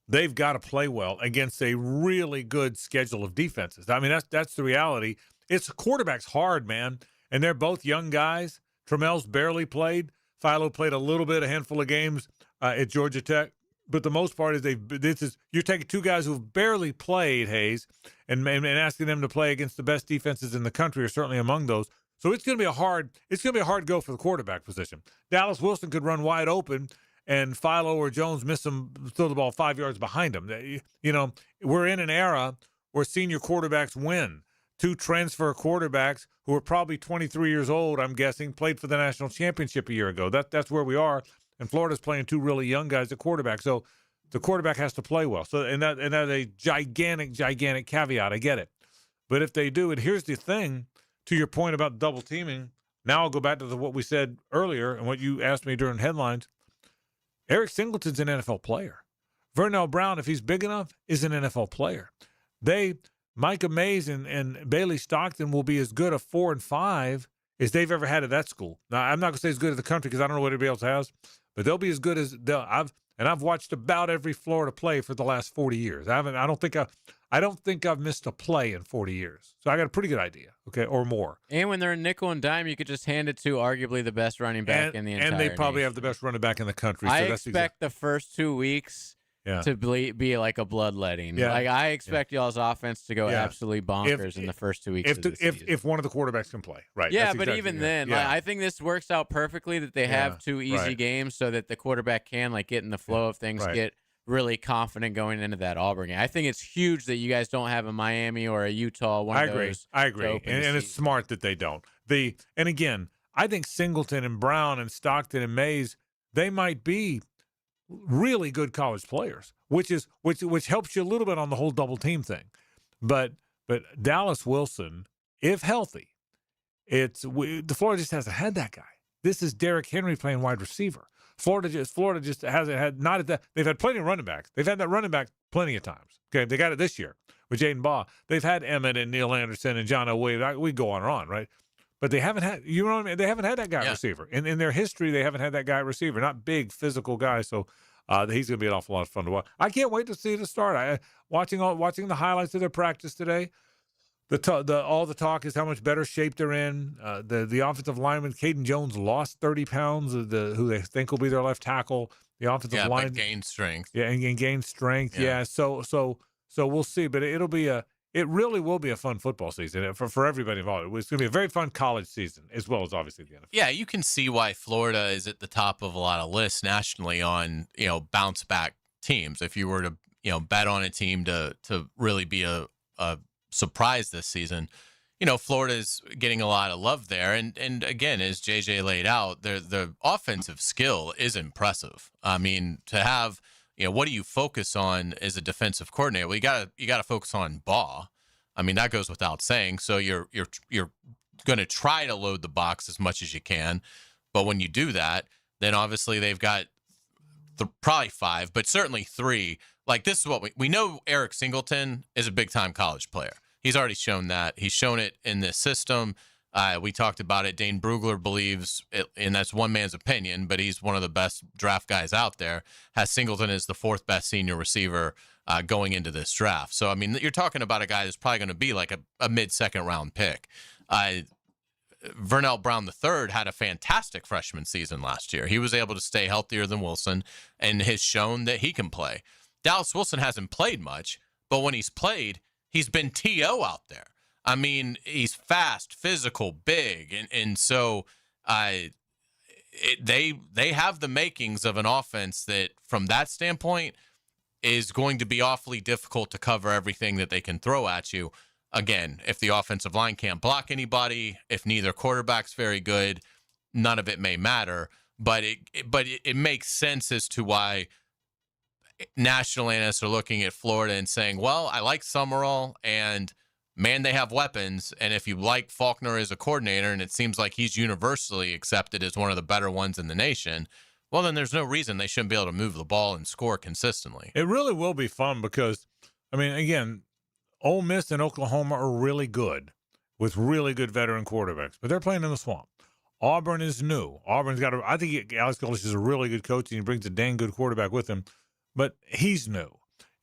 Speaker 2: they've got to play well against a really good schedule of defenses. I mean, that's the reality. It's quarterback's hard, man, and they're both young guys. Tramel's barely played. Filo played a little bit, a handful of games at Georgia Tech. But the most part is you're taking two guys who've barely played, Hayes, and asking them to play against the best defenses in the country, or certainly among those. So it's going to be a hard go for the quarterback position. Dallas Wilson could run wide open, and Filo or Jones throw the ball 5 yards behind him. You know, we're in an era where senior quarterbacks win. Two transfer quarterbacks who are probably 23 years old, I'm guessing, played for the national championship a year ago. That's where we are. And Florida's playing two really young guys at quarterback. So the quarterback has to play well. So and that's a gigantic caveat. I get it. But if they do, and here's the thing, to your point about double teaming, now I'll go back to what we said earlier and what you asked me during headlines. Eric Singleton's an NFL player. Vernell Brown, if he's big enough, is an NFL player. Micah Mays and Bailey Stockton will be as good a 4 and 5 as they've ever had at that school. Now, I'm not going to say as good as the country because I don't know what anybody else has, but they'll be as good as I've watched about every Florida play for the last 40 years. I don't think I've missed a play in 40 years. So I got a pretty good idea, okay, or more.
Speaker 4: And when they're in nickel and dime, you could just hand it to arguably the best running back in the entire
Speaker 2: And they probably
Speaker 4: nation.
Speaker 2: have the best running back in the country. So
Speaker 4: I expect the first 2 weeks to be like a bloodletting.
Speaker 2: Yeah.
Speaker 4: Like I expect y'all's offense to go absolutely bonkers in the first 2 weeks of the season.
Speaker 2: If one of the quarterbacks can play, right?
Speaker 4: Yeah,
Speaker 2: That's
Speaker 4: but
Speaker 2: exactly,
Speaker 4: even then, like, I think this works out perfectly that they have two easy games so that the quarterback can get in the flow of things, get really confident going into that Auburn game. I think it's huge that you guys don't have a Miami or a Utah.
Speaker 2: I agree, and it's smart that they don't. And again, I think Singleton and Brown and Stockton and Mays, they might be really good college players, which helps you a little bit on the whole double team thing. But Dallas Wilson, if healthy, the Florida just hasn't had that guy. This is Derrick Henry playing wide receiver. Florida just hasn't had they've had plenty of running backs. They've had that running back plenty of times. Okay, they got it this year with Jaden Baugh. They've had Emmett and Neil Anderson and John O'Wade. We go on and on, right? But they haven't had, you know what I mean? They haven't had that guy receiver. In their history, they haven't had that guy receiver. Not big physical guy. So he's going to be an awful lot of fun to watch. I can't wait to see the start. Watching the highlights of their practice today. All the talk is how much better shape they're in. The offensive lineman, Caden Jones, lost 30 pounds. Who they think will be their left tackle. The offensive line
Speaker 3: gained strength.
Speaker 2: Yeah, and gained strength. Yeah. So we'll see. But it really will be a fun football season for everybody involved. It's going to be a very fun college season as well as obviously the NFL.
Speaker 3: Yeah, you can see why Florida is at the top of a lot of lists nationally on bounce back teams. If you were to bet on a team to really be a surprise this season, Florida's getting a lot of love there. And again, as JJ laid out, the offensive skill is impressive. I mean, to have, what do you focus on as a defensive coordinator? Well, you gotta focus on Baugh. I mean, that goes without saying. So you're going to try to load the box as much as you can. But when you do that, then obviously they've got probably 5, but certainly 3. Like, this is what we know. Eric Singleton is a big-time college player. He's already shown that. He's shown it in this system. We talked about it. Dane Brugler believes, and that's one man's opinion, but he's one of the best draft guys out there, has Singleton as the 4th best senior receiver going into this draft. So, I mean, you're talking about a guy that's probably going to be like a mid-second round pick. Vernell Brown III had a fantastic freshman season last year. He was able to stay healthier than Wilson and has shown that he can play. Dallas Wilson hasn't played much, but when he's played, he's been T.O. out there. I mean, he's fast, physical, big, and so they have the makings of an offense that, from that standpoint, is going to be awfully difficult to cover everything that they can throw at you. Again, if the offensive line can't block anybody, if neither quarterback's very good, none of it may matter. But it makes sense as to why national analysts are looking at Florida and saying, well, I like Summerall, and man, they have weapons. And if you like Faulkner as a coordinator, and it seems like he's universally accepted as one of the better ones in the nation, Well, then there's no reason they shouldn't be able to move the ball and score consistently.
Speaker 2: It really will be fun because, I mean, again, Ole Miss and Oklahoma are really good with really good veteran quarterbacks, but they're playing in the swamp. Auburn is new. Auburn's got I think Alex Golesh is a really good coach, and he brings a dang good quarterback with him, but he's new.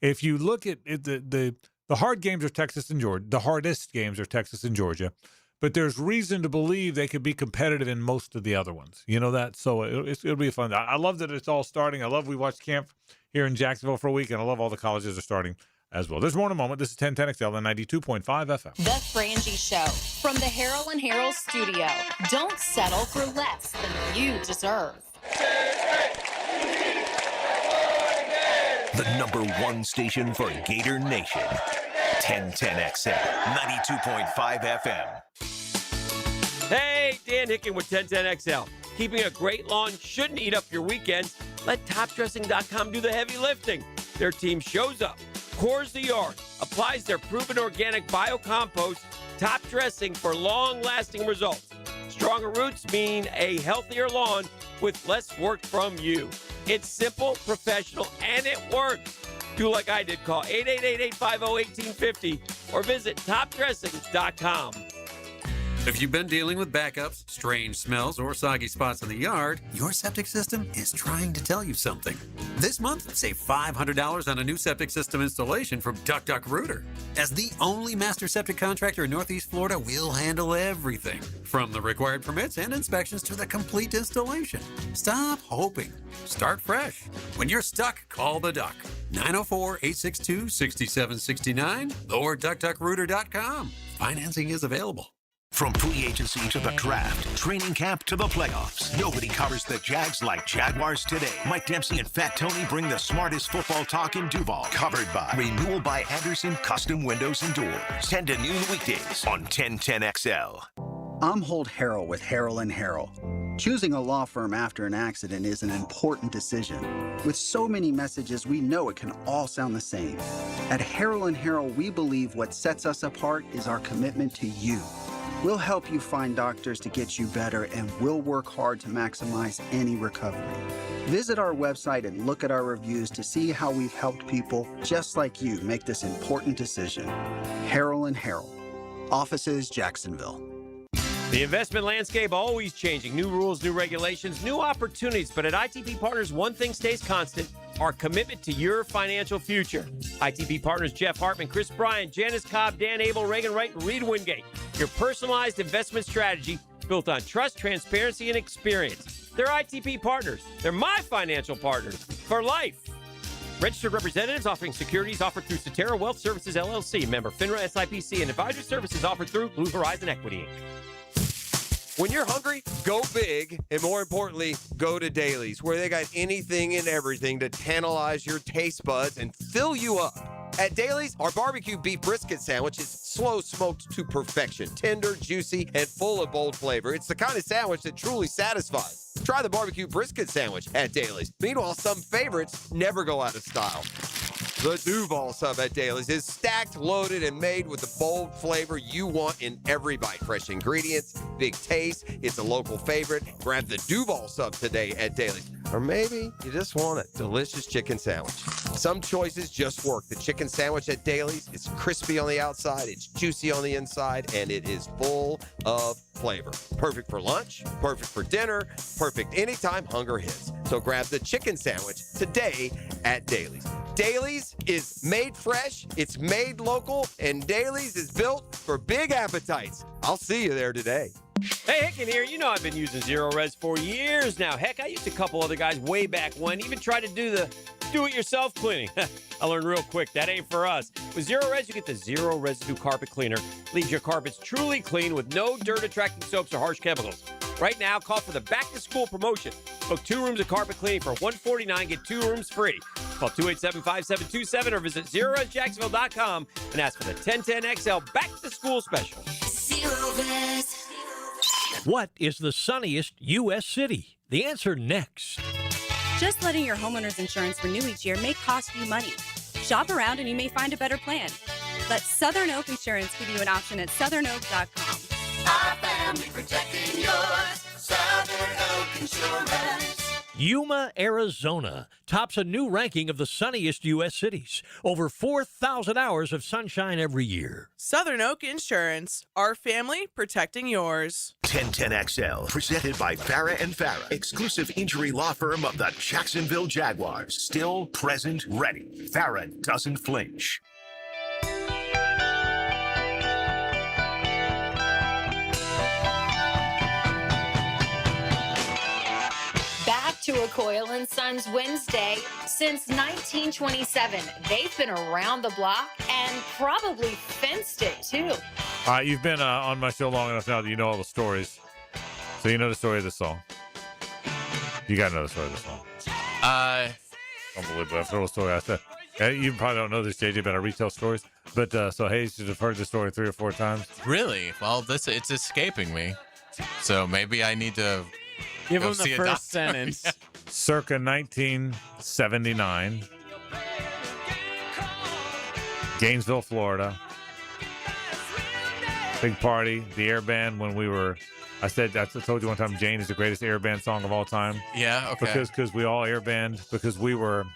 Speaker 2: If you look at it, the hard games are Texas and Georgia. The hardest games are Texas and Georgia, but there's reason to believe they could be competitive in most of the other ones. You know that? So it'll be fun. I love that it's all starting. I love we watched camp here in Jacksonville for a week, and I love all the colleges are starting as well. There's more in a moment. This is 1010XL and 92.5 FM.
Speaker 1: The Frangie Show from the Harold and Harold studio. Don't settle for less than you deserve.
Speaker 5: The number one station for Gator Nation. 1010XL, 92.5 FM.
Speaker 9: Hey, Dan Hicken with 1010XL. Keeping a great lawn shouldn't eat up your weekends. Let topdressing.com do the heavy lifting. Their team shows up, cores the yard, applies their proven organic biocompost, top dressing for long-lasting results. Stronger roots mean a healthier lawn with less work from you. It's simple, professional, and it works. Do like I did. Call 888-850-1850 or visit topdressing.com.
Speaker 17: If you've been dealing with backups, strange smells, or soggy spots in the yard, your septic system is trying to tell you something. This month, save $500 on a new septic system installation from Rooter. As the only master septic contractor in Northeast Florida, we'll handle everything, from the required permits and inspections to the complete installation. Stop hoping. Start fresh. When you're stuck, call the Duck. 904-862-6769 or duckduckrooter.com. Financing is available.
Speaker 5: From free agency to the draft, training camp to the playoffs, nobody covers the Jags like Jaguars today. Mike Dempsey and Fat Tony bring the smartest football talk in Duval. Covered by Renewal by Anderson Custom Windows and Doors. 10 to noon weekdays on 1010XL.
Speaker 12: I'm Holt Harrell with Harrell & Harrell. Choosing a law firm after an accident is an important decision. With so many messages, we know it can all sound the same. At Harrell & Harrell, we believe what sets us apart is our commitment to you. We'll help you find doctors to get you better, and we'll work hard to maximize any recovery. Visit our website and look at our reviews to see how we've helped people just like you make this important decision. Harrell & Harrell. Offices, Jacksonville.
Speaker 9: The investment landscape always changing. New rules, new regulations, new opportunities. But at ITP Partners, one thing stays constant: our commitment to your financial future. ITP Partners Jeff Hartman, Chris Bryant, Janice Cobb, Dan Abel, Reagan Wright, and Reed Wingate. Your personalized investment strategy built on trust, transparency, and experience. They're ITP Partners. They're my financial partners for life. Registered representatives offering securities offered through Cetera Wealth Services, LLC. Member FINRA SIPC, and advisory services offered through Blue Horizon Equity, Inc.
Speaker 18: When you're hungry, go big, and more importantly, go to Dailies, where they got anything and everything to tantalize your taste buds and fill you up. At Dailies, our barbecue beef brisket sandwich is slow smoked to perfection, tender, juicy, and full of bold flavor. It's the kind of sandwich that truly satisfies. Try the barbecue brisket sandwich at Dailies. Meanwhile, some favorites never go out of style. The Duval sub at Dailies is stacked, loaded, and made with the bold flavor you want in every bite. Fresh ingredients, big taste. It's a local favorite. Grab the Duval sub today at Dailies. Or maybe you just want a delicious chicken sandwich. Some choices just work. The chicken sandwich at Dailies is crispy on the outside, it's juicy on the inside, and it is full of flavor. Perfect for lunch, perfect for dinner, perfect anytime hunger hits. So grab the chicken sandwich today at Dailies. Dailies is made fresh, it's made local, and Dailies is built for big appetites. I'll see you there today.
Speaker 9: Hey, Hicken here. You know I've been using Zero Res for years now. Heck, I used a couple other guys way back when, even tried to do the do-it-yourself cleaning. I learned real quick, that ain't for us. With Zero Res, you get the zero residue carpet cleaner. Leaves your carpets truly clean with no dirt-attracting soaps or harsh chemicals. Right now, call for the back-to-school promotion. Book 2 rooms of carpet cleaning for $149, get 2 rooms free. Call 287-5727 or visit ZeroResJacksonville.com and ask for the 1010XL back-to-school special.
Speaker 19: Zero Res.
Speaker 16: What is the sunniest U.S. city? The answer next.
Speaker 20: Just letting your homeowner's insurance renew each year may cost you money. Shop around and you may find a better plan. Let Southern Oak Insurance give you an option at southernoak.com.
Speaker 19: Our family protecting yours. Southern Oak Insurance.
Speaker 16: Yuma, Arizona tops a new ranking of the sunniest U.S. cities. Over 4,000 hours of sunshine every year.
Speaker 7: Southern Oak Insurance. Our family protecting yours.
Speaker 5: 1010XL, presented by Farah and Farah, exclusive injury law firm of the Jacksonville Jaguars. Still, present, ready. Farah doesn't flinch.
Speaker 1: Back to a Coyle and Sons Wednesday. Since 1927, they've been around the block and probably fenced it too.
Speaker 2: All right, you've been on my show long enough now that you know all the stories. So you know the story of this song. You got to know the story of this song. Unbelievable. I've told a story. I said, you probably don't know this, JJ, but I retell stories. But so Hayes should have heard the story 3 or 4 times.
Speaker 3: Really? Well, it's escaping me. So maybe I need to
Speaker 4: give him
Speaker 3: see
Speaker 4: the
Speaker 3: a
Speaker 4: first
Speaker 3: doctor.
Speaker 4: sentence.
Speaker 3: Yeah.
Speaker 2: Circa 1979, Gainesville, Florida. Big party, the air band when we were. I told you one time, Jane is the greatest air band song of all time.
Speaker 3: Yeah, okay.
Speaker 2: Because we all air band because we were.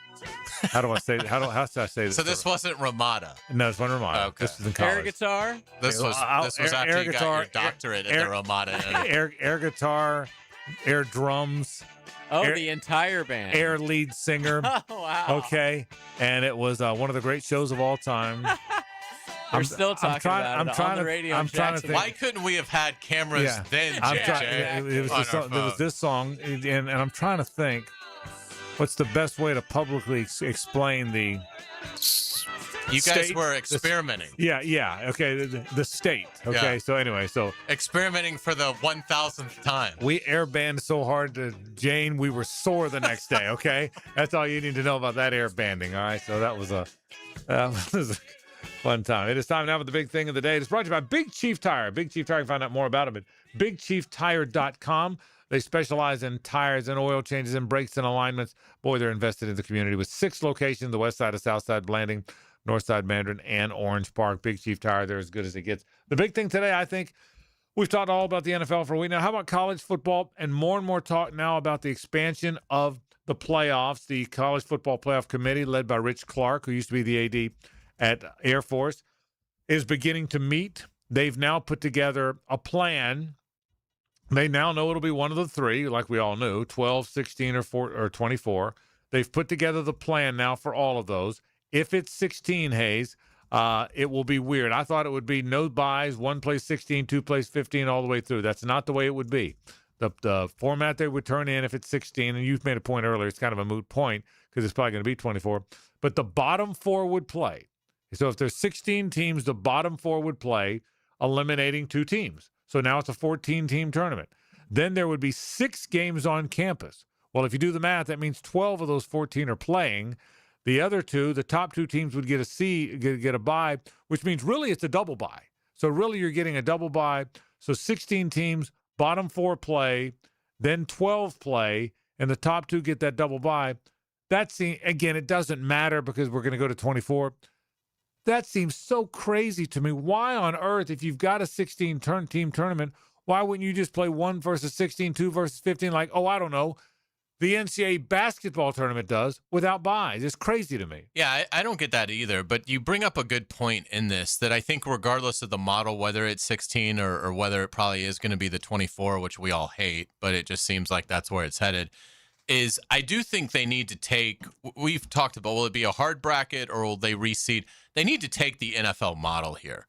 Speaker 2: How do I say? How do I say this?
Speaker 3: So this wasn't Ramada.
Speaker 2: No, it's one Ramada.
Speaker 3: Okay.
Speaker 2: This is in college.
Speaker 4: Air guitar.
Speaker 3: This was after you got your doctorate at the Ramada.
Speaker 2: Air guitar, air drums.
Speaker 4: Oh, the entire band.
Speaker 2: Air lead singer.
Speaker 4: Oh, wow.
Speaker 2: Okay. And it was one of the great shows of all time.
Speaker 4: We're still talking about it on the radio.
Speaker 2: I'm trying to think.
Speaker 3: Why couldn't we have had cameras then, JJ?
Speaker 2: It was this song, and I'm trying to think what's the best way to publicly explain the
Speaker 3: You
Speaker 2: state,
Speaker 3: guys were experimenting.
Speaker 2: Yeah. Okay, the state. Okay,
Speaker 3: Yeah.
Speaker 2: so anyway,
Speaker 3: experimenting for the 1,000th time.
Speaker 2: We air banded so hard to Jane, we were sore the next day. Okay, that's all you need to know about that air banding. All right, so that was a fun time. It is time now for the big thing of the day. It's brought to you by Big Chief Tire. Big Chief Tire, you can find out more about them at BigChiefTire.com. They specialize in tires and oil changes and brakes and alignments. Boy, they're invested in the community with 6 locations: the west side of South Side, Blanding, North Side, Mandarin, and Orange Park. Big Chief Tire, they're as good as it gets. The big thing today, I think, we've talked all about the NFL for a week now. How about college football? And more talk now about the expansion of the playoffs. The College Football Playoff Committee, led by Rich Clark, who used to be the AD at Air Force, is beginning to meet. They've now put together a plan. They now know it'll be one of the 3, like we all knew, 12, 16, or 24. They've put together the plan now for all of those. If it's 16, Hayes, it will be weird. I thought it would be no buys, 1 plays 16, 2 plays 15, all the way through. That's not the way it would be. The format they would turn in if it's 16, and you've made a point earlier, it's kind of a moot point because it's probably going to be 24, but the bottom 4 would play. So if there's 16 teams, the bottom 4 would play, eliminating 2 teams. So now it's a 14-team tournament. Then there would be 6 games on campus. Well, if you do the math, that means 12 of those 14 are playing. The other 2, the top 2 teams would get a bye, which means really it's a double bye. So really you're getting a double bye. So 16 teams, bottom 4 play, then 12 play, and the top 2 get that double bye. Again, it doesn't matter because we're going to go to 24. That seems so crazy to me. Why on earth, if you've got a 16-team tournament, why wouldn't you just play 1 versus 16, 2 versus 15? Like, I don't know. The NCAA basketball tournament does without buys. It's crazy to me.
Speaker 3: Yeah, I don't get that either. But you bring up a good point in this that I think regardless of the model, whether it's 16 or whether it probably is going to be the 24, which we all hate, but it just seems like that's where it's headed, is I do think they need to take, we've talked about, will it be a hard bracket or will they reseed? They need to take the NFL model here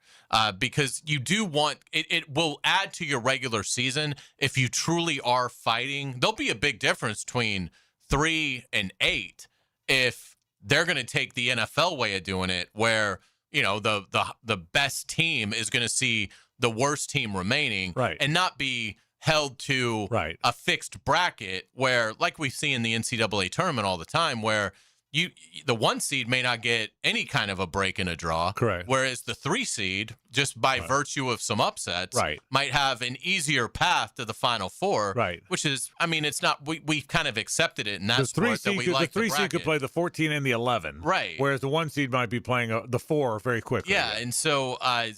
Speaker 3: because you do want, it will add to your regular season if you truly are fighting. There'll be a big difference between 3 and 8 if they're going to take the NFL way of doing it where, you know, the best team is going to see the worst team remaining and not be held to a fixed bracket where, like we see in the NCAA tournament all the time, where the 1 seed may not get any kind of a break in a draw.
Speaker 2: Correct.
Speaker 3: Whereas the 3 seed, just by virtue of some upsets, might have an easier path to the Final Four.
Speaker 2: Right.
Speaker 3: Which is, I mean, it's not, we've kind of accepted it in that sport that we like
Speaker 2: the 3 seed could play the 14 and the 11.
Speaker 3: Right.
Speaker 2: Whereas the 1 seed might be playing the 4 very quickly.
Speaker 3: Yeah, and so I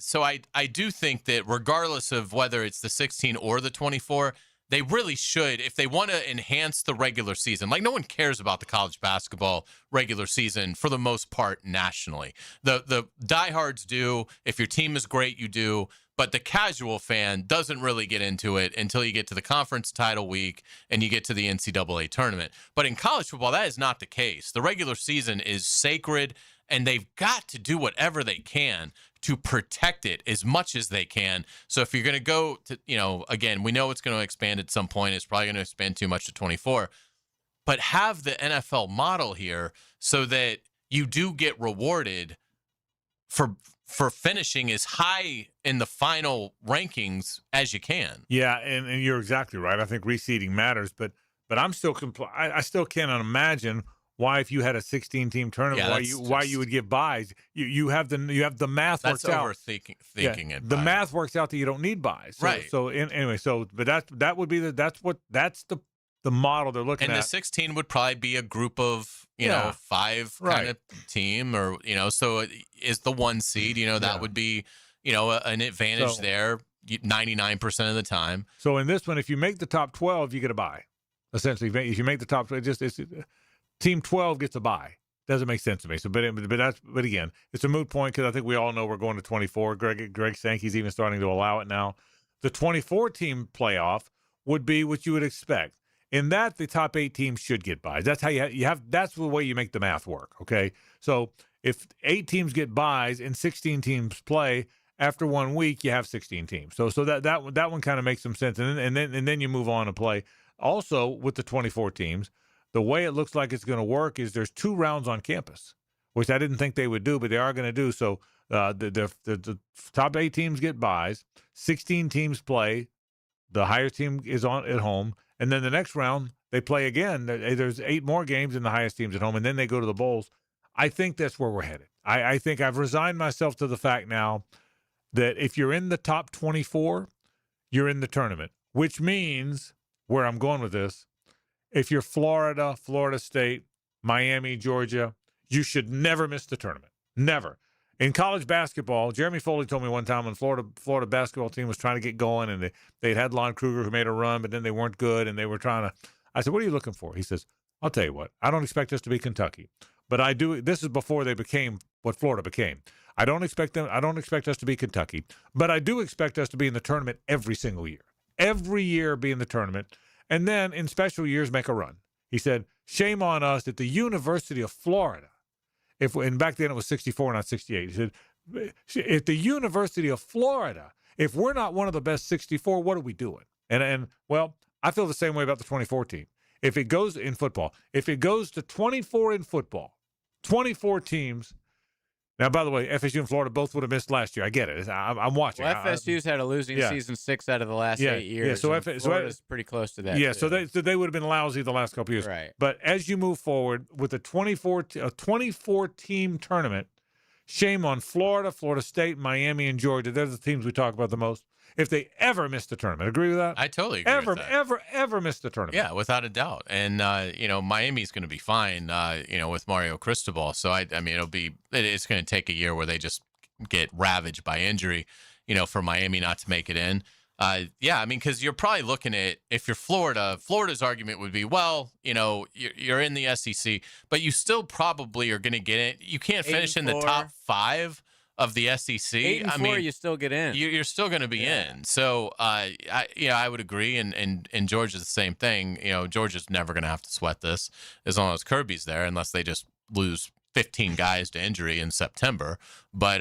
Speaker 3: do think that regardless of whether it's the 16 or the 24, they really should, if they want to enhance the regular season. Like, no one cares about the college basketball regular season for the most part nationally. The diehards do. If your team is great, you do. But the casual fan doesn't really get into it until you get to the conference title week and you get to the NCAA tournament. But in college football, that is not the case. The regular season is sacred, and they've got to do whatever they can to protect it as much as they can. So if you're going to go to, again, we know it's going to expand at some point. It's probably going to expand too much to 24. But have the NFL model here so that you do get rewarded for finishing as high in the final rankings as you can.
Speaker 2: Yeah, and you're exactly right. I think reseeding matters, but I'm still I still cannot imagine why, if you had a 16-team tournament, why you would give buys. You have the math works out.
Speaker 3: That's overthinking it.
Speaker 2: The math works out that you don't need buys. So,
Speaker 3: right.
Speaker 2: So anyway, but that would be that's the model they're looking at.
Speaker 3: And the 16 would probably be a group of, 5 kind of team, or, so it is the 1 seed, that would be, an advantage there 99% of the time.
Speaker 2: So in this one, if you make the top 12, you get a bye. Essentially, if you make the top 12, team 12 gets a bye. Doesn't make sense to me. So, but again, it's a moot point because I think we all know we're going to 24. Greg Sankey's even starting to allow it now. The 24 team playoff would be what you would expect. In that, the top 8 teams should get buys. That's how you have. That's the way you make the math work. Okay, so if 8 teams get buys and 16 teams play, after 1 week, you have 16 teams. So that one kind of makes some sense, and then you move on to play. Also, with the 24 teams, the way it looks like it's going to work is there's 2 rounds on campus, which I didn't think they would do, but they are going to do. So the top 8 teams get buys, 16 teams play, the highest team is on at home. And then the next round, they play again. There's 8 more games in the highest teams at home, and then they go to the bowls. I think that's where we're headed. I think I've resigned myself to the fact now that if you're in the top 24, you're in the tournament, which means, where I'm going with this, if you're Florida, Florida State, Miami, Georgia, you should never miss the tournament. Never. In college basketball, Jeremy Foley told me one time when Florida basketball team was trying to get going, and they had Lon Kruger who made a run, but then they weren't good, and they were trying to. I said, "What are you looking for?" He says, "I'll tell you what. I don't expect us to be Kentucky, but I do. This is before they became what Florida became. I don't expect us to be Kentucky, but I do expect us to be in the tournament every single year. Every year be in the tournament, and then in special years make a run." He said, "Shame on us at the University of Florida." And back then it was 64, not 68. He said, at the University of Florida, if we're not one of the best 64, what are we doing? And well, I feel the same way about the 24 team. If it goes in football, if it goes to 24 in football, 24 teams. Now, by the way, FSU and Florida both would have missed last year. I get it. I'm watching.
Speaker 4: Well, FSU's had a losing season 6 out of the last 8 years.
Speaker 2: Yeah, so
Speaker 4: Florida's pretty close to that.
Speaker 2: Yeah,
Speaker 4: too.
Speaker 2: so they would have been lousy the last couple years.
Speaker 4: Right.
Speaker 2: But as you move forward with a 24 team tournament, shame on Florida, Florida State, Miami, and Georgia. They're the teams we talk about the most. If they ever miss the tournament, agree with that?
Speaker 3: I totally agree with that.
Speaker 2: Ever miss the tournament?
Speaker 3: Yeah, without a doubt. And Miami's going to be fine. With Mario Cristobal. So it's going to take a year where they just get ravaged by injury. For Miami not to make it in. Because you're probably looking at, if you're Florida's argument would be, well, you're in the SEC, but you still probably are going to get in. You can't finish in the top 5 of the SEC.
Speaker 4: 8 and 4, you still get in.
Speaker 3: You're still going to be in. So, I would agree. And Georgia's the same thing. Georgia's never going to have to sweat this as long as Kirby's there, unless they just lose 15 guys to injury in September. But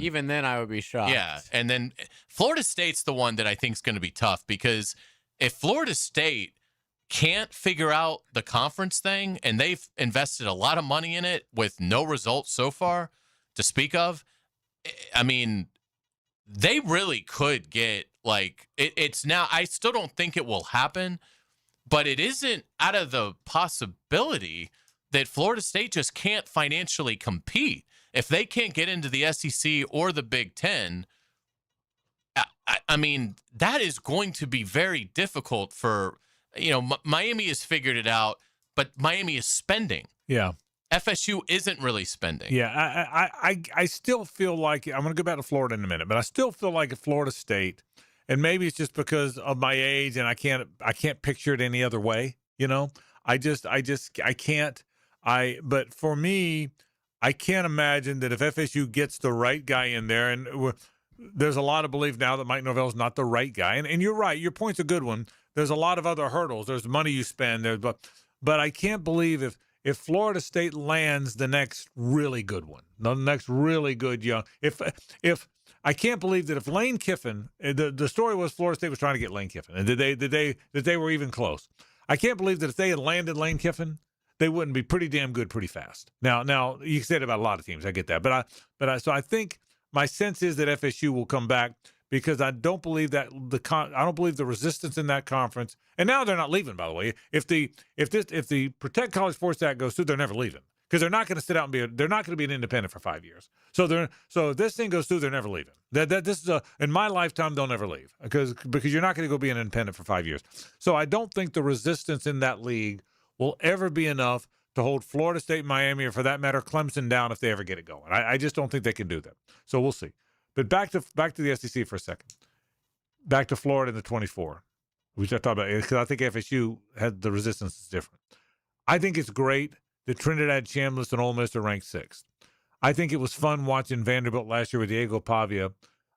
Speaker 4: even then, I would be shocked.
Speaker 3: Yeah. And then Florida State's the one that I think is going to be tough, because if Florida State can't figure out the conference thing, and they've invested a lot of money in it with no results so far to speak of, they really could get, it's now, I still don't think it will happen, but it isn't out of the possibility that Florida State just can't financially compete. If they can't get into the SEC or the Big Ten, that is going to be very difficult for, Miami has figured it out, but Miami is spending.
Speaker 2: Yeah.
Speaker 3: FSU isn't really spending.
Speaker 2: Yeah, I still feel like, I'm going to go back to Florida in a minute, but I still feel like if Florida State, and maybe it's just because of my age, and I can't picture it any other way. I can't. But for me, I can't imagine that if FSU gets the right guy in there, and there's a lot of belief now that Mike Norvell's not the right guy, and you're right. Your point's a good one. There's a lot of other hurdles. There's money you spend there, but I can't believe if Florida State lands the next really good one, the next really good young. If I can't believe that if Lane Kiffin, the story was Florida State was trying to get Lane Kiffin, and that they were even close. I can't believe that if they had landed Lane Kiffin, they wouldn't be pretty damn good pretty fast. Now you said about a lot of teams, I get that, so I think my sense is that FSU will come back because I don't believe that I don't believe the resistance in that conference. And now they're not leaving, by the way. If the Protect College Sports Act goes through, they're never leaving because they're not going to sit out and they're not going to be an independent for 5 years. So if this thing goes through, they're never leaving. This is in my lifetime, they'll never leave because you're not going to go be an independent for 5 years. So I don't think the resistance in that league will ever be enough to hold Florida State, Miami, or for that matter, Clemson down if they ever get it going. I just don't think they can do that. So we'll see. But back to the SEC for a second. Back to Florida in the 24. We just talked about it because I think FSU had the resistance is different. I think it's great that Trinidad, Chambliss, and Ole Miss are ranked 6th. I think it was fun watching Vanderbilt last year with Diego Pavia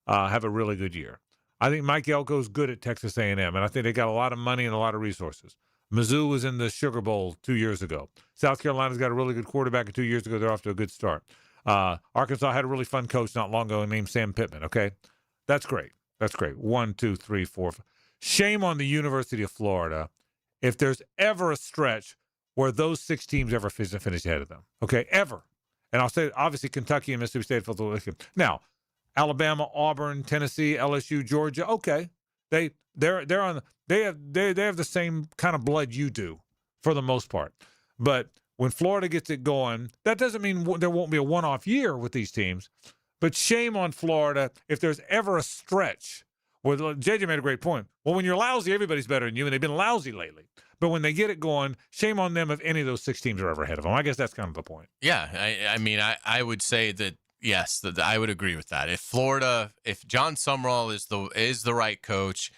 Speaker 2: have a really good year. I think Mike Elko's good at Texas A&M, and I think they got a lot of money and a lot of resources. Mizzou was in the Sugar Bowl 2 years ago. South Carolina's got a really good quarterback, and 2 years ago they're off to a good start. Arkansas had a really fun coach not long ago named Sam Pittman, okay? That's great. 1, 2, 3, 4, 5. Shame on the University of Florida if there's ever a stretch where those 6 teams ever finish ahead of them, okay? Ever. And I'll say, obviously, Kentucky and Mississippi State. Now, Alabama, Auburn, Tennessee, LSU, Georgia, okay. They have the same kind of blood you do for the most part. But when Florida gets it going, that doesn't mean there won't be a one-off year with these teams. But shame on Florida if there's ever a stretch where JJ made a great point. Well, when you're lousy, everybody's better than you, and they've been lousy lately. But when they get it going, shame on them if any of those 6 teams are ever ahead of them. I guess that's kind of the point.
Speaker 3: Yeah, I would say that, yes, I would agree with that. If John Sumrall is the right coach,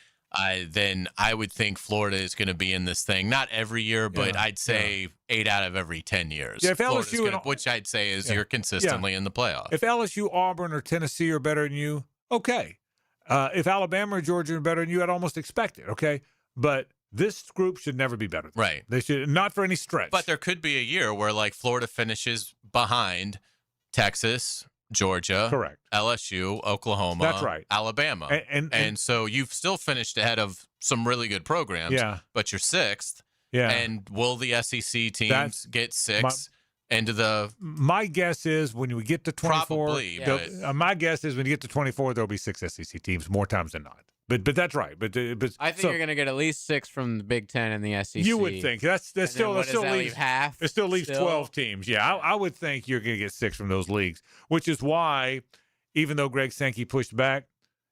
Speaker 3: then I would think Florida is going to be in this thing. Not every year, but I'd say 8 out of every 10 years.
Speaker 2: Yeah, if LSU
Speaker 3: which I'd say is you're consistently in the playoffs.
Speaker 2: If LSU, Auburn, or Tennessee are better than you, okay. If Alabama or Georgia are better than you, I'd almost expect it, okay? But this group should never be better.
Speaker 3: Right.
Speaker 2: They should not for any stretch.
Speaker 3: But there could be a year where Florida finishes behind Texas, Georgia,
Speaker 2: correct,
Speaker 3: LSU, Oklahoma,
Speaker 2: that's right,
Speaker 3: Alabama, and so you've still finished ahead of some really good programs.
Speaker 2: Yeah.
Speaker 3: But you're 6th.
Speaker 2: Yeah.
Speaker 3: And will the SEC teams get 6 into the?
Speaker 2: My guess is when we get to 24.
Speaker 3: Probably.
Speaker 2: My guess is when you get to 24, there'll be 6 SEC teams more times than not. But that's right. But
Speaker 4: I think you're going to get at least 6 from the Big Ten and the SEC.
Speaker 2: You would think that still leaves
Speaker 4: half.
Speaker 2: It still leaves 12 teams. Yeah, I would think you're going to get 6 from those leagues, which is why, even though Greg Sankey pushed back,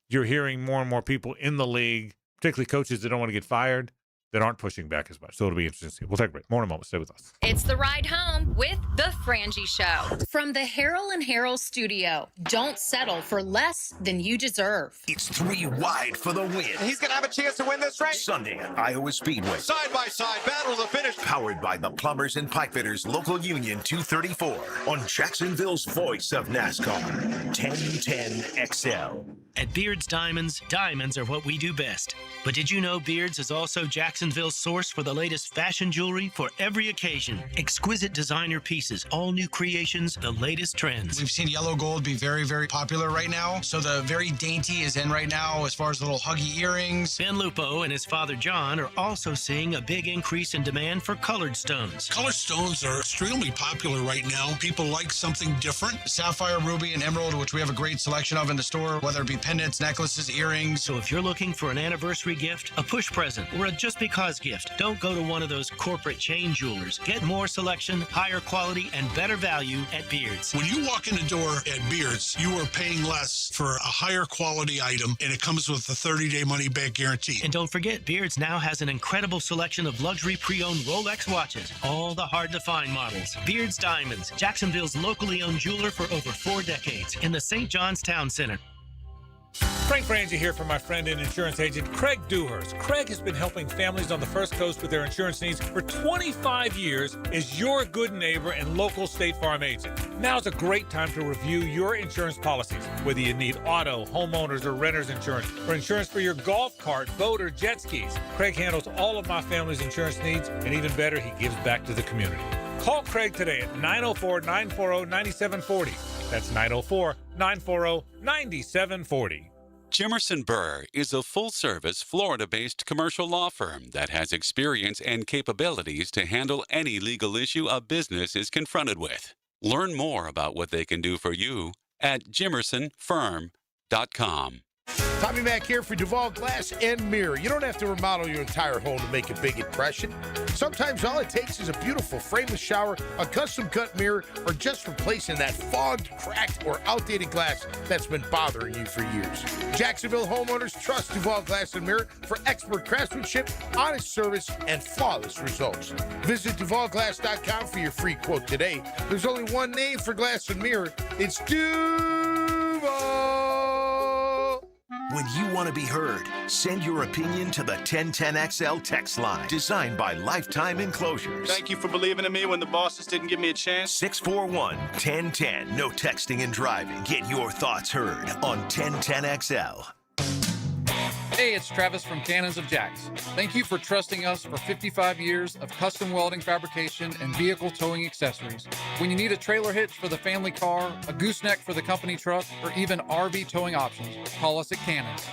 Speaker 2: you're hearing more and more people in the league, particularly coaches that don't want to get fired, that aren't pushing back as much. So it'll be interesting to see. We'll take a break. More in a moment. Stay with us.
Speaker 1: It's the ride home with the Frangie Show. From the Harrell and Harrell studio. Don't settle for less than you deserve.
Speaker 5: It's 3 wide for the win.
Speaker 6: He's going to have a chance to win this race.
Speaker 5: Sunday at Iowa Speedway.
Speaker 6: Side-by-side battle to the finish.
Speaker 5: Powered by the Plumbers and Pipefitters Local Union 234 on Jacksonville's voice of NASCAR. 1010 XL.
Speaker 10: At Beard's Diamonds, diamonds are what we do best. But did you know Beard's is also Jacksonville's source for the latest fashion jewelry for every occasion? Exquisite designer pieces, all new creations, the latest trends.
Speaker 11: We've seen yellow gold be very, very popular right now. So the very dainty is in right now as far as the little huggy earrings.
Speaker 10: Ben Lupo and his father John are also seeing a big increase in demand for colored stones.
Speaker 21: Colored stones are extremely popular right now. People like something different.
Speaker 11: Sapphire, ruby, and emerald, which we have a great selection of in the store, whether it be pendants, necklaces, earrings.
Speaker 10: So if you're looking for an anniversary gift, a push present, or a just because gift, don't go to one of those corporate chain jewelers. Get more selection, higher quality, and better value at Beard's.
Speaker 21: When you walk in the door at Beard's, you are paying less for a higher quality item, and it comes with a 30-day money-back guarantee.
Speaker 10: And don't forget, Beard's now has an incredible selection of luxury pre-owned Rolex watches, all the hard-to-find models. Beard's Diamonds, Jacksonville's locally owned jeweler for over 4 decades, in the St. John's Town Center.
Speaker 2: Frank Frangie here for my friend and insurance agent, Craig Dewhurst. Craig has been helping families on the First Coast with their insurance needs for 25 years as your good neighbor and local State Farm agent. Now's a great time to review your insurance policies, whether you need auto, homeowners, or renter's insurance, or insurance for your golf cart, boat, or jet skis. Craig handles all of my family's insurance needs, and even better, he gives back to the community. Call Craig today at 904-940-9740. That's 904-940-9740.
Speaker 13: Jimerson Burr is a full-service, Florida-based commercial law firm that has experience and capabilities to handle any legal issue a business is confronted with. Learn more about what they can do for you at jimersonfirm.com.
Speaker 14: Tommy Mack here for Duval Glass and Mirror. You don't have to remodel your entire home to make a big impression. Sometimes all it takes is a beautiful frameless shower, a custom-cut mirror, or just replacing that fogged, cracked, or outdated glass that's been bothering you for years. Jacksonville homeowners trust Duval Glass and Mirror for expert craftsmanship, honest service, and flawless results. Visit DuvalGlass.com for your free quote today. There's only one name for glass and mirror. It's Duval.
Speaker 5: When you want to be heard, send your opinion to the 1010XL text line, designed by Lifetime Enclosures.
Speaker 23: Thank you for believing in me when the bosses didn't give me a chance.
Speaker 5: 641-1010. No texting and driving. Get your thoughts heard on 1010XL.
Speaker 24: Hey, it's Travis from Cannons of Jacks. Thank you for trusting us for 55 years of custom welding fabrication and vehicle towing accessories. When you need a trailer hitch for the family car, a gooseneck for the company truck, or even RV towing options, call us at Cannons.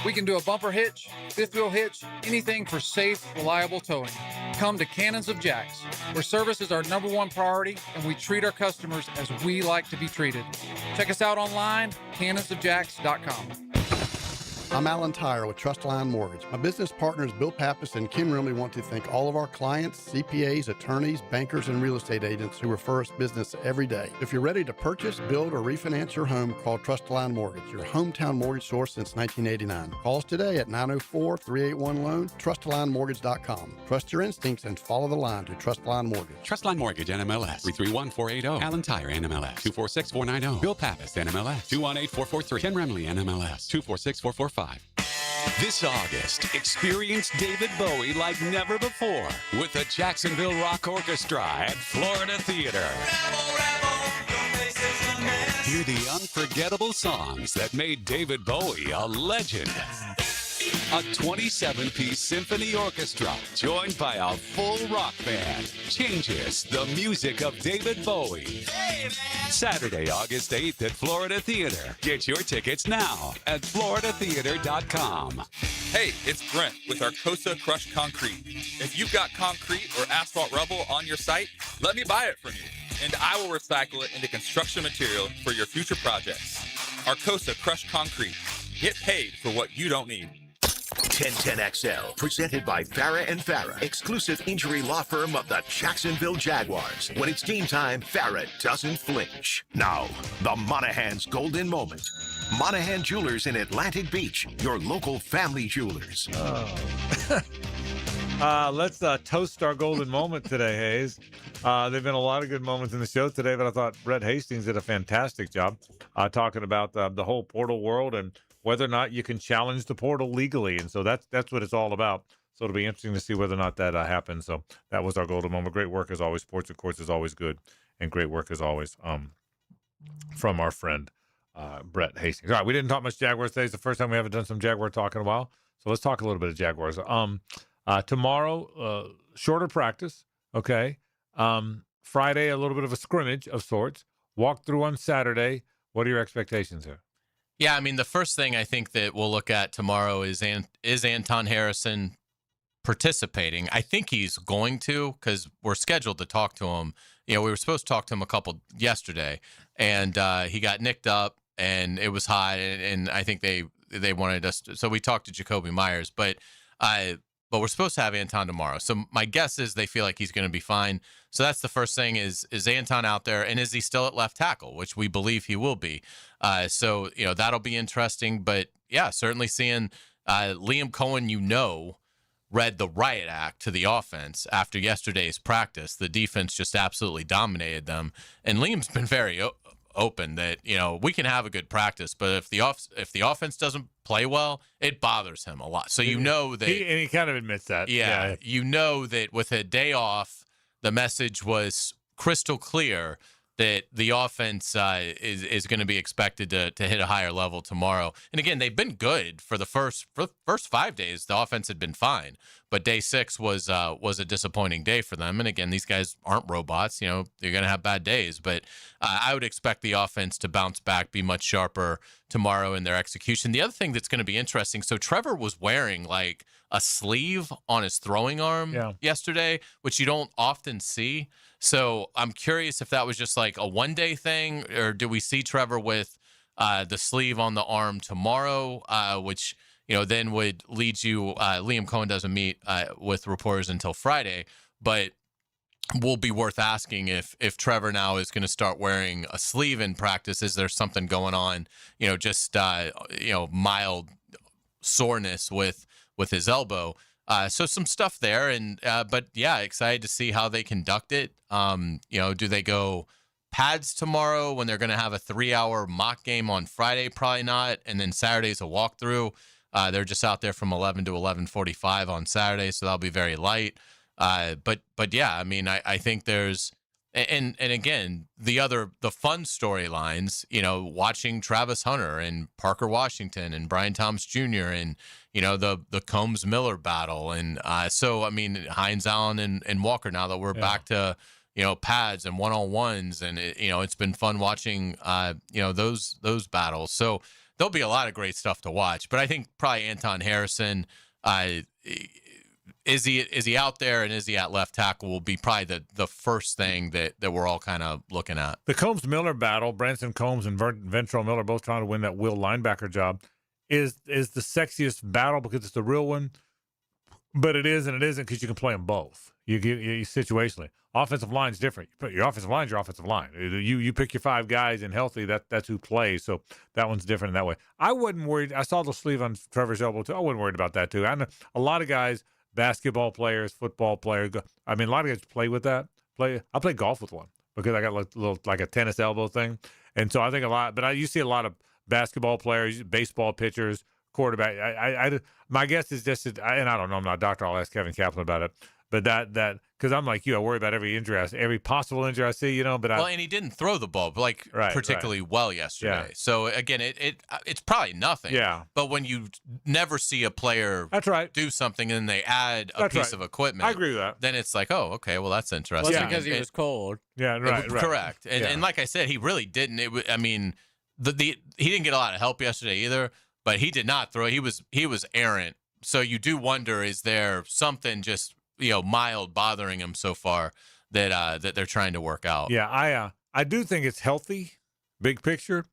Speaker 24: We can do a bumper hitch, fifth wheel hitch, anything for safe, reliable towing. Come to Cannons of Jacks, where service is our #1 priority and we treat our customers as we like to be treated. Check us out online, cannonsofjacks.com.
Speaker 25: I'm Alan Tyre with Trustline Mortgage. My business partners Bill Pappas and Kim Rimley want to thank all of our clients, CPAs, attorneys, bankers, and real estate agents who refer us business every day. If you're ready to purchase, build, or refinance your home, call Trustline Mortgage, your hometown mortgage source since 1989. Call us today at 904-381-LOAN, trustlinemortgage.com. Trust your instincts and follow the line to Trustline Mortgage.
Speaker 13: Trustline Mortgage, NMLS, 331480. Alan Tyre, NMLS, 246490. Bill Pappas, NMLS, 218443. Ken Remley, NMLS, 246445. This August, experience David Bowie like never before with the Jacksonville Rock Orchestra at Florida Theater. Hear the unforgettable songs that made David Bowie a legend. A 27-piece symphony orchestra joined by a full rock band changes the music of David Bowie. Saturday, August 8th at Florida Theater. Get your tickets now at floridatheater.com.
Speaker 26: Hey, it's Brent with Arcosa Crushed Concrete. If you've got concrete or asphalt rubble on your site, let me buy it from you, and I will recycle it into construction material for your future projects. Arcosa Crushed Concrete. Get paid for what you don't need.
Speaker 5: 1010XL, presented by Farah & Farah, exclusive injury law firm of the Jacksonville Jaguars. When it's game time, Farah doesn't flinch. Now, the Monahan's golden moment. Monahan Jewelers in Atlantic Beach, your local family jewelers.
Speaker 2: Let's toast our golden moment today, Hayes. There've been a lot of good moments in the show today, but I thought Brett Hastings did a fantastic job talking about the whole portal world and whether or not you can challenge the portal legally. And so that's what it's all about. So it'll be interesting to see whether or not that happens. So that was our golden moment. Great work as always. Sports, of course, is always good. And great work as always from our friend Brett Hastings. All right, we didn't talk much Jaguars today. It's the first time we haven't done some Jaguar talk in a while. So let's talk a little bit of Jaguars. Tomorrow, shorter practice, okay? Friday, a little bit of a scrimmage of sorts. Walk through on Saturday. What are your expectations here?
Speaker 3: Yeah, I mean, the first thing I think that we'll look at tomorrow is Anton Harrison participating. I think he's going to, because we're scheduled to talk to him. You know, we were supposed to talk to him a couple yesterday, and he got nicked up, and it was hot, and I think they wanted us to, so we talked to Jacoby Myers, but we're supposed to have Anton tomorrow. So my guess is they feel like he's going to be fine. So that's the first thing is Anton out there, and is he still at left tackle, which we believe he will be. So, you know, that'll be interesting. But, yeah, certainly seeing Liam Cohen, read the riot act to the offense after yesterday's practice. The defense just absolutely dominated them. And Liam's been very open that, we can have a good practice, but if the offense doesn't play well, it bothers him a lot. So that
Speaker 2: he kind of admits that.
Speaker 3: Yeah, that with a day off, the message was crystal clear that the offense is going to be expected to hit a higher level tomorrow. And again, they've been good for the first 5 days. The offense had been fine, but day 6 was a disappointing day for them. And again, these guys aren't robots. They're going to have bad days, but I would expect the offense to bounce back, be much sharper tomorrow in their execution. The other thing that's going to be interesting, so Trevor was wearing like a sleeve on his throwing arm yesterday, which you don't often see. So I'm curious if that was just like a one-day thing, or do we see Trevor with the sleeve on the arm tomorrow, which, then would lead you. Liam Cohen doesn't meet with reporters until Friday, but will be worth asking if Trevor now is going to start wearing a sleeve in practice. Is there something going on, just mild soreness with his elbow? So some stuff there, but excited to see how they conduct it. Do they go pads tomorrow when they're going to have a 3-hour mock game on Friday? Probably not. And then Saturday's a walkthrough. They're just out there from 11 to 11:45 on Saturday, so that'll be very light. But I think there's and again the fun storylines. Watching Travis Hunter and Parker Washington and Brian Thomas Jr. and the Combs Miller battle, and Hines Allen and Walker. Now that we're back to pads and one-on-ones, and it's been fun watching those battles. So there'll be a lot of great stuff to watch. But I think probably Anton Harrison. Is he out there, and is he at left tackle will be probably the first thing that we're all kind of looking at.
Speaker 2: The Combs-Miller battle, Branson Combs and Ventrell Miller both trying to win that will linebacker job, is the sexiest battle because it's the real one, but it is and it isn't because you can play them both. You situationally. Offensive line's different. Your offensive line's your offensive line. You pick your 5 guys and healthy, that's who plays. So that one's different in that way. I wasn't worried. I saw the sleeve on Trevor's elbow too. I wasn't worried about that too. I know a lot of guys, basketball players, football players. A lot of guys play with that. I play golf with one because I got like a tennis elbow thing, and so I think a lot. But you see a lot of basketball players, baseball pitchers, quarterback. My guess is just, and I don't know. I'm not a doctor. I'll ask Kevin Kaplan about it. But that because I'm like you, I worry about every possible injury I see. But
Speaker 3: and he didn't throw the ball particularly well yesterday. Yeah. So again, it's probably nothing.
Speaker 2: Yeah.
Speaker 3: But when you never see a player do something and they add a piece of equidment,
Speaker 2: I agree with that.
Speaker 3: Then it's like, oh, okay, well that's interesting.
Speaker 4: Well, because he was cold.
Speaker 2: Yeah, right.
Speaker 3: Correct. And like I said, he really didn't. He didn't get a lot of help yesterday either. But he did not throw. He was errant. So you do wonder, is there something just mild bothering him so far that they're trying to work out?
Speaker 2: Yeah, I do think it's healthy, big picture,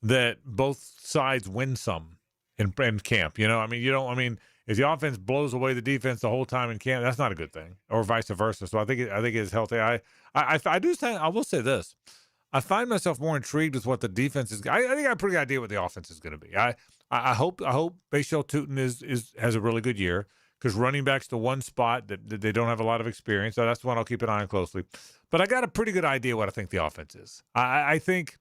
Speaker 2: that both sides win some in camp. If the offense blows away the defense the whole time in camp, that's not a good thing, or vice versa. So I think it is healthy. I will say this. I find myself more intrigued with what the defense is. I think I have a pretty good idea what the offense is going to be. I hope Bashal Tootin has a really good year, because running back's the one spot that they don't have a lot of experience. So that's the one I'll keep an eye on closely. But I got a pretty good idea what I think the offense is. I think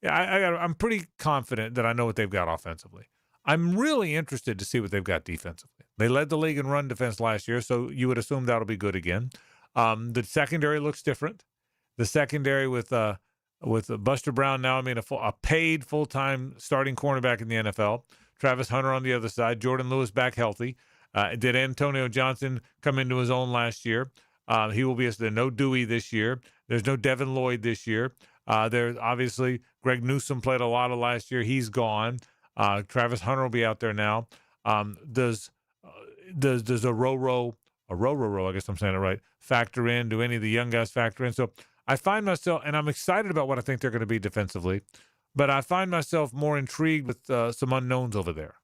Speaker 2: I'm pretty confident that I know what they've got offensively. I'm really interested to see what they've got defensively. They led the league in run defense last year, so you would assume that'll be good again. The secondary looks different. The secondary with Buster Brown now, a paid full-time starting cornerback in the NFL. Travis Hunter on the other side. Jordan Lewis back healthy. Did Antonio Johnson come into his own last year? He will be. There's no Dewey this year. There's no Devin Lloyd this year. There's obviously Greg Newsome played a lot of last year. He's gone. Travis Hunter will be out there now. Does a Roro, I guess I'm saying it right, factor in? Do any of the young guys factor in? So I find myself, and I'm excited about what I think they're going to be defensively, but I find myself more intrigued with some unknowns over there.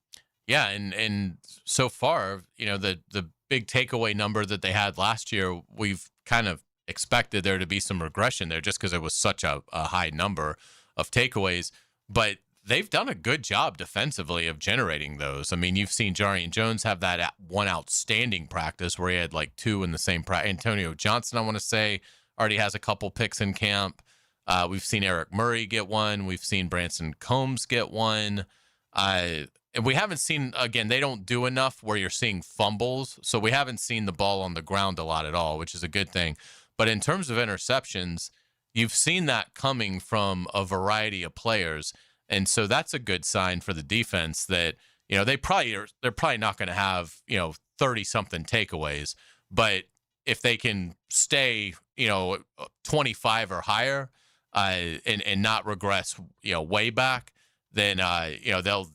Speaker 3: Yeah, and so far, the big takeaway number that they had last year, we've kind of expected there to be some regression there just because it was such a high number of takeaways. But they've done a good job defensively of generating those. You've seen Jarian Jones have that one outstanding practice where he had like 2 in the same practice. Antonio Johnson, I want to say, already has a couple picks in camp. We've seen Eric Murray get one. We've seen Branson Combs get one. And we haven't seen, again, they don't do enough where you're seeing fumbles. So we haven't seen the ball on the ground a lot at all, which is a good thing. But in terms of interceptions, you've seen that coming from a variety of players. And so that's a good sign for the defense that, they're probably not going to have, 30-something takeaways. But if they can stay, 25 or higher and not regress, way back, then,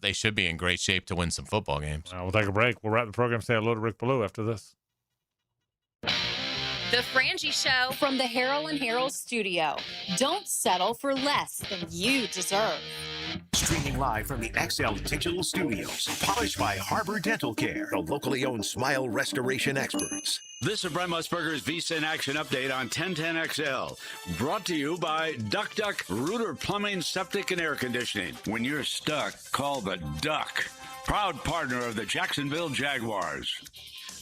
Speaker 3: they should be in great shape to win some football games.
Speaker 2: We'll take a break. We'll wrap the program. Say hello to Rick Ballou after this.
Speaker 1: The Frangie Show from the Harrell and Harrell studio. Don't settle for less than you deserve.
Speaker 5: Streaming live from the XL Digital Studios. Polished by Harbor Dental Care, the locally owned smile restoration experts.
Speaker 8: This is Brent Musburger's Visa in Action update on 1010XL. Brought to you by Duck Duck Rooter Plumbing, Septic, and Air Conditioning. When you're stuck, call the Duck. Proud partner of the Jacksonville Jaguars.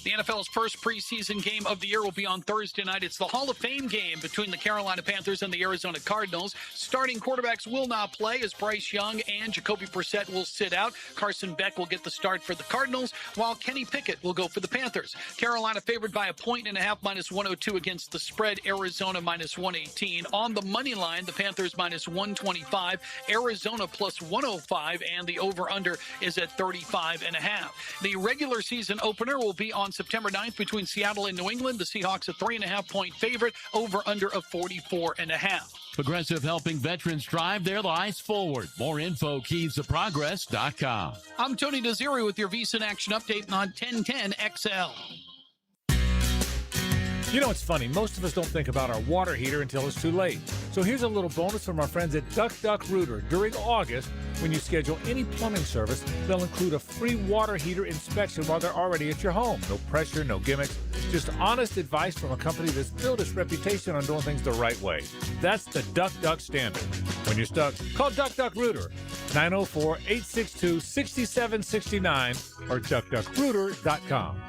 Speaker 12: The NFL's first preseason game of the year will be on Thursday night. It's the Hall of Fame game between the Carolina Panthers and the Arizona Cardinals. Starting quarterbacks will not play as Bryce Young and Jacoby Brissett will sit out. Carson Beck will get the start for the Cardinals, while Kenny Pickett will go for the Panthers. Carolina favored by 1.5, minus 102 against the spread. Arizona minus 118. On the money line, the Panthers minus 125. Arizona plus 105, and the over-under is at 35.5. The regular season opener will be on September 9th between Seattle and New England. The Seahawks a 3.5-point favorite, over under of 44.5.
Speaker 15: Progressive helping veterans drive their lives forward. More info, keysofprogress.com.
Speaker 12: I'm Tony Desiri with your Visa in Action update on 1010XL.
Speaker 2: It's funny. Most of us don't think about our water heater until it's too late. So here's a little bonus from our friends at Duck Duck Rooter. During August, when you schedule any plumbing service, they'll include a free water heater inspection while they're already at your home. No pressure, no gimmicks, just honest advice from a company that's built its reputation on doing things the right way. That's the Duck Duck standard. When you're stuck, call Duck Duck Rooter, 904-862-6769 or duckduckrooter.com.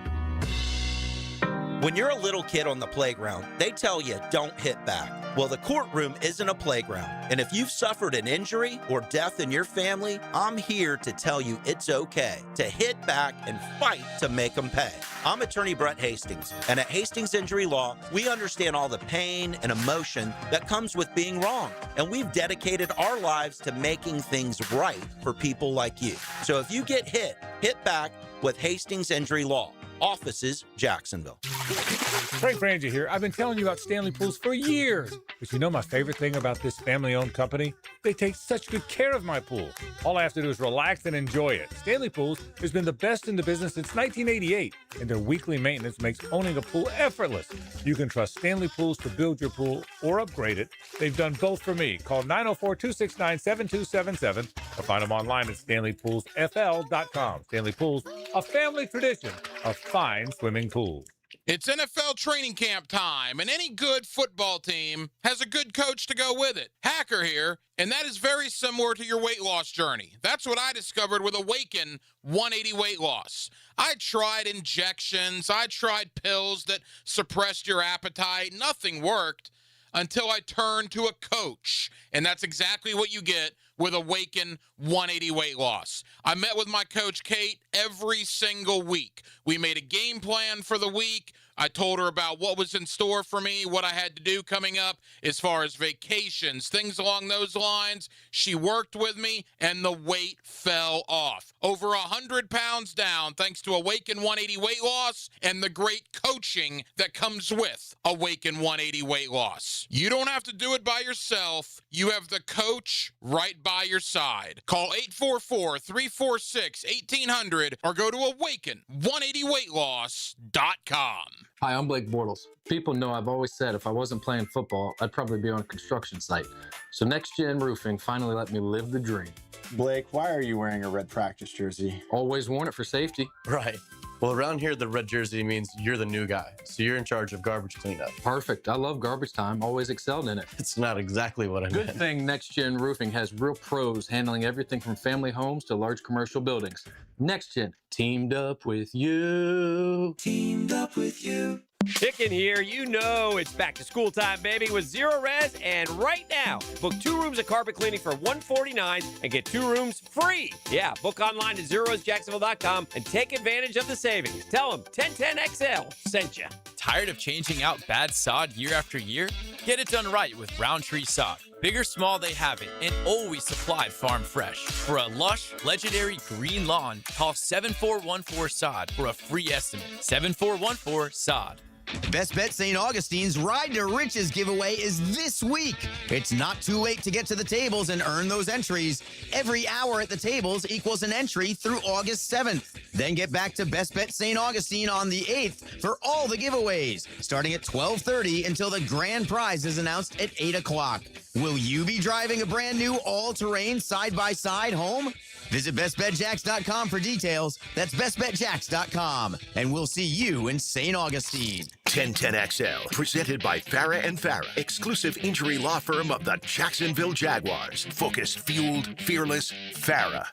Speaker 17: When you're a little kid on the playground, they tell you don't hit back. Well, the courtroom isn't a playground. And if you've suffered an injury or death in your family, I'm here to tell you it's okay to hit back and fight to make them pay. I'm attorney Brett Hastings, and at Hastings Injury Law, we understand all the pain and emotion that comes with being wrong. And we've dedicated our lives to making things right for people like you. So if you get hit back with Hastings Injury Law. Offices, Jacksonville.
Speaker 2: Frank Frangie here. I've been telling you about Stanley Pools for years. But my favorite thing about this family-owned company? They take such good care of my pool. All I have to do is relax and enjoy it. Stanley Pools has been the best in the business since 1988, and their weekly maintenance makes owning a pool effortless. You can trust Stanley Pools to build your pool or upgrade it. They've done both for me. Call 904-269-7277 or find them online at StanleyPoolsFL.com. Stanley Pools, a family tradition of fine swimming pools.
Speaker 18: It's NFL training camp time, and any good football team has a good coach to go with it. Hacker here, and that is very similar to your weight loss journey. That's what I discovered with Awaken 180 Weight Loss. I tried injections, I tried pills that suppressed your appetite. Nothing worked until I turned to a coach, and that's exactly what you get with Awaken 180 Weight Loss. I met with my coach, Kate, every single week. We made a game plan for the week. I told her about what was in store for me, what I had to do coming up as far as vacations, things along those lines. She worked with me, and the weight fell off. Over 100 pounds down thanks to Awaken 180 Weight Loss and the great coaching that comes with Awaken 180 Weight Loss. You don't have to do it by yourself. You have the coach right by your side. Call 844-346-1800 or go to awaken180weightloss.com.
Speaker 22: Hi, I'm Blake Bortles. People know I've always said if I wasn't playing football, I'd probably be on a construction site. So Next Gen Roofing finally let me live the dream.
Speaker 27: Blake, why are you wearing a red practice jersey?
Speaker 22: Always worn it for safety.
Speaker 27: Right. Well, around here, the red jersey means you're the new guy, so you're in charge of garbage cleanup.
Speaker 22: Perfect. I love garbage time. Always excelled in it.
Speaker 27: It's not exactly what I meant.
Speaker 22: Good thing Next Gen Roofing has real pros handling everything from family homes to large commercial buildings. Next Gen, teamed up with you.
Speaker 19: Teamed up with you.
Speaker 6: Chicken here. You know it's back to school time, baby, with Zero Res. And right now, book 2 rooms of carpet cleaning for $149 and get 2 rooms free. Yeah, book online at ZeroResJacksonville.com and take advantage of the savings. Tell them 1010XL sent you.
Speaker 7: Tired of changing out bad sod year after year? Get it done right with Roundtree Sod. Big or small, they have it, and always supplied farm fresh. For a lush, legendary green lawn, call 7414-SOD for a free estimate. 7414-SOD.
Speaker 9: Best Bet St. Augustine's Ride to Riches giveaway is this week. It's not too late to get to the tables and earn those entries. Every hour at the tables equals an entry through August 7th. Then get back to Best Bet St. Augustine on the 8th for all the giveaways, starting at 12:30 until the grand prize is announced at 8 o'clock. Will you be driving a brand new all-terrain side-by-side home? Visit bestbetjacks.com for details. That's bestbetjacks.com. And we'll see you in St. Augustine.
Speaker 5: 1010XL, presented by Farah and Farah, exclusive injury law firm of the Jacksonville Jaguars. Focused, fueled, fearless, Farah.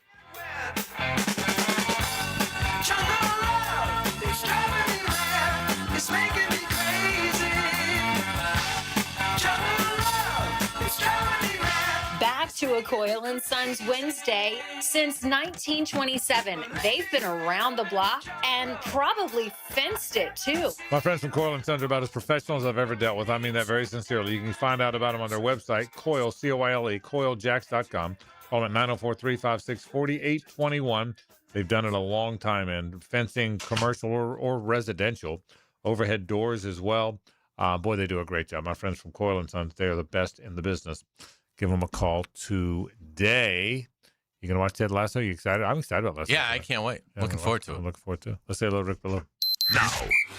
Speaker 19: It's making me crazy.
Speaker 1: Back to a Coyle & Sons Wednesday. Since 1927, they've been around the block and probably fenced it, too.
Speaker 2: My friends from Coyle & Sons are about as professional as I've ever dealt with. I mean that very sincerely. You can find out about them on their website, Coyle, C-O-I-L-E, CoyleJacks.com. Call them at 904-356-4821. They've done it a long time in fencing, commercial or residential, overhead doors as well. Boy, they do a great job. My friends from Coyle & Sons, they are the best in the business. Give them a call today. You going to watch Ted Lasso? You excited? I'm excited about Lasso.
Speaker 3: Yeah, I can't wait. Looking forward to it.
Speaker 2: I'm looking forward to it. Let's say hello, Rick below.
Speaker 5: Now,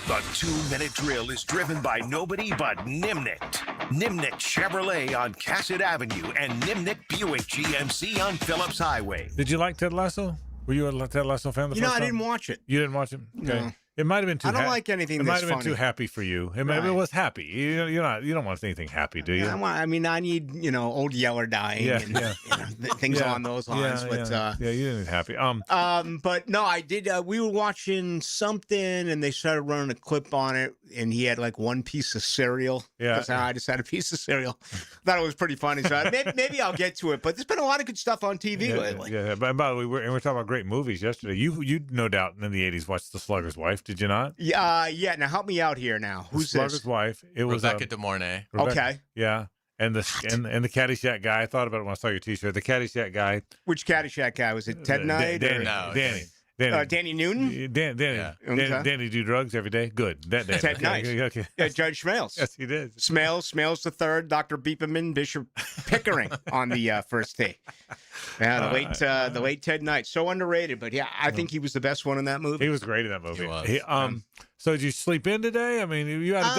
Speaker 5: the 2-minute drill is driven by nobody but Nimnicht. Nimnicht Chevrolet on Cassett Avenue and Nimnicht Buick GMC on Phillips Highway.
Speaker 2: Did you like Ted Lasso? Were you a Ted Lasso fan the first time?
Speaker 11: I didn't watch it.
Speaker 2: You didn't watch it? Okay.
Speaker 11: No.
Speaker 2: It might have been too.
Speaker 11: I don't like anything.
Speaker 2: It
Speaker 11: that's
Speaker 2: might have been
Speaker 11: funny.
Speaker 2: too happy for you. It was happy. You don't want anything happy, do you?
Speaker 11: I need old Yeller dying and things along those lines.
Speaker 2: You
Speaker 11: but
Speaker 2: didn't need happy.
Speaker 11: But no, I did. We were watching something, and they started running a clip on it, and he had like one piece of cereal.
Speaker 2: Yeah,
Speaker 11: I just had a piece of cereal. Thought it was pretty funny. So maybe I'll get to it. But there's been a lot of good stuff on TV lately.
Speaker 2: Yeah. By the way, we're talking about great movies yesterday. You no doubt in the '80s watched The Slugger's Wife. Did you not?
Speaker 11: Yeah. Now help me out here. Now, who's
Speaker 2: Slugger's
Speaker 11: this?
Speaker 2: Wife? It was
Speaker 3: Rebecca De Mornay.
Speaker 11: Okay.
Speaker 2: Yeah, and the Caddyshack guy. I thought about it when I saw your T-shirt. The Caddyshack guy.
Speaker 11: Which Caddyshack guy was it? Ted Knight? Danny Newton?
Speaker 2: Danny do drugs every day. Good. That Danny.
Speaker 11: Ted Knight.
Speaker 2: Okay.
Speaker 11: Yeah, Judge Smales.
Speaker 2: Yes, he did.
Speaker 11: Smales the third, Dr. Beeperman, Bishop Pickering on the first tee. Yeah, the late Ted Knight. So underrated, but yeah, I think he was the best one in that movie.
Speaker 2: He was great in that movie.
Speaker 3: He was.
Speaker 2: So did you sleep in today? I mean, you had a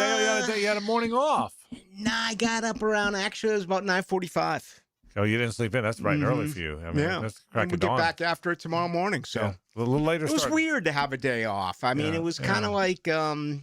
Speaker 2: day. You had a morning off.
Speaker 11: Nah, I got up around. Actually, it was about 9:45.
Speaker 2: Oh, you didn't sleep in. That's bright and early for you. I mean, that's crack
Speaker 11: we'll
Speaker 2: of dawn.
Speaker 11: get back after it tomorrow morning. So
Speaker 2: a little later.
Speaker 11: It was weird to have a day off. I mean, it was kind of like, I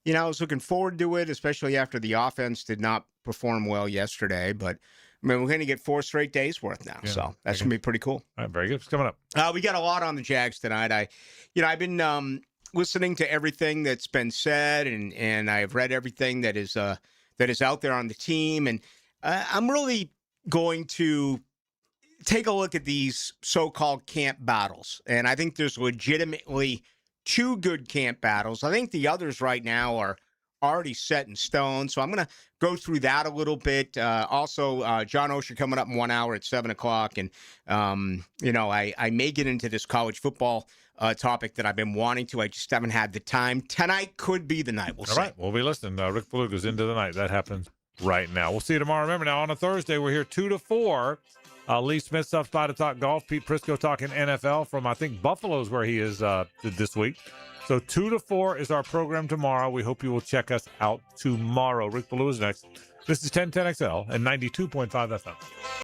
Speaker 11: was looking forward to it, especially after the offense did not perform well yesterday. But I mean, we're going to get 4 straight days worth now, so that's going to be pretty cool.
Speaker 2: All right, very good. What's coming up?
Speaker 11: We got a lot on the Jags tonight. I've been listening to everything that's been said, and I've read everything that is out there on the team, and I'm really going to take a look at these so-called camp battles. And I think there's legitimately 2 good camp battles. I think the others right now are already set in stone. So I'm going to go through that a little bit. Also, John Osher coming up in 1 hour at 7 o'clock. And, I may get into this college football topic that I've been wanting to. I just haven't had the time. Tonight could be the night. We'll see.
Speaker 2: All right, we'll be listening. Rick Beluga's into the night. That happens right now. We'll see you tomorrow. Remember, now on a Thursday, we're here 2 to 4. Lee Smith stops by to talk golf. Pete Prisco talking NFL from, I think, Buffalo's where he is this week. So 2 to 4 is our program tomorrow. We hope you will check us out tomorrow. Rick Ballou is next. This is 1010XL and 92.5 FM.